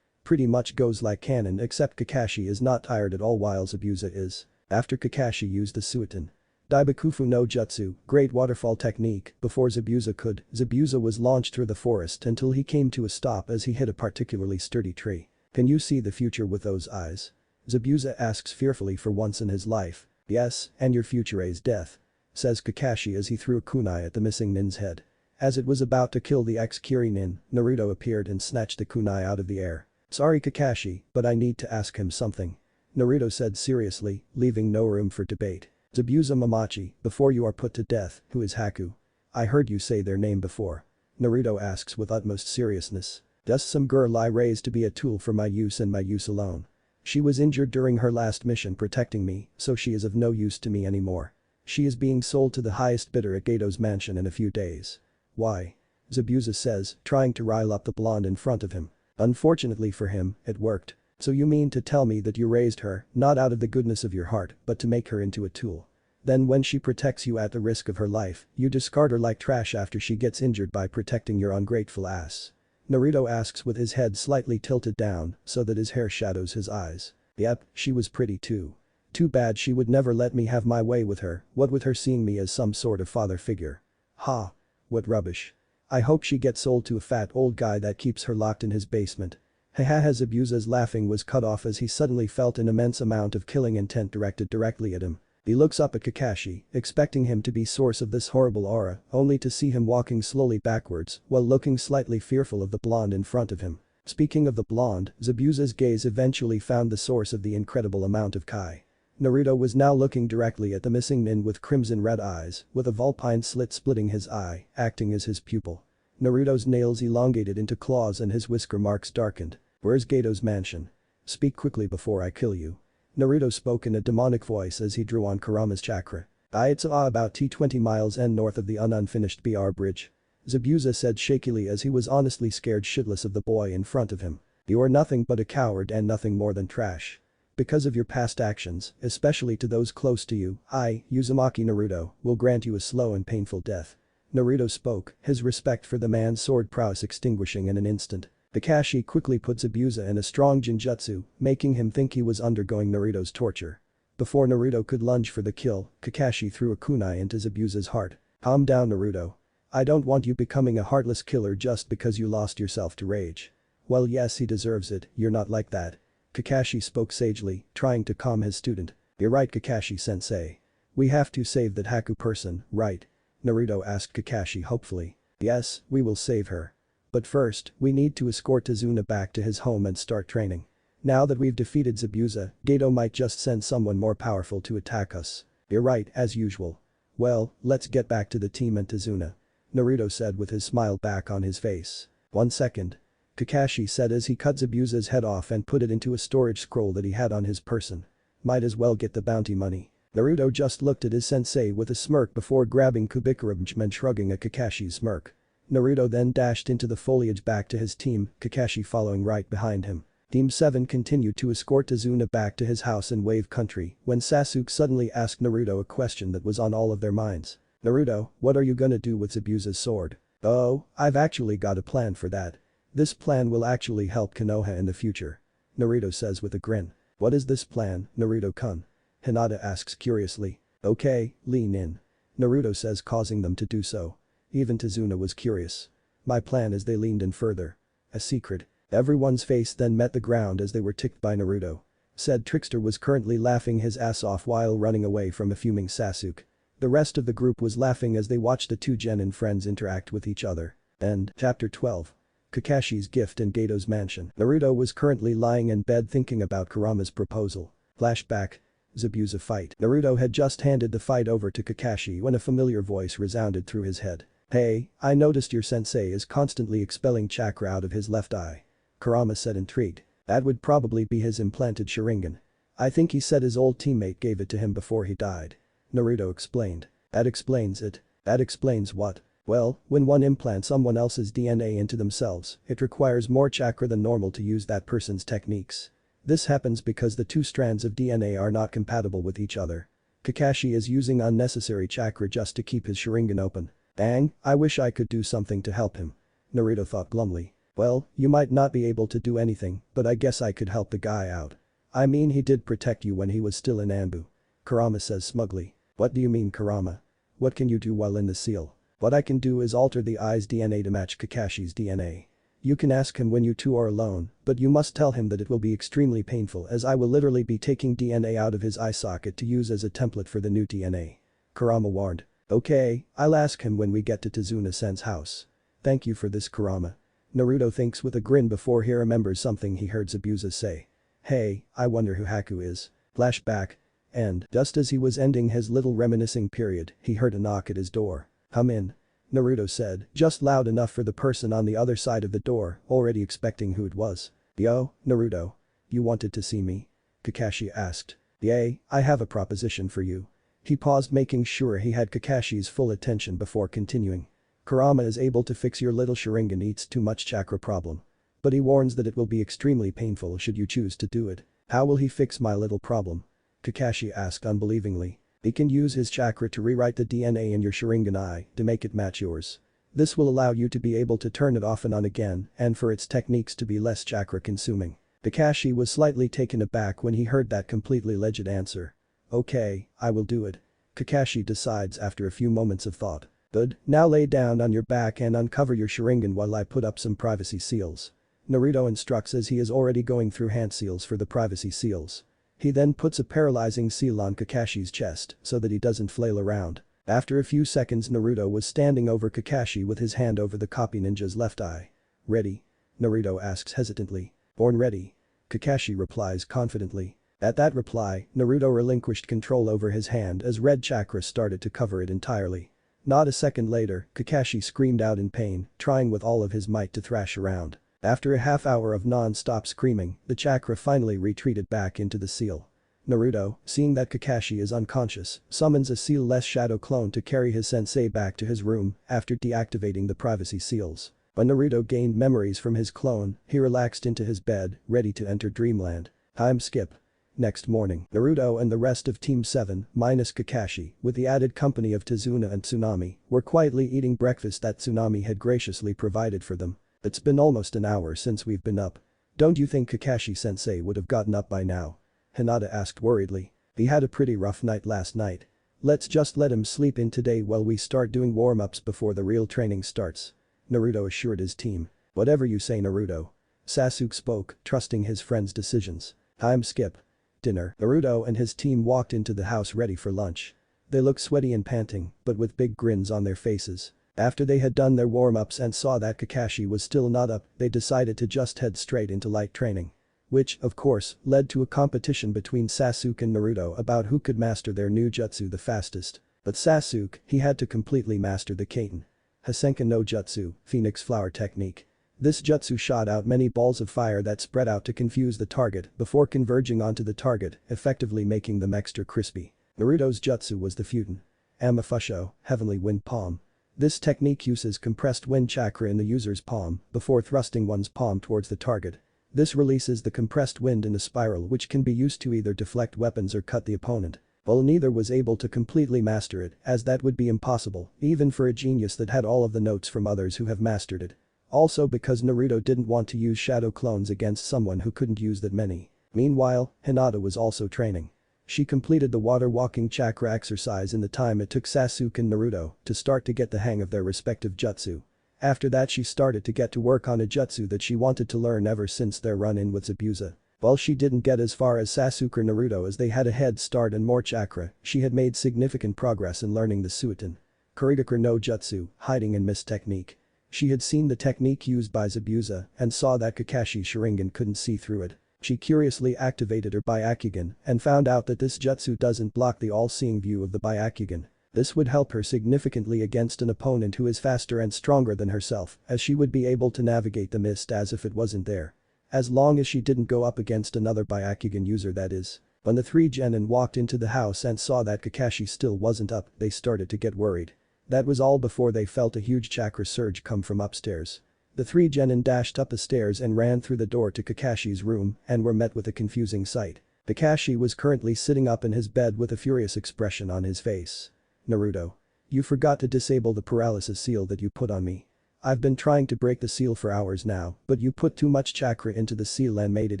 Pretty much goes like canon except Kakashi is not tired at all while Zabuza is. After Kakashi used the Suiton Daibakufu no Jutsu, Great Waterfall Technique, before Zabuza was launched through the forest until he came to a stop as he hit a particularly sturdy tree. "Can you see the future with those eyes?" Zabuza asks fearfully for once in his life. "Yes, and your future is death," says Kakashi as he threw a kunai at the missing nin's head. As it was about to kill the ex-Kiri nin, Naruto appeared and snatched the kunai out of the air. "Sorry Kakashi, but I need to ask him something," Naruto said seriously, leaving no room for debate. "Zabuza Mamachi, before you are put to death, who is Haku?" "I heard you say their name before," Naruto asks with utmost seriousness. "Just some girl I raised to be a tool for my use and my use alone. She was injured during her last mission protecting me, so she is of no use to me anymore. She is being sold to the highest bidder at Gato's mansion in a few days." "Why?" Zabuza says, trying to rile up the blonde in front of him. Unfortunately for him, it worked. "So you mean to tell me that you raised her, not out of the goodness of your heart, but to make her into a tool? Then when she protects you at the risk of her life, you discard her like trash after she gets injured by protecting your ungrateful ass?" Naruto asks with his head slightly tilted down so that his hair shadows his eyes. "Yep, she was pretty too. Too bad she would never let me have my way with her, what with her seeing me as some sort of father figure. Ha. What rubbish. I hope she gets sold to a fat old guy that keeps her locked in his basement." Hahaha. Zabuza's laughing was cut off as he suddenly felt an immense amount of killing intent directed directly at him. He looks up at Kakashi, expecting him to be source of this horrible aura, only to see him walking slowly backwards while looking slightly fearful of the blonde in front of him. Speaking of the blonde, Zabuza's gaze eventually found the source of the incredible amount of Kai. Naruto was now looking directly at the missing nin with crimson red eyes, with a vulpine slit splitting his eye, acting as his pupil. Naruto's nails elongated into claws and his whisker marks darkened. "Where's Gato's mansion? Speak quickly before I kill you." Naruto spoke in a demonic voice as he drew on Kurama's chakra. "It's about 20 miles north of the unfinished BR bridge," Zabuza said shakily as he was honestly scared shitless of the boy in front of him. "You're nothing but a coward and nothing more than trash. Because of your past actions, especially to those close to you, I, Uzumaki Naruto, will grant you a slow and painful death." Naruto spoke, his respect for the man's sword prowess extinguishing in an instant. Kakashi quickly put Zabuza in a strong genjutsu, making him think he was undergoing Naruto's torture. Before Naruto could lunge for the kill, Kakashi threw a kunai into Zabuza's heart. "Calm down Naruto. I don't want you becoming a heartless killer just because you lost yourself to rage." "Well yes he deserves it, you're not like that." Kakashi spoke sagely, trying to calm his student. "You're right Kakashi-sensei. We have to save that Haku person, right?" Naruto asked Kakashi hopefully. "Yes, we will save her. But first, we need to escort Tazuna back to his home and start training. Now that we've defeated Zabuza, Gato might just send someone more powerful to attack us." "You're right, as usual. Well, let's get back to the team and Tazuna," Naruto said with his smile back on his face. "1 second. Kakashi said as he cut Zabuza's head off and put it into a storage scroll that he had on his person. "Might as well get the bounty money." Naruto just looked at his sensei with a smirk before grabbing Kubikuramjima and shrugging at Kakashi's smirk. Naruto then dashed into the foliage back to his team, Kakashi following right behind him. Team 7 continued to escort Tazuna back to his house in Wave Country when Sasuke suddenly asked Naruto a question that was on all of their minds. "Naruto, what are you gonna do with Zabuza's sword?" "Oh, I've actually got a plan for that. This plan will actually help Konoha in the future," Naruto says with a grin. "What is this plan, Naruto-kun?" Hinata asks curiously. "Okay, lean in," Naruto says, causing them to do so. Even Tazuna was curious. "My plan," as they leaned in further. "A secret." Everyone's face then met the ground as they were ticked by Naruto. Said trickster was currently laughing his ass off while running away from a fuming Sasuke. The rest of the group was laughing as they watched the two genin friends interact with each other. End. Chapter 12. Kakashi's gift in Gato's mansion. Naruto was currently lying in bed thinking about Kurama's proposal. Flashback. Zabuza fight. Naruto had just handed the fight over to Kakashi when a familiar voice resounded through his head. "Hey, I noticed your sensei is constantly expelling chakra out of his left eye," Kurama said, intrigued. "That would probably be his implanted sharingan. I think he said his old teammate gave it to him before he died," Naruto explained. "That explains it." "That explains what?" "Well, when one implants someone else's DNA into themselves, it requires more chakra than normal to use that person's techniques. This happens because the two strands of DNA are not compatible with each other. Kakashi is using unnecessary chakra just to keep his sharingan open." "Dang, I wish I could do something to help him," Naruto thought glumly. "Well, you might not be able to do anything, but I guess I could help the guy out. I mean, he did protect you when he was still in Ambu," Kurama says smugly. "What do you mean, Kurama? What can you do while in the seal?" "What I can do is alter the eye's DNA to match Kakashi's DNA. You can ask him when you two are alone, but you must tell him that it will be extremely painful as I will literally be taking DNA out of his eye socket to use as a template for the new DNA," Kurama warned. "Okay, I'll ask him when we get to Tazuna-sen's house. Thank you for this, Kurama," Naruto thinks with a grin before he remembers something he heard Zabuza say. "Hey, I wonder who Haku is." Flashback. And just as he was ending his little reminiscing period, he heard a knock at his door. "Come in," Naruto said, just loud enough for the person on the other side of the door, already expecting who it was. "Yo, Naruto. You wanted to see me?" Kakashi asked. "Yay, I have a proposition for you." He paused, making sure he had Kakashi's full attention before continuing. "Kurama is able to fix your little sharingan eats too much chakra problem. But he warns that it will be extremely painful should you choose to do it." "How will he fix my little problem?" Kakashi asked unbelievingly. "He can use his chakra to rewrite the DNA in your sharingan eye to make it match yours. This will allow you to be able to turn it off and on again and for its techniques to be less chakra consuming." Kakashi was slightly taken aback when he heard that completely legit answer. "Okay, I will do it," Kakashi decides after a few moments of thought. "Good, now lay down on your back and uncover your sharingan while I put up some privacy seals," Naruto instructs as he is already going through hand seals for the privacy seals. He then puts a paralyzing seal on Kakashi's chest so that he doesn't flail around. After a few seconds, Naruto was standing over Kakashi with his hand over the copy ninja's left eye. "Ready?" Naruto asks hesitantly. "Born ready," Kakashi replies confidently. At that reply, Naruto relinquished control over his hand as red chakra started to cover it entirely. Not a second later, Kakashi screamed out in pain, trying with all of his might to thrash around. After a half hour of non-stop screaming, the chakra finally retreated back into the seal. Naruto, seeing that Kakashi is unconscious, summons a seal-less shadow clone to carry his sensei back to his room after deactivating the privacy seals. When Naruto gained memories from his clone, he relaxed into his bed, ready to enter dreamland. Time skip. Next morning, Naruto and the rest of Team 7, minus Kakashi, with the added company of Tazuna and Tsunami, were quietly eating breakfast that Tsunami had graciously provided for them. "It's been almost an hour since we've been up. Don't you think Kakashi-sensei would have gotten up by now?" Hinata asked worriedly. "He had a pretty rough night last night. Let's just let him sleep in today while we start doing warm-ups before the real training starts," Naruto assured his team. "Whatever you say, Naruto," Sasuke spoke, trusting his friend's decisions. Time skip. Dinner. Naruto and his team walked into the house ready for lunch. They looked sweaty and panting, but with big grins on their faces. After they had done their warm-ups and saw that Kakashi was still not up, they decided to just head straight into light training. Which, of course, led to a competition between Sasuke and Naruto about who could master their new jutsu the fastest. But Sasuke, he had to completely master the Kaiten Hasenka no Jutsu, Phoenix Flower technique. This jutsu shot out many balls of fire that spread out to confuse the target before converging onto the target, effectively making them extra crispy. Naruto's jutsu was the Futen Amafusho, Heavenly Wind Palm. This technique uses compressed wind chakra in the user's palm before thrusting one's palm towards the target. This releases the compressed wind in a spiral which can be used to either deflect weapons or cut the opponent. While neither was able to completely master it, as that would be impossible, even for a genius that had all of the notes from others who have mastered it. Also because Naruto didn't want to use shadow clones against someone who couldn't use that many. Meanwhile, Hinata was also training. She completed the water walking chakra exercise in the time it took Sasuke and Naruto to start to get the hang of their respective jutsu. After that she started to get to work on a jutsu that she wanted to learn ever since their run-in with Zabuza. While she didn't get as far as Sasuke or Naruto as they had a head start and more chakra, she had made significant progress in learning the Suiton Kurigakure no Jutsu, hiding and mist technique. She had seen the technique used by Zabuza and saw that Kakashi's sharingan couldn't see through it. She curiously activated her Byakugan and found out that this jutsu doesn't block the all-seeing view of the Byakugan. This would help her significantly against an opponent who is faster and stronger than herself, as she would be able to navigate the mist as if it wasn't there. As long as she didn't go up against another Byakugan user, that is. When the three genin walked into the house and saw that Kakashi still wasn't up, they started to get worried. That was all before they felt a huge chakra surge come from upstairs. The three genin dashed up the stairs and ran through the door to Kakashi's room and were met with a confusing sight. Kakashi was currently sitting up in his bed with a furious expression on his face. "Naruto. You forgot to disable the paralysis seal that you put on me. I've been trying to break the seal for hours now, but you put too much chakra into the seal and made it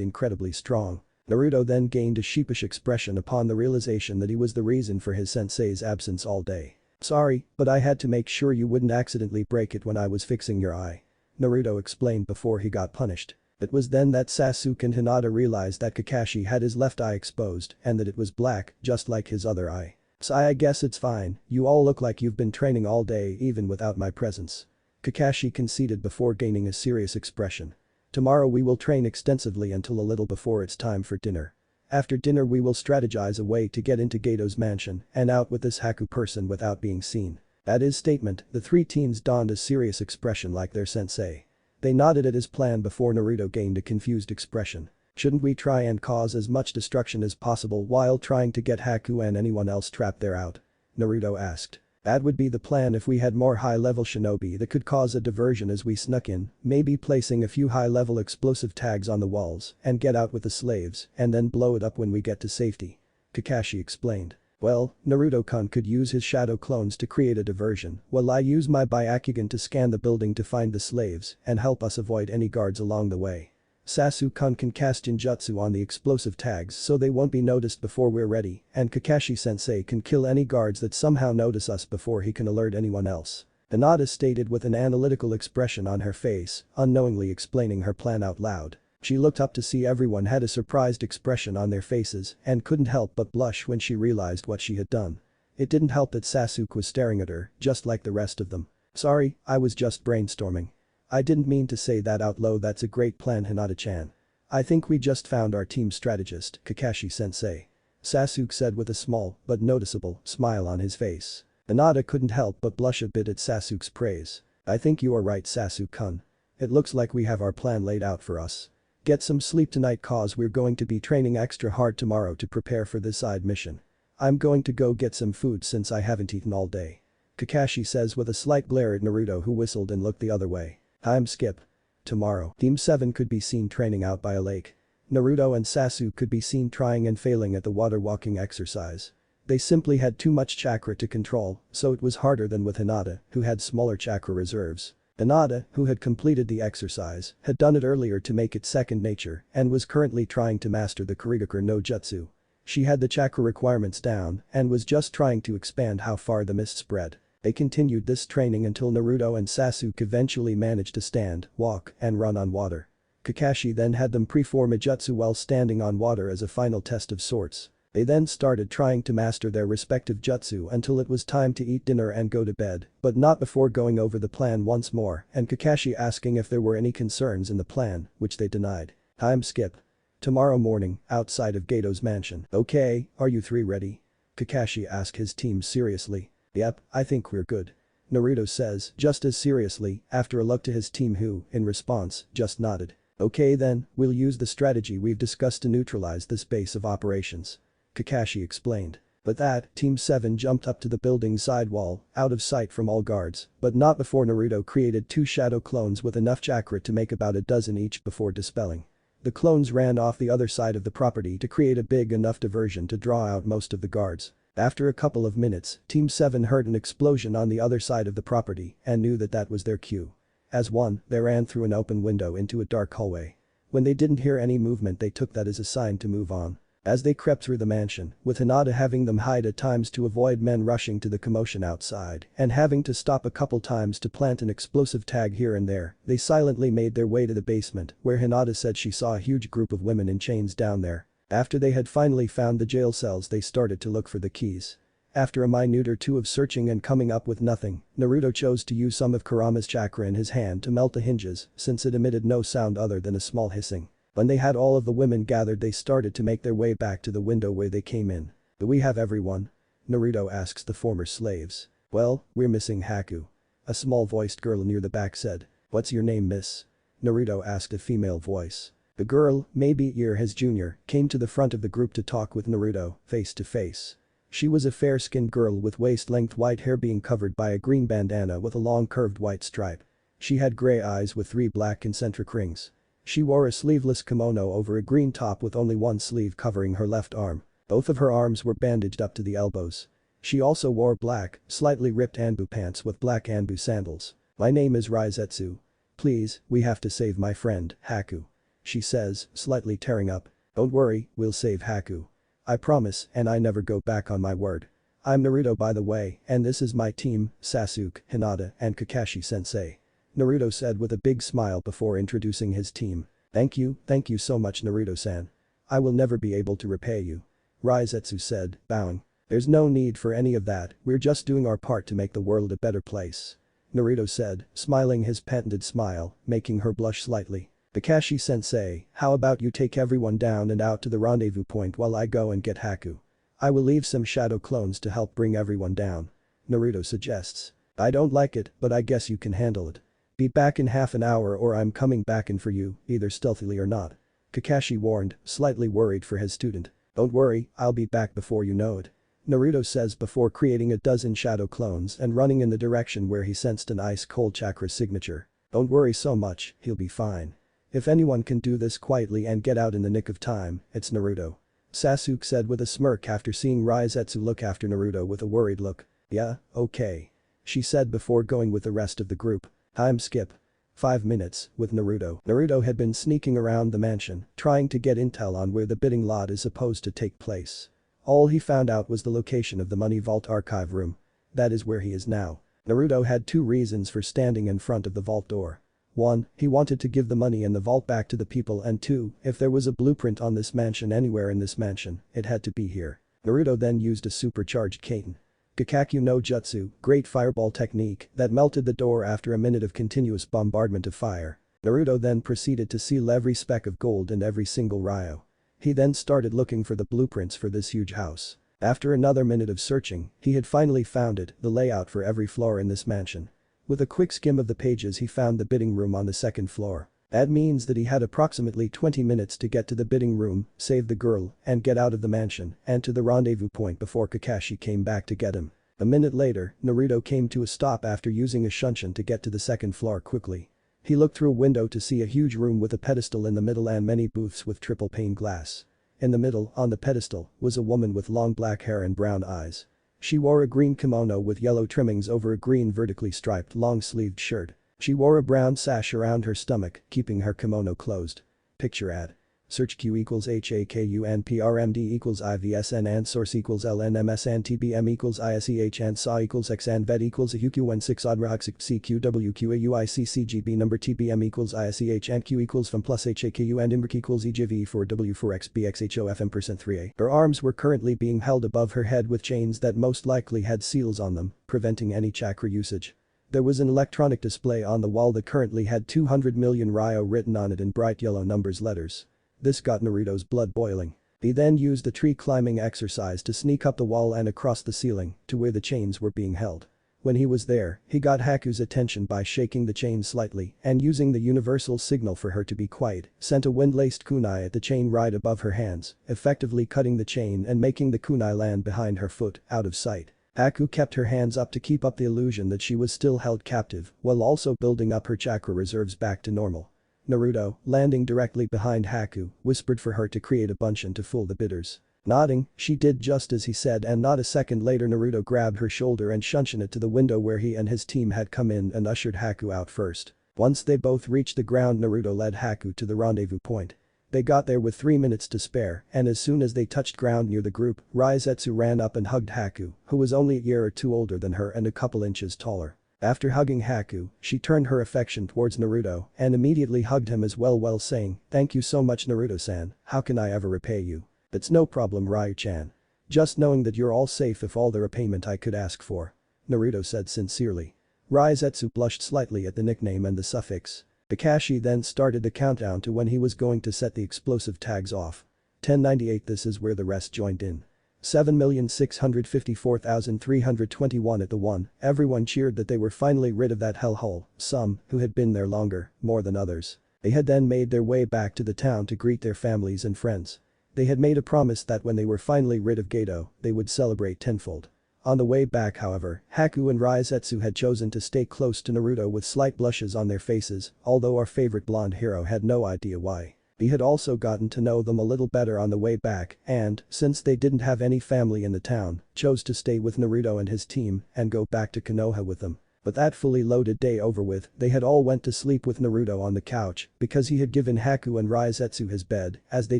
incredibly strong." Naruto then gained a sheepish expression upon the realization that he was the reason for his sensei's absence all day. "Sorry, but I had to make sure you wouldn't accidentally break it when I was fixing your eye," Naruto explained before he got punished. It was then that Sasuke and Hinata realized that Kakashi had his left eye exposed and that it was black, just like his other eye. "So I guess it's fine, you all look like you've been training all day even without my presence," Kakashi conceded before gaining a serious expression. "Tomorrow we will train extensively until a little before it's time for dinner. After dinner we will strategize a way to get into Gato's mansion and out with this Haku person without being seen." At his statement, the three teens donned a serious expression like their sensei. They nodded at his plan before Naruto gained a confused expression. "Shouldn't we try and cause as much destruction as possible while trying to get Haku and anyone else trapped there out?" Naruto asked. "That would be the plan if we had more high-level shinobi that could cause a diversion as we snuck in, maybe placing a few high-level explosive tags on the walls and get out with the slaves and then blow it up when we get to safety," Kakashi explained. "Well, Naruto-kun could use his shadow clones to create a diversion while I use my Byakugan to scan the building to find the slaves and help us avoid any guards along the way. Sasuke-kun can cast Jinjutsu on the explosive tags so they won't be noticed before we're ready, and Kakashi-sensei can kill any guards that somehow notice us before he can alert anyone else," Hinata stated with an analytical expression on her face, unknowingly explaining her plan out loud. She looked up to see everyone had a surprised expression on their faces and couldn't help but blush when she realized what she had done. It didn't help that Sasuke was staring at her, just like the rest of them. "Sorry, I was just brainstorming. I didn't mean to say that out loud. That's a great plan, Hinata-chan. I think we just found our team strategist, Kakashi-sensei," Sasuke said with a small but noticeable smile on his face. Hinata couldn't help but blush a bit at Sasuke's praise. "I think you are right, Sasuke-kun. It looks like we have our plan laid out for us. Get some sleep tonight cause we're going to be training extra hard tomorrow to prepare for this side mission. I'm going to go get some food since I haven't eaten all day," Kakashi says with a slight glare at Naruto, who whistled and looked the other way. Time skip. Tomorrow, Team 7 could be seen training out by a lake. Naruto and Sasuke could be seen trying and failing at the water walking exercise. They simply had too much chakra to control, so it was harder than with Hinata, who had smaller chakra reserves. Hinata, who had completed the exercise, had done it earlier to make it second nature and was currently trying to master the Kurigakure no Jutsu. She had the chakra requirements down and was just trying to expand how far the mist spread. They continued this training until Naruto and Sasuke eventually managed to stand, walk, and run on water. Kakashi then had them preform a jutsu while standing on water as a final test of sorts. They then started trying to master their respective jutsu until it was time to eat dinner and go to bed, but not before going over the plan once more and Kakashi asking if there were any concerns in the plan, which they denied. Time skip. Tomorrow morning, outside of Gato's mansion. "Okay, are you three ready?" Kakashi asked his team seriously. "Yep, I think we're good," Naruto says just as seriously after a look to his team who, in response, just nodded. "Okay then, we'll use the strategy we've discussed to neutralize this base of operations," Kakashi explained. But that, Team 7 jumped up to the building's side wall, out of sight from all guards, but not before Naruto created 2 shadow clones with enough chakra to make about a dozen each before dispelling. The clones ran off the other side of the property to create a big enough diversion to draw out most of the guards. After a couple of minutes, Team 7 heard an explosion on the other side of the property and knew that that was their cue. As one, they ran through an open window into a dark hallway. When they didn't hear any movement, they took that as a sign to move on. As they crept through the mansion, with Hinata having them hide at times to avoid men rushing to the commotion outside and having to stop a couple times to plant an explosive tag here and there, they silently made their way to the basement where Hinata said she saw a huge group of women in chains down there. After they had finally found the jail cells, they started to look for the keys. After a minute or two of searching and coming up with nothing, Naruto chose to use some of Kurama's chakra in his hand to melt the hinges since it emitted no sound other than a small hissing. When they had all of the women gathered, they started to make their way back to the window where they came in. "Do we have everyone?" Naruto asks the former slaves. "Well, we're missing Haku," a small-voiced girl near the back said. "What's your name, miss?" Naruto asked a female voice. The girl, maybe his junior, came to the front of the group to talk with Naruto, face to face. She was a fair-skinned girl with waist-length white hair being covered by a green bandana with a long curved white stripe. She had gray eyes with 3 black concentric rings. She wore a sleeveless kimono over a green top with only one sleeve covering her left arm. Both of her arms were bandaged up to the elbows. She also wore black, slightly ripped Anbu pants with black Anbu sandals. "My name is Raizetsu. Please, we have to save my friend, Haku," she says, slightly tearing up. "Don't worry, we'll save Haku. I promise, and I never go back on my word. I'm Naruto, by the way, and this is my team, Sasuke, Hinata, and Kakashi-sensei," Naruto said with a big smile before introducing his team. Thank you so much, Naruto-san. I will never be able to repay you," Raizetsu said, bowing. "There's no need for any of that, we're just doing our part to make the world a better place," Naruto said, smiling his patented smile, making her blush slightly. "Kakashi-sensei, how about you take everyone down and out to the rendezvous point while I go and get Haku? I will leave some shadow clones to help bring everyone down," Naruto suggests. "I don't like it, but I guess you can handle it. Be back in half an hour or I'm coming back in for you, either stealthily or not," Kakashi warned, slightly worried for his student. "Don't worry, I'll be back before you know it," Naruto says before creating a dozen shadow clones and running in the direction where he sensed an ice-cold chakra signature. "Don't worry so much, he'll be fine. If anyone can do this quietly and get out in the nick of time, it's Naruto," Sasuke said with a smirk after seeing Raizetsu look after Naruto with a worried look. "Yeah, okay," she said before going with the rest of the group. Time skip. 5 minutes, with Naruto. Naruto had been sneaking around the mansion, trying to get intel on where the bidding lot is supposed to take place. All he found out was the location of the money vault archive room. That is where he is now. Naruto had 2 reasons for standing in front of the vault door. 1, he wanted to give the money in the vault back to the people, and 2, if there was a blueprint on this mansion anywhere in this mansion, it had to be here. Naruto then used a supercharged Katen Gakakyu no Jutsu, great fireball technique, that melted the door after a minute of continuous bombardment of fire. Naruto then proceeded to seal every speck of gold and every single ryo. He then started looking for the blueprints for this huge house. After another minute of searching, he had finally found it, the layout for every floor in this mansion. With a quick skim of the pages, he found the bidding room on the 2nd floor. That means that he had approximately 20 minutes to get to the bidding room, save the girl, and get out of the mansion and to the rendezvous point before Kakashi came back to get him. A minute later, Naruto came to a stop after using a shunshin to get to the 2nd floor quickly. He looked through a window to see a huge room with a pedestal in the middle and many booths with triple pane glass. In the middle, on the pedestal, was a woman with long black hair and brown eyes. She wore a green kimono with yellow trimmings over a green vertically striped long-sleeved shirt. She wore a brown sash around her stomach, keeping her kimono closed. Picture ad. Search Q equals HAKUNPRMD equals IVSN and source equals LNMS and TBM equals ISEH and SAW equals X and VET equals AUQ16 odd RAHUX CQWQAUICCGB number TBM equals ISEH and Q equals FEM plus HAKU and IMRIC equals EJV4W4XBXHOFM%3A. Her arms were currently being held above her head with chains that most likely had seals on them, preventing any chakra usage. There was an electronic display on the wall that currently had 200 million ryo written on it in bright yellow numbers letters. This got Naruto's blood boiling. He then used the tree climbing exercise to sneak up the wall and across the ceiling to where the chains were being held. When he was there, he got Haku's attention by shaking the chain slightly and using the universal signal for her to be quiet, sent a wind-laced kunai at the chain right above her hands, effectively cutting the chain and making the kunai land behind her foot, out of sight. Haku kept her hands up to keep up the illusion that she was still held captive, while also building up her chakra reserves back to normal. Naruto, landing directly behind Haku, whispered for her to create a bunchen to fool the bidders. Nodding, she did just as he said, and not a second later Naruto grabbed her shoulder and shunshed it to the window where he and his team had come in and ushered Haku out first. Once they both reached the ground, Naruto led Haku to the rendezvous point. They got there with 3 minutes to spare, and as soon as they touched ground near the group, Raizetsu ran up and hugged Haku, who was only a year or two older than her and a couple inches taller. After hugging Haku, she turned her affection towards Naruto and immediately hugged him as well saying, "Thank you so much Naruto-san, how can I ever repay you? It's no problem Ryu-chan. Just knowing that you're all safe is all the repayment I could ask for," Naruto said sincerely. Raizetsu blushed slightly at the nickname and the suffix. Kakashi then started the countdown to when he was going to set the explosive tags off. 1098. This is where the rest joined in. 7,654,321 at the one, everyone cheered that they were finally rid of that hellhole, some, who had been there longer, more than others. They had then made their way back to the town to greet their families and friends. They had made a promise that when they were finally rid of Geto, they would celebrate tenfold. On the way back however, Haku and Raizetsu had chosen to stay close to Naruto with slight blushes on their faces, although our favorite blonde hero had no idea why. He had also gotten to know them a little better on the way back and, since they didn't have any family in the town, chose to stay with Naruto and his team and go back to Konoha with them. But that fully loaded day over with, they had all went to sleep with Naruto on the couch because he had given Haku and Raizetsu his bed as they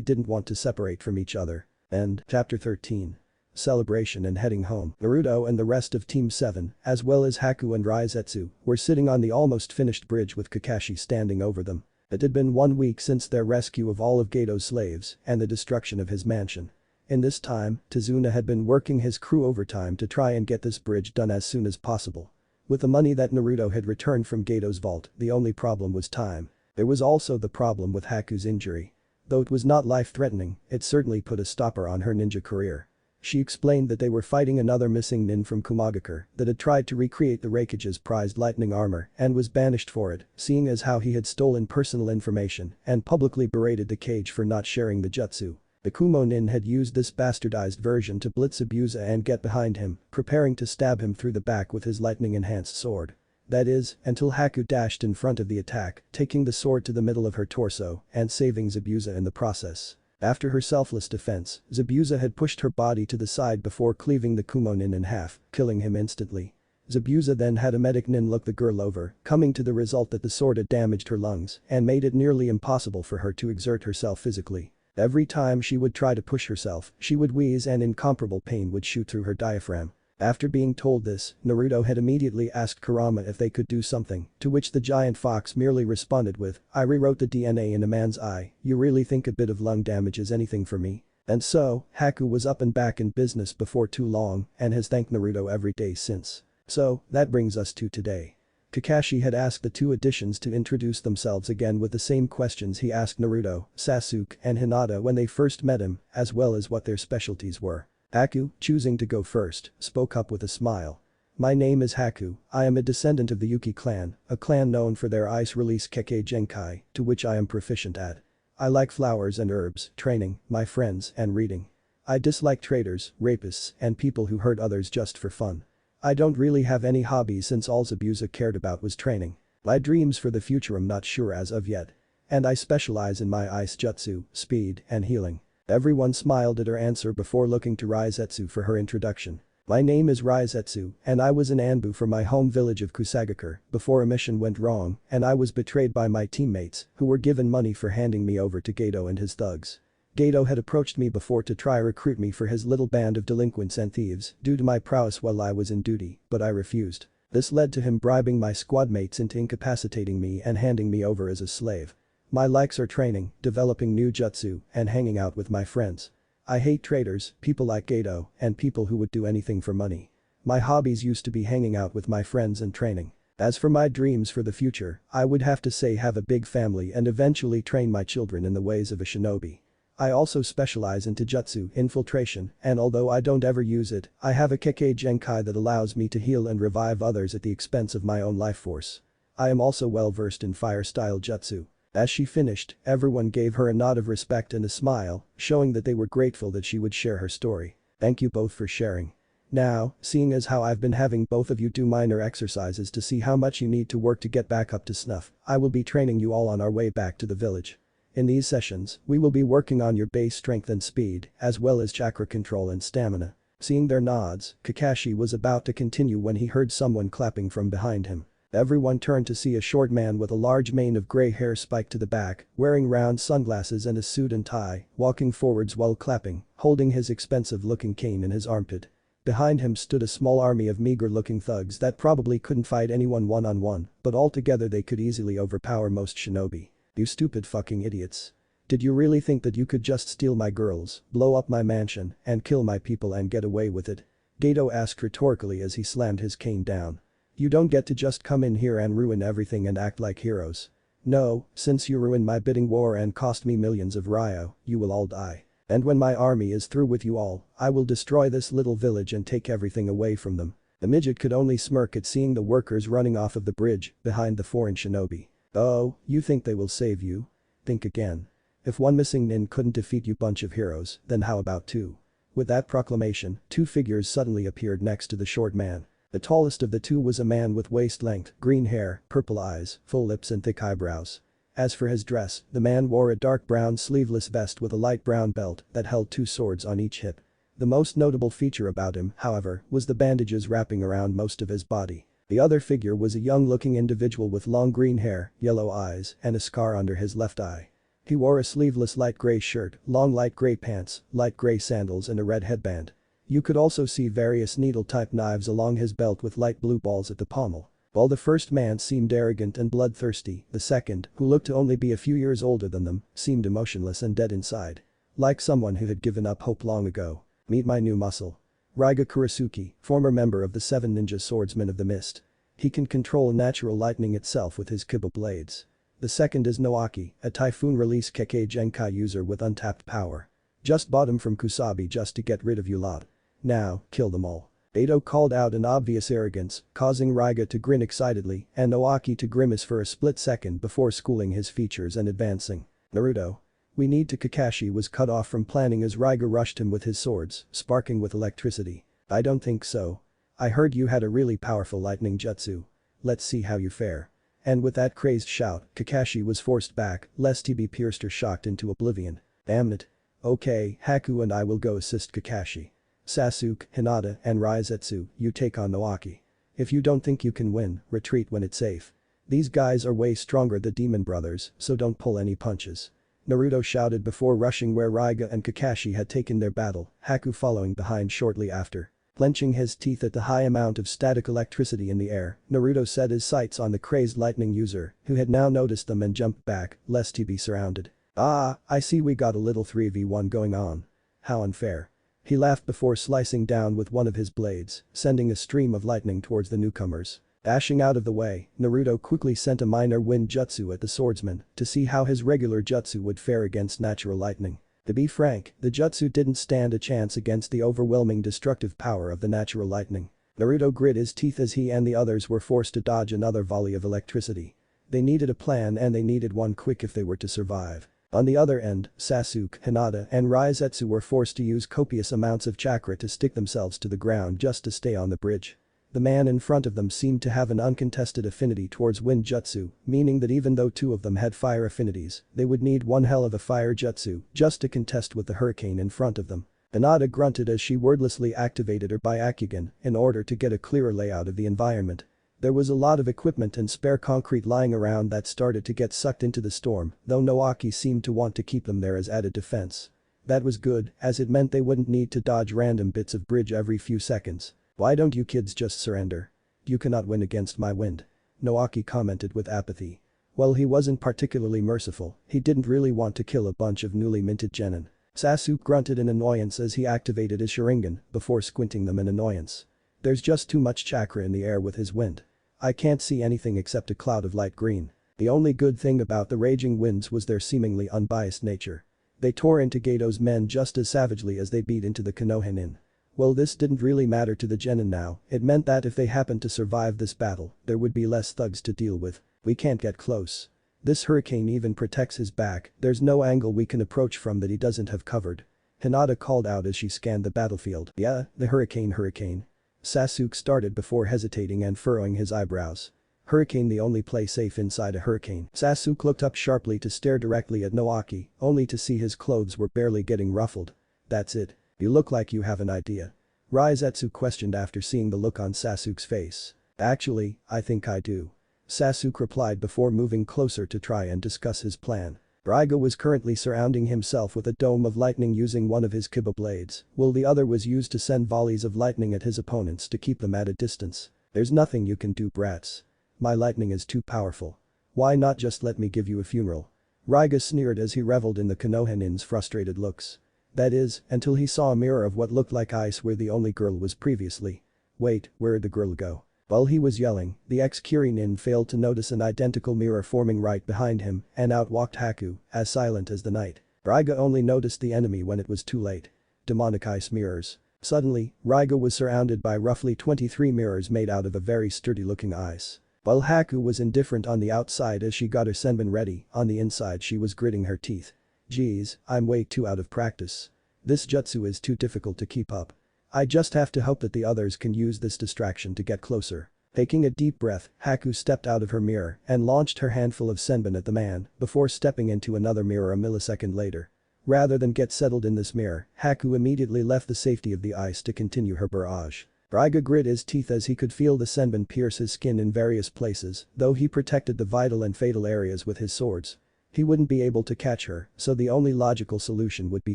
didn't want to separate from each other. End. Chapter 13. Celebration and heading home. Naruto and the rest of Team 7, as well as Haku and Raizetsu, were sitting on the almost finished bridge with Kakashi standing over them. It had been 1 week since their rescue of all of Geto's slaves and the destruction of his mansion. In this time, Tazuna had been working his crew overtime to try and get this bridge done as soon as possible. With the money that Naruto had returned from Geto's vault, the only problem was time. There was also the problem with Haku's injury. Though it was not life-threatening, it certainly put a stopper on her ninja career. She explained that they were fighting another missing nin from Kumagakure that had tried to recreate the Raikage's prized lightning armor and was banished for it, seeing as how he had stolen personal information and publicly berated the Kage for not sharing the jutsu. The Kumo nin had used this bastardized version to blitz Zabuza and get behind him, preparing to stab him through the back with his lightning-enhanced sword. That is, until Haku dashed in front of the attack, taking the sword to the middle of her torso and saving Zabuza in the process. After her selfless defense, Zabuza had pushed her body to the side before cleaving the Kumo nin in half, killing him instantly. Zabuza then had a medic nin look the girl over, coming to the result that the sword had damaged her lungs and made it nearly impossible for her to exert herself physically. Every time she would try to push herself, she would wheeze and incomparable pain would shoot through her diaphragm. After being told this, Naruto had immediately asked Kurama if they could do something, to which the giant fox merely responded with, "I rewrote the DNA in a man's eye, you really think a bit of lung damage is anything for me?" And so, Haku was up and back in business before too long and has thanked Naruto every day since. So, that brings us to today. Kakashi had asked the two additions to introduce themselves again with the same questions he asked Naruto, Sasuke, and Hinata when they first met him, as well as what their specialties were. Haku, choosing to go first, spoke up with a smile. "My name is Haku, I am a descendant of the Yuki clan, a clan known for their ice-release Kekkei Genkai, to which I am proficient at. I like flowers and herbs, training, my friends, and reading. I dislike traitors, rapists, and people who hurt others just for fun. I don't really have any hobbies since all Zabuza cared about was training. My dreams for the future I'm not sure as of yet. And I specialize in my ice jutsu, speed, and healing." Everyone smiled at her answer before looking to Raizetsu for her introduction. "My name is Raizetsu, and I was in Anbu from my home village of Kusagakure before a mission went wrong and I was betrayed by my teammates who were given money for handing me over to Geto and his thugs. Geto had approached me before to try recruit me for his little band of delinquents and thieves due to my prowess while I was in duty, but I refused. This led to him bribing my squad mates into incapacitating me and handing me over as a slave. My likes are training, developing new jutsu, and hanging out with my friends. I hate traitors, people like Geto, and people who would do anything for money. My hobbies used to be hanging out with my friends and training. As for my dreams for the future, I would have to say have a big family and eventually train my children in the ways of a shinobi. I also specialize in Taijutsu infiltration, and although I don't ever use it, I have a Kekkei Genkai that allows me to heal and revive others at the expense of my own life force. I am also well versed in fire-style jutsu. As she finished, everyone gave her a nod of respect and a smile, showing that they were grateful that she would share her story. Thank you both for sharing. Now, seeing as how I've been having both of you do minor exercises to see how much you need to work to get back up to snuff, I will be training you all on our way back to the village. In these sessions, we will be working on your base strength and speed, as well as chakra control and stamina. Seeing their nods, Kakashi was about to continue when he heard someone clapping from behind him. Everyone turned to see a short man with a large mane of grey hair spiked to the back, wearing round sunglasses and a suit and tie, walking forwards while clapping, holding his expensive-looking cane in his armpit. Behind him stood a small army of meager-looking thugs that probably couldn't fight anyone one-on-one, but altogether they could easily overpower most shinobi. You stupid fucking idiots. Did you really think that you could just steal my girls, blow up my mansion, and kill my people and get away with it? Gato asked rhetorically as he slammed his cane down. You don't get to just come in here and ruin everything and act like heroes. No, since you ruined my bidding war and cost me millions of ryo, you will all die. And when my army is through with you all, I will destroy this little village and take everything away from them. The midget could only smirk at seeing the workers running off of the bridge behind the foreign shinobi. Oh, you think they will save you? Think again. If one missing nin couldn't defeat you bunch of heroes, then how about two? With that proclamation, two figures suddenly appeared next to the short man. The tallest of the two was a man with waist-length, green hair, purple eyes, full lips and thick eyebrows. As for his dress, the man wore a dark brown sleeveless vest with a light brown belt that held two swords on each hip. The most notable feature about him, however, was the bandages wrapping around most of his body. The other figure was a young-looking individual with long green hair, yellow eyes, and a scar under his left eye. He wore a sleeveless light grey shirt, long light grey pants, light grey sandals and a red headband. You could also see various needle-type knives along his belt with light blue balls at the pommel. While the first man seemed arrogant and bloodthirsty, the second, who looked to only be a few years older than them, seemed emotionless and dead inside. Like someone who had given up hope long ago. Meet my new muscle. Raiga Kurasuki, former member of the 7 Ninja Swordsmen of the Mist. He can control natural lightning itself with his Kibo blades. The second is Noaki, a typhoon-release Kekkei Genkai user with untapped power. Just bought him from Kusabi just to get rid of you lot. Now, kill them all. Edo called out in obvious arrogance, causing Raiga to grin excitedly and Noaki to grimace for a split second before schooling his features and advancing. Naruto. We need to. Kakashi was cut off from planning as Raiga rushed him with his swords, sparking with electricity. I don't think so. I heard you had a really powerful lightning jutsu. Let's see how you fare. And with that crazed shout, Kakashi was forced back, lest he be pierced or shocked into oblivion. Damn it. Okay, Haku and I will go assist Kakashi. Sasuke, Hinata, and Raizetsu, you take on Noaki. If you don't think you can win, retreat when it's safe. These guys are way stronger than Demon Brothers, so don't pull any punches. Naruto shouted before rushing where Raiga and Kakashi had taken their battle, Haku following behind shortly after. Clenching his teeth at the high amount of static electricity in the air, Naruto set his sights on the crazed lightning user, who had now noticed them and jumped back, lest he be surrounded. Ah, I see we got a little 3v1 going on. How unfair. He laughed before slicing down with one of his blades, sending a stream of lightning towards the newcomers. Dashing out of the way, Naruto quickly sent a minor wind jutsu at the swordsman to see how his regular jutsu would fare against natural lightning. To be frank, the jutsu didn't stand a chance against the overwhelming destructive power of the natural lightning. Naruto grit his teeth as he and the others were forced to dodge another volley of electricity. They needed a plan and they needed one quick if they were to survive. On the other end, Sasuke, Hinata, and Raizetsu were forced to use copious amounts of chakra to stick themselves to the ground just to stay on the bridge. The man in front of them seemed to have an uncontested affinity towards wind jutsu, meaning that even though two of them had fire affinities, they would need one hell of a fire jutsu just to contest with the hurricane in front of them. Hinata grunted as she wordlessly activated her Byakugan in order to get a clearer layout of the environment. There was a lot of equipment and spare concrete lying around that started to get sucked into the storm, though Noaki seemed to want to keep them there as added defense. That was good, as it meant they wouldn't need to dodge random bits of bridge every few seconds. Why don't you kids just surrender? You cannot win against my wind. Noaki commented with apathy. Well, he wasn't particularly merciful, he didn't really want to kill a bunch of newly minted genin. Sasuke grunted in annoyance as he activated his sharingan before squinting them in annoyance. There's just too much chakra in the air with his wind. I can't see anything except a cloud of light green. The only good thing about the raging winds was their seemingly unbiased nature. They tore into Gato's men just as savagely as they beat into the Konohinin. Well, this didn't really matter to the genin now, it meant that if they happened to survive this battle, there would be less thugs to deal with. We can't get close. This hurricane even protects his back, there's no angle we can approach from that he doesn't have covered. Hinata called out as she scanned the battlefield. Yeah, the hurricane. Sasuke started before hesitating and furrowing his eyebrows. Hurricane, the only place safe inside a hurricane. Sasuke looked up sharply to stare directly at Naoki, only to see his clothes were barely getting ruffled. That's it. You look like you have an idea. Raizetsu questioned after seeing the look on Sasuke's face. Actually, I think I do. Sasuke replied before moving closer to try and discuss his plan. Raiga was currently surrounding himself with a dome of lightning using one of his kiba blades, while the other was used to send volleys of lightning at his opponents to keep them at a distance. There's nothing you can do, brats. My lightning is too powerful. Why not just let me give you a funeral? Raiga sneered as he reveled in the Konohanin's frustrated looks. That is, until he saw a mirror of what looked like ice where the only girl was previously. Wait, where'd the girl go? While he was yelling, the ex-Kirin failed to notice an identical mirror forming right behind him, and out walked Haku, as silent as the night. Raiga only noticed the enemy when it was too late. Demonic ice mirrors. Suddenly, Raiga was surrounded by roughly 23 mirrors made out of a very sturdy-looking ice. While Haku was indifferent on the outside as she got her senbon ready, on the inside she was gritting her teeth. Geez, I'm way too out of practice. This jutsu is too difficult to keep up. I just have to hope that the others can use this distraction to get closer. Taking a deep breath, Haku stepped out of her mirror and launched her handful of senbon at the man before stepping into another mirror a millisecond later. Rather than get settled in this mirror, Haku immediately left the safety of the ice to continue her barrage. Raiga grit his teeth as he could feel the senbon pierce his skin in various places, though he protected the vital and fatal areas with his swords. He wouldn't be able to catch her, so the only logical solution would be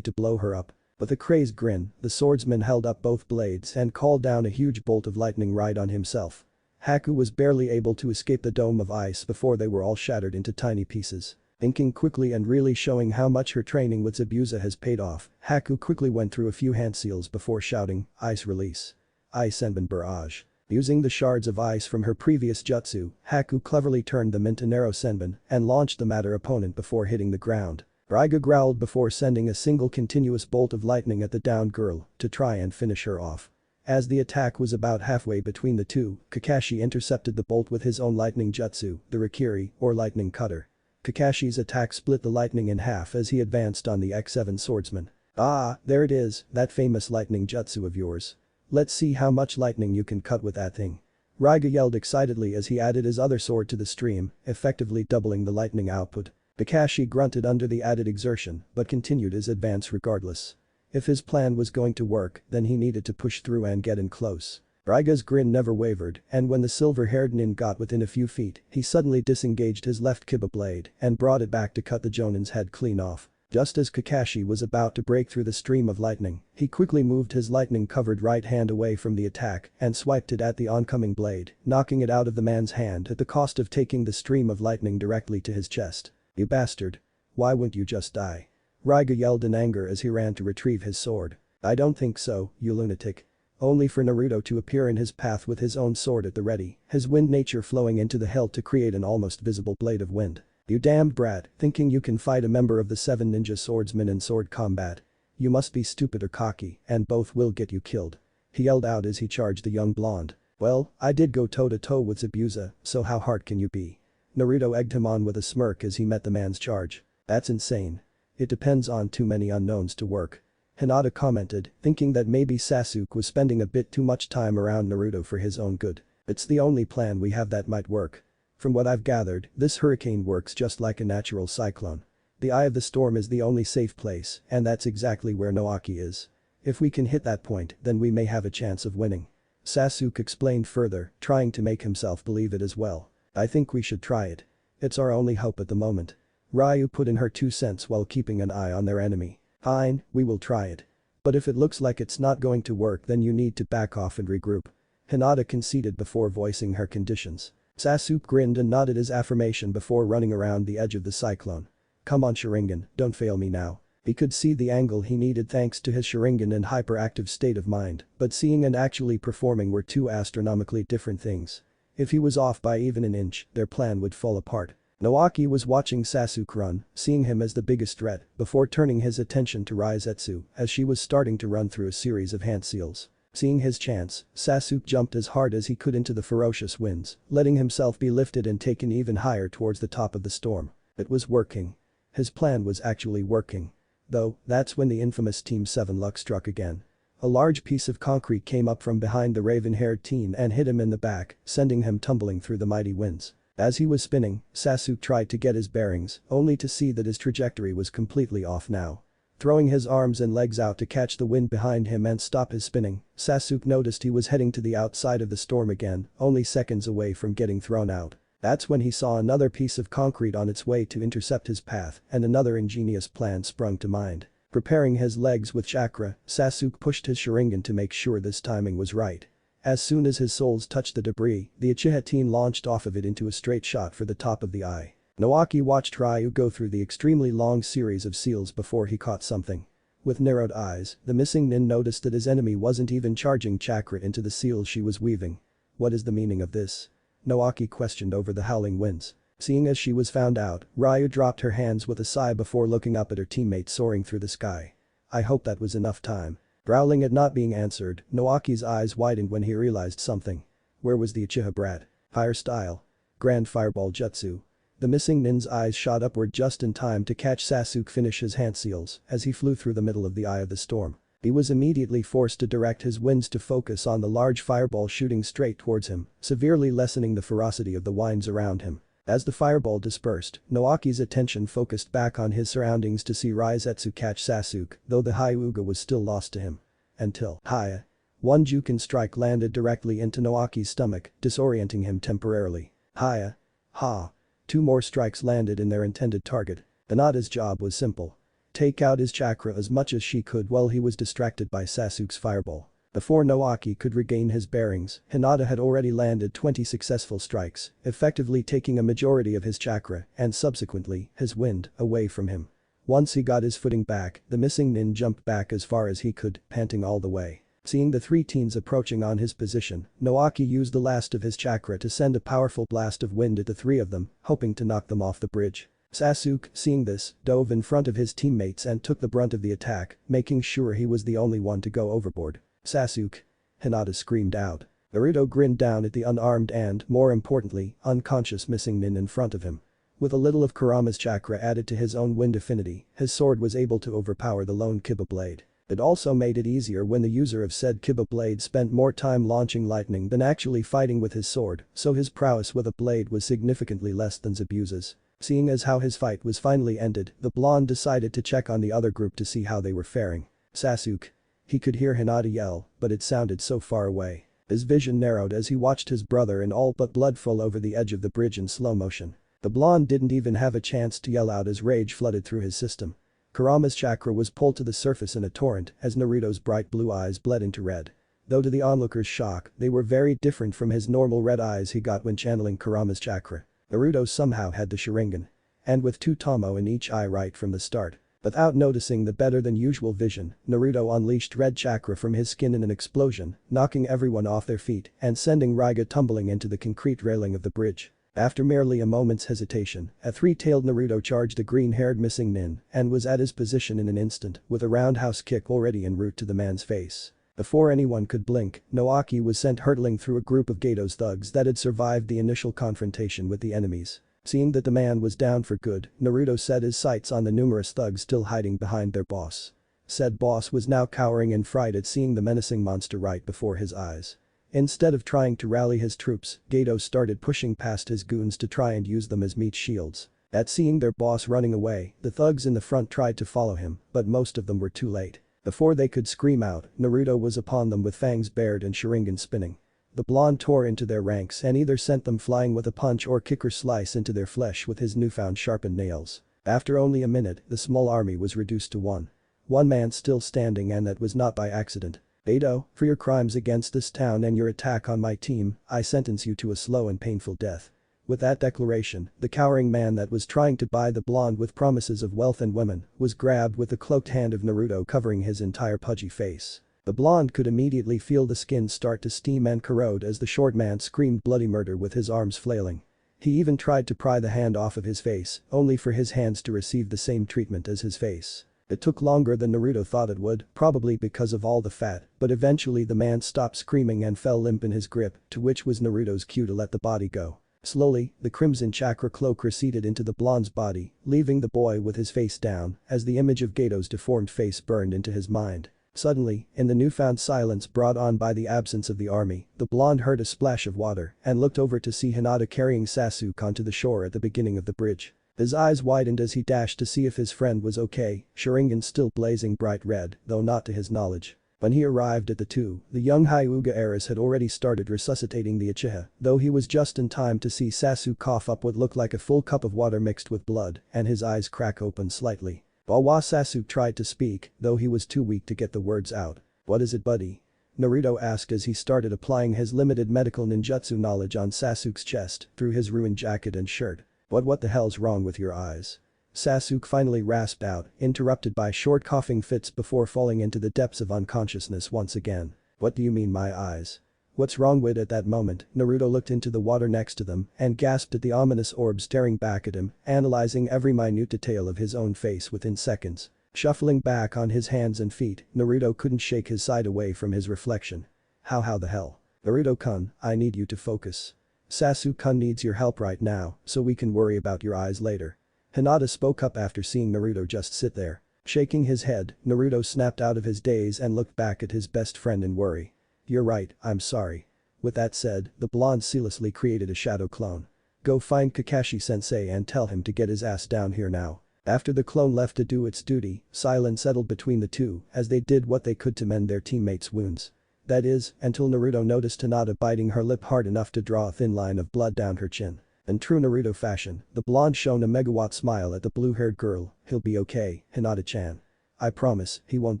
to blow her up. With a crazed grin, the swordsman held up both blades and called down a huge bolt of lightning right on himself. Haku was barely able to escape the dome of ice before they were all shattered into tiny pieces. Thinking quickly and really showing how much her training with Zabuza has paid off, Haku quickly went through a few hand seals before shouting, "Ice release. Ice senbon barrage." Using the shards of ice from her previous jutsu, Haku cleverly turned them into narrow senbon and launched them at her opponent before hitting the ground. Raiga growled before sending a single continuous bolt of lightning at the downed girl to try and finish her off. As the attack was about halfway between the two, Kakashi intercepted the bolt with his own lightning jutsu, the Rikiri, or lightning cutter. Kakashi's attack split the lightning in half as he advanced on the X7 swordsman. Ah, there it is, that famous lightning jutsu of yours. Let's see how much lightning you can cut with that thing. Raiga yelled excitedly as he added his other sword to the stream, effectively doubling the lightning output. Kakashi grunted under the added exertion but continued his advance regardless. If his plan was going to work, then he needed to push through and get in close. Raiga's grin never wavered, and when the silver-haired nin got within a few feet, he suddenly disengaged his left kiba blade and brought it back to cut the jonin's head clean off. Just as Kakashi was about to break through the stream of lightning, he quickly moved his lightning-covered right hand away from the attack and swiped it at the oncoming blade, knocking it out of the man's hand at the cost of taking the stream of lightning directly to his chest. "You bastard. Why wouldn't you just die?" Raiga yelled in anger as he ran to retrieve his sword. "I don't think so, you lunatic." Only for Naruto to appear in his path with his own sword at the ready, his wind nature flowing into the hilt to create an almost visible blade of wind. "You damned brat, thinking you can fight a member of the 7 ninja swordsmen in sword combat. You must be stupid or cocky, and both will get you killed." He yelled out as he charged the young blonde. "Well, I did go toe-to-toe with Zabuza, so how hard can you be?" Naruto egged him on with a smirk as he met the man's charge. "That's insane. It depends on too many unknowns to work." Hinata commented, thinking that maybe Sasuke was spending a bit too much time around Naruto for his own good. "It's the only plan we have that might work. From what I've gathered, this hurricane works just like a natural cyclone. The eye of the storm is the only safe place, and that's exactly where Naoki is. If we can hit that point, then we may have a chance of winning." Sasuke explained further, trying to make himself believe it as well. "I think we should try it. It's our only hope at the moment." Ryu put in her 2 cents while keeping an eye on their enemy. "Fine, we will try it. But if it looks like it's not going to work, then you need to back off and regroup." Hinata conceded before voicing her conditions. Sasuke grinned and nodded his affirmation before running around the edge of the cyclone. "Come on Sharingan, don't fail me now." He could see the angle he needed thanks to his Sharingan and hyperactive state of mind, but seeing and actually performing were two astronomically different things. If he was off by even an inch, their plan would fall apart. Naoki was watching Sasuke run, seeing him as the biggest threat, before turning his attention to Raizetsu as she was starting to run through a series of hand seals. Seeing his chance, Sasuke jumped as hard as he could into the ferocious winds, letting himself be lifted and taken even higher towards the top of the storm. It was working. His plan was actually working. Though, that's when the infamous Team 7 luck struck again. A large piece of concrete came up from behind the raven-haired teen and hit him in the back, sending him tumbling through the mighty winds. As he was spinning, Sasuke tried to get his bearings, only to see that his trajectory was completely off now. Throwing his arms and legs out to catch the wind behind him and stop his spinning, Sasuke noticed he was heading to the outside of the storm again, only seconds away from getting thrown out. That's when he saw another piece of concrete on its way to intercept his path, and another ingenious plan sprung to mind. Preparing his legs with chakra, Sasuke pushed his sharingan to make sure this timing was right. As soon as his soles touched the debris, the Uchiha teen launched off of it into a straight shot for the top of the eye. Naoki watched Ryu go through the extremely long series of seals before he caught something. With narrowed eyes, the missing nin noticed that his enemy wasn't even charging chakra into the seals she was weaving. What is the meaning of this? Naoki questioned over the howling winds. Seeing as she was found out, Ryu dropped her hands with a sigh before looking up at her teammate soaring through the sky. I hope that was enough time. Growling at not being answered, Naoki's eyes widened when he realized something. Where was the Uchiha brat? Fire style. Grand fireball jutsu. The missing nin's eyes shot upward just in time to catch Sasuke finish his hand seals as he flew through the middle of the eye of the storm. He was immediately forced to direct his winds to focus on the large fireball shooting straight towards him, severely lessening the ferocity of the winds around him. As the fireball dispersed, Naoki's attention focused back on his surroundings to see Raizetsu catch Sasuke, though the Hyuga was still lost to him. Until Haya. One Juken strike landed directly into Naoki's stomach, disorienting him temporarily. Haya. Ha. Two more strikes landed in their intended target. Hinata's job was simple. Take out his chakra as much as she could while he was distracted by Sasuke's fireball. Before Naoki could regain his bearings, Hinata had already landed 20 successful strikes, effectively taking a majority of his chakra and subsequently his wind away from him. Once he got his footing back, the missing nin jumped back as far as he could, panting all the way. Seeing the three teens approaching on his position, Naoki used the last of his chakra to send a powerful blast of wind at the three of them, hoping to knock them off the bridge. Sasuke, seeing this, dove in front of his teammates and took the brunt of the attack, making sure he was the only one to go overboard. Sasuke. Hinata screamed out. Naruto grinned down at the unarmed and, more importantly, unconscious missing nin in front of him. With a little of Kurama's chakra added to his own wind affinity, his sword was able to overpower the lone Kiba blade. It also made it easier when the user of said Kiba blade spent more time launching lightning than actually fighting with his sword, so his prowess with a blade was significantly less than Zabuza's. Seeing as how his fight was finally ended, the blonde decided to check on the other group to see how they were faring. Sasuke. He could hear Hinata yell, but it sounded so far away. His vision narrowed as he watched his brother in all but blood fall over the edge of the bridge in slow motion. The blonde didn't even have a chance to yell out as rage flooded through his system. Kurama's chakra was pulled to the surface in a torrent as Naruto's bright blue eyes bled into red. Though to the onlooker's shock, they were very different from his normal red eyes he got when channeling Kurama's chakra. Naruto somehow had the sharingan. And with two tomo in each eye right from the start. Without noticing the better than usual vision, Naruto unleashed red chakra from his skin in an explosion, knocking everyone off their feet and sending Raiga tumbling into the concrete railing of the bridge. After merely a moment's hesitation, a three-tailed Naruto charged the green-haired missing nin and was at his position in an instant with a roundhouse kick already en route to the man's face. Before anyone could blink, Naoki was sent hurtling through a group of Gato's thugs that had survived the initial confrontation with the enemies. Seeing that the man was down for good, Naruto set his sights on the numerous thugs still hiding behind their boss. Said boss was now cowering in fright at seeing the menacing monster right before his eyes. Instead of trying to rally his troops, Gato started pushing past his goons to try and use them as meat shields. At seeing their boss running away, the thugs in the front tried to follow him, but most of them were too late. Before they could scream out, Naruto was upon them with fangs bared and sharingan spinning. The blonde tore into their ranks and either sent them flying with a punch or kick or slice into their flesh with his newfound sharpened nails. After only a minute, the small army was reduced to one. One man still standing, and that was not by accident. Gato, for your crimes against this town and your attack on my team, I sentence you to a slow and painful death. With that declaration, the cowering man that was trying to buy the blonde with promises of wealth and women was grabbed with the cloaked hand of Naruto covering his entire pudgy face. The blonde could immediately feel the skin start to steam and corrode as the short man screamed bloody murder with his arms flailing. He even tried to pry the hand off of his face, only for his hands to receive the same treatment as his face. It took longer than Naruto thought it would, probably because of all the fat, but eventually the man stopped screaming and fell limp in his grip, to which was Naruto's cue to let the body go. Slowly, the crimson chakra cloak receded into the blonde's body, leaving the boy with his face down, as the image of Gato's deformed face burned into his mind. Suddenly, in the newfound silence brought on by the absence of the army, the blonde heard a splash of water and looked over to see Hinata carrying Sasuke onto the shore at the beginning of the bridge. His eyes widened as he dashed to see if his friend was okay, sharingan still blazing bright red, though not to his knowledge. When he arrived at the two, the young Hyuga heiress had already started resuscitating the Uchiha, though he was just in time to see Sasuke cough up what looked like a full cup of water mixed with blood and his eyes crack open slightly. While Sasuke tried to speak, though he was too weak to get the words out. "What is it, buddy?" Naruto asked as he started applying his limited medical ninjutsu knowledge on Sasuke's chest through his ruined jacket and shirt. What the hell's wrong with your eyes?" Sasuke finally rasped out, interrupted by short coughing fits before falling into the depths of unconsciousness once again. "What do you mean my eyes? What's wrong with?" At that moment, Naruto looked into the water next to them and gasped at the ominous orb staring back at him, analyzing every minute detail of his own face within seconds. Shuffling back on his hands and feet, Naruto couldn't shake his sight away from his reflection. How the hell? "Naruto-kun, I need you to focus. Sasuke-kun needs your help right now, so we can worry about your eyes later." Hinata spoke up after seeing Naruto just sit there. Shaking his head, Naruto snapped out of his daze and looked back at his best friend in worry. "You're right, I'm sorry." With that said, the blonde seamlessly created a shadow clone. "Go find Kakashi-sensei and tell him to get his ass down here now." After the clone left to do its duty, silence settled between the two as they did what they could to mend their teammates' wounds. That is, until Naruto noticed Hinata biting her lip hard enough to draw a thin line of blood down her chin. In true Naruto fashion, the blonde shone a megawatt smile at the blue-haired girl. "He'll be okay, Hinata-chan. I promise, he won't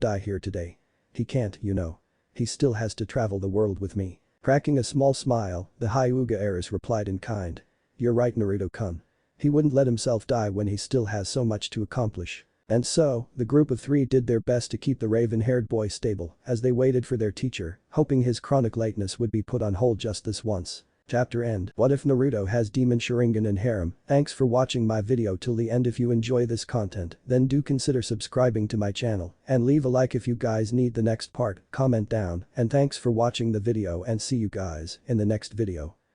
die here today. He can't, you know. He still has to travel the world with me." Cracking a small smile, the Hyuga heiress replied in kind. "You're right, Naruto-kun. He wouldn't let himself die when he still has so much to accomplish." And so, the group of three did their best to keep the raven-haired boy stable as they waited for their teacher, hoping his chronic lateness would be put on hold just this once. Chapter end. What if Naruto has demon sharingan and harem? Thanks for watching my video till the end. If you enjoy this content, then do consider subscribing to my channel and leave a like if you guys need the next part, comment down, and thanks for watching the video and see you guys in the next video.